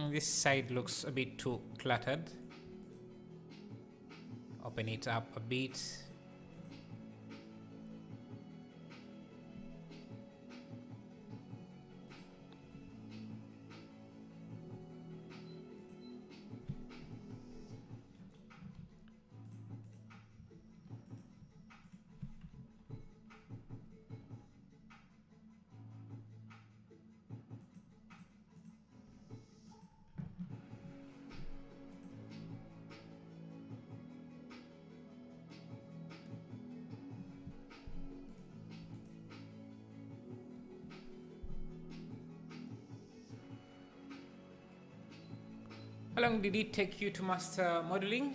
This side looks a bit too cluttered. Open it up a bit. How long did it take you to master modeling?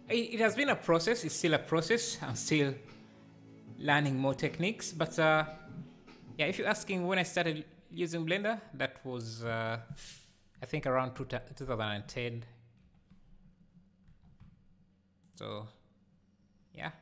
It has been a process. It's still a process. I'm still learning more techniques. But yeah, if you're asking when I started using Blender, that was I think around 2010. So yeah.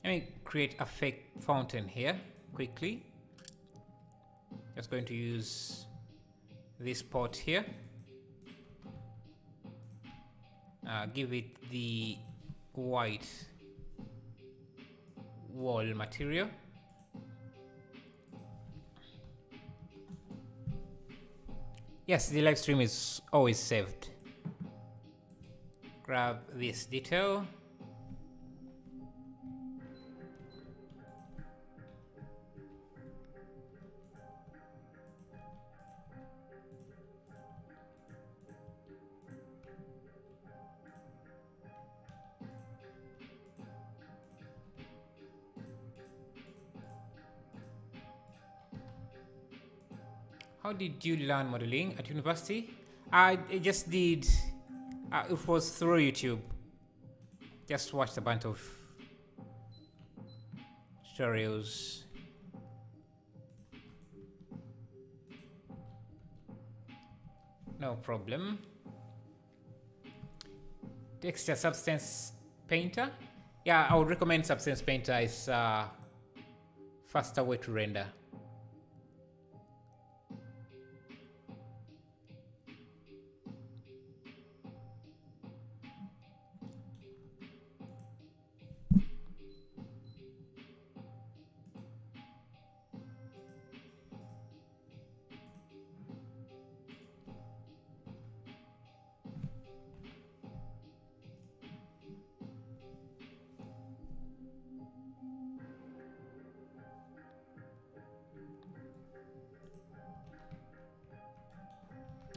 Let me create a fake fountain here quickly. Just going to use this pot here. Give it the white wall material. Yes, the live stream is always saved. Grab this detail. How did you learn modeling at university? I just did, it was through YouTube. Just watched a bunch of tutorials. No problem. Texture Substance Painter. Yeah, I would recommend Substance Painter. It's a faster way to render.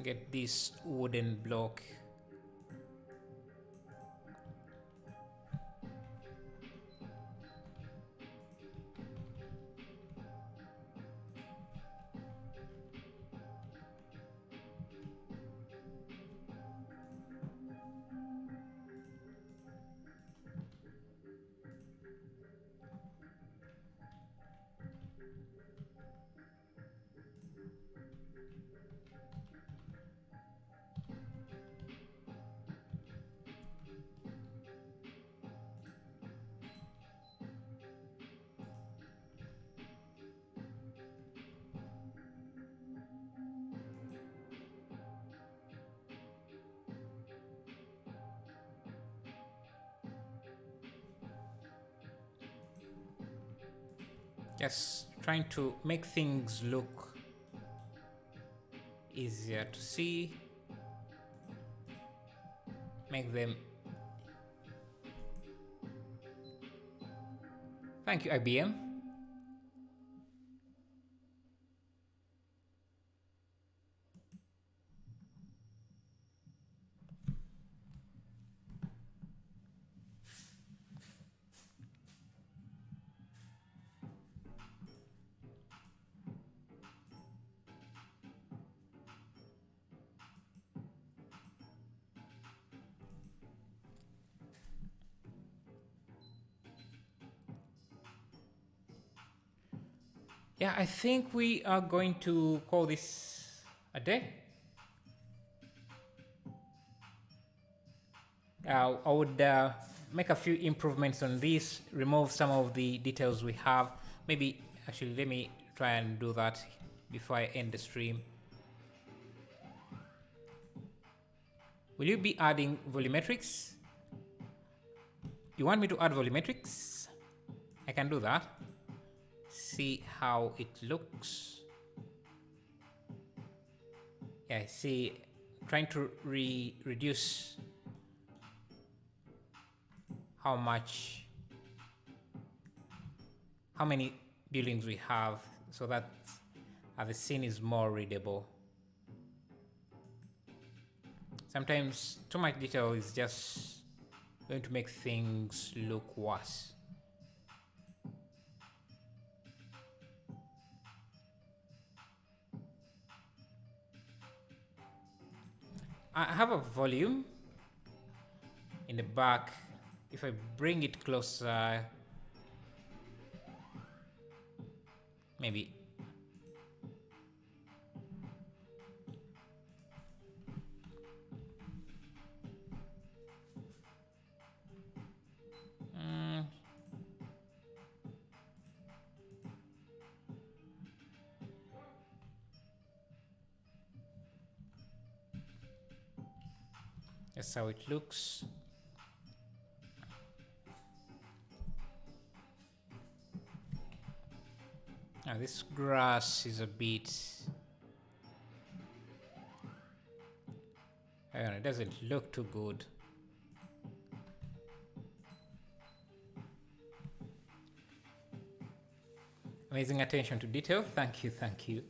get this wooden block. Just trying to make things look easier to see, make them. Thank you, IBM. Yeah, I think we are going to call this a day. I would make a few improvements on this, remove some of the details we have. Maybe, actually, let me try and do that before I end the stream. Will you be adding volumetrics? You want me to add volumetrics? I can do that. See how it looks. Yeah, see, trying to reduce how many buildings we have, so that the scene is more readable. Sometimes too much detail is just going to make things look worse. I have a volume in the back. If I bring it closer, maybe. That's how it looks. Now this grass is a bit, I don't know, it doesn't look too good. Amazing attention to detail. Thank you, thank you.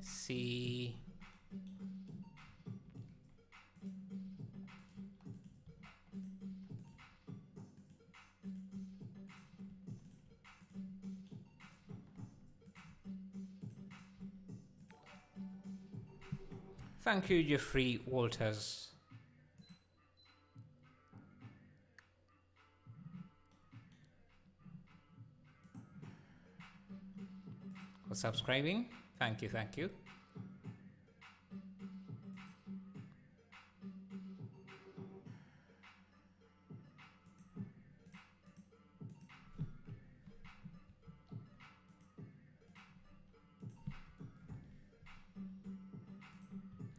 See. Thank you, Jeffrey Walters. For subscribing. Thank you, thank you.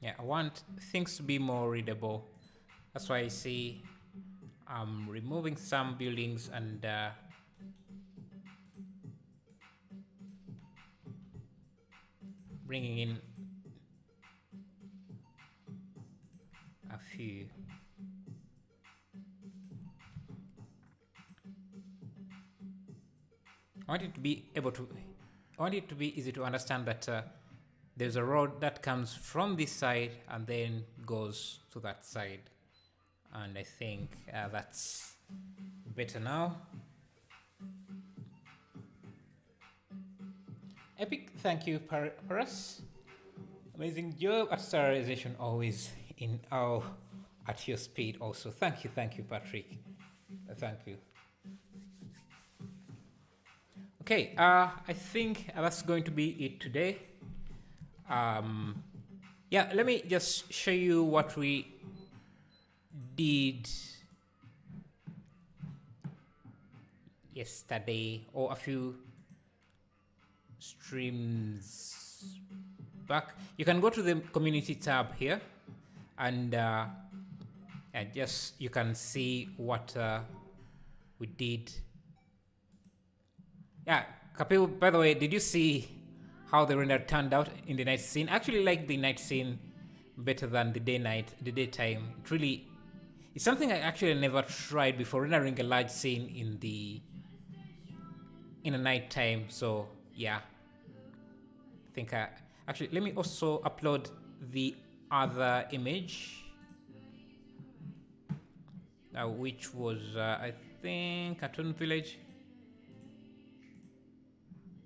Yeah, I want things to be more readable. That's why I see I'm removing some buildings and bringing in a few. I want it to be able to, I want it to be easy to understand that there's a road that comes from this side and then goes to that side. And I think that's better now. Epic, thank you, Paras. Amazing job at sterilization, always in awe at your speed also. Thank you, Patrick. Thank you. Okay, I think that's going to be it today. Yeah, let me just show you what we did yesterday or a few streams back. You can go to the community tab here and just you can see what we did. Yeah, Kapil, by the way, did you see how the render turned out in the night scene? I actually like the night scene better than the daytime. It really, it's something I actually never tried before, rendering a large scene in a nighttime. So yeah, I think actually let me also upload the other image, which was I think Cartoon Village.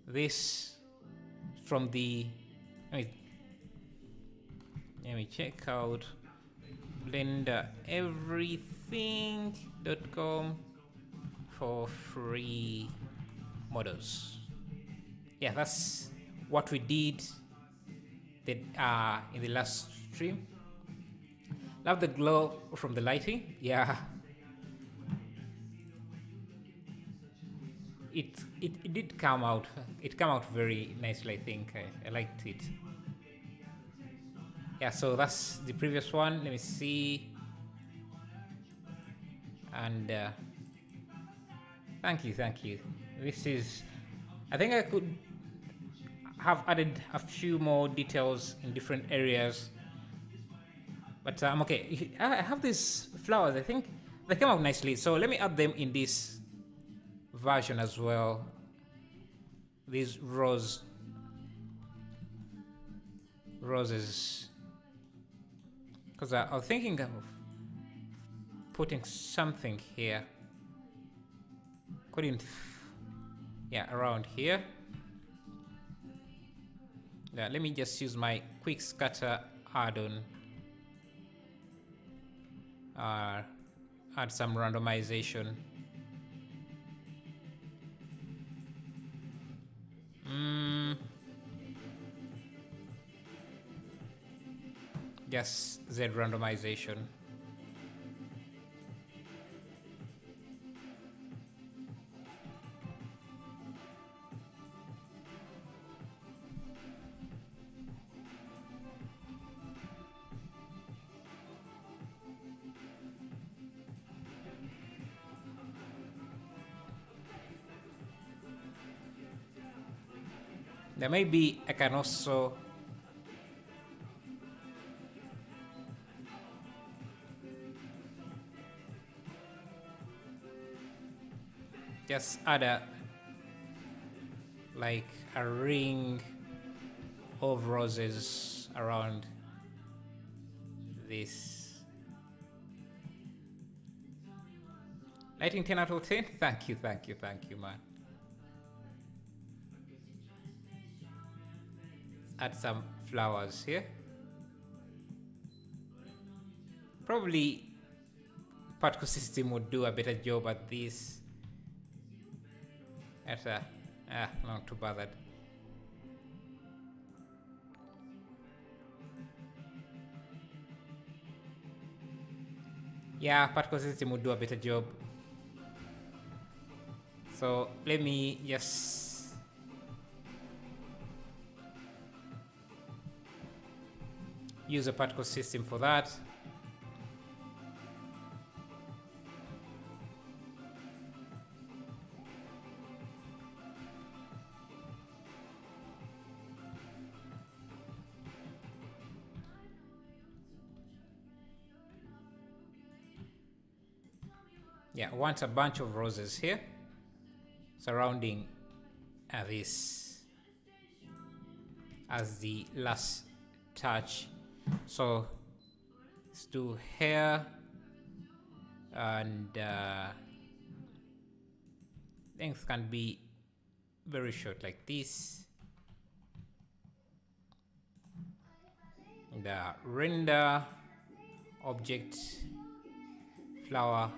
This from the let me check out blendereverything.com for free models. Yeah, that's what we did in the last stream. Love the glow from the lighting. Yeah, it did come out. It came out very nicely. I think I liked it. Yeah, so that's the previous one. Let me see. And thank you. This is, I think I could have added a few more details in different areas, but I'm okay. I have these flowers. I think they came out nicely, so let me add them in this version as well. These roses, because I was thinking of putting something here. Couldn't, yeah, around here. Yeah, let me just use my quick scatter add-on. Add some randomization. Just Z randomization. There may be, I can also just add a like a ring of roses around this. Lighting 10 out of 10. Thank you, man. Add some flowers here. Probably particle system would do a better job at this. Not too bothered. Yeah, particle system would do a better job. So let me just use a particle system for that. Yeah, I want a bunch of roses here surrounding this as the last touch. So let's do hair, and things can be very short like this. The render object flower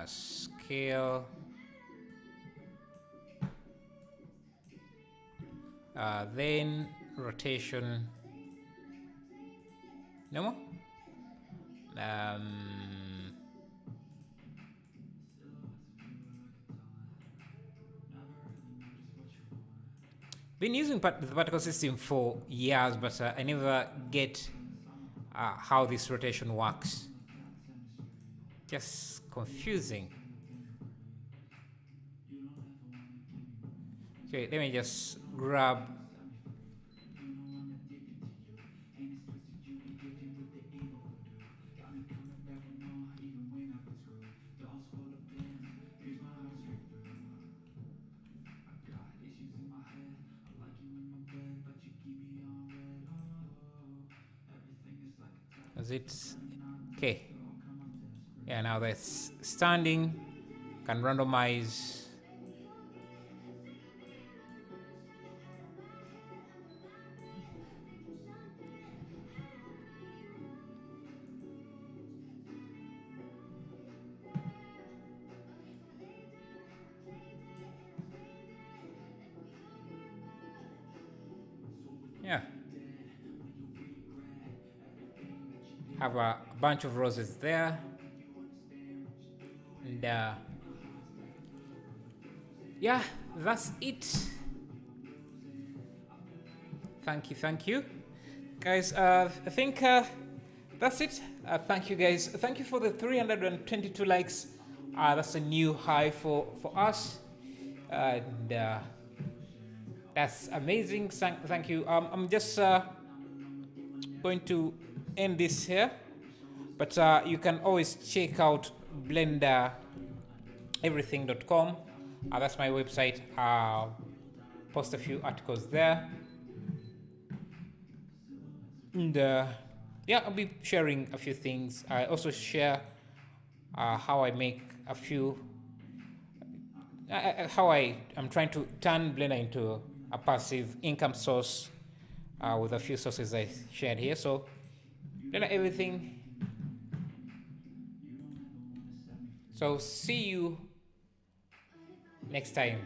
scale, then rotation, no more. Been using the particle system for years, but I never get how this rotation works. Just confusing. Okay, let me just grab as it's okay. Yeah, now that's standing. Can randomize. Yeah. Have a bunch of roses there. And yeah, that's it. Thank you. Guys, I think that's it. Thank you guys. Thank you for the 322 likes. That's a new high for us. And that's amazing. Thank you. I'm just going to end this here. But you can always check out blendereverything.com. That's my website. Post a few articles there. And yeah, I'll be sharing a few things. I also share how I make a few, how I'm trying to turn Blender into a passive income source with a few sources I shared here. So Blender everything. So see you next time.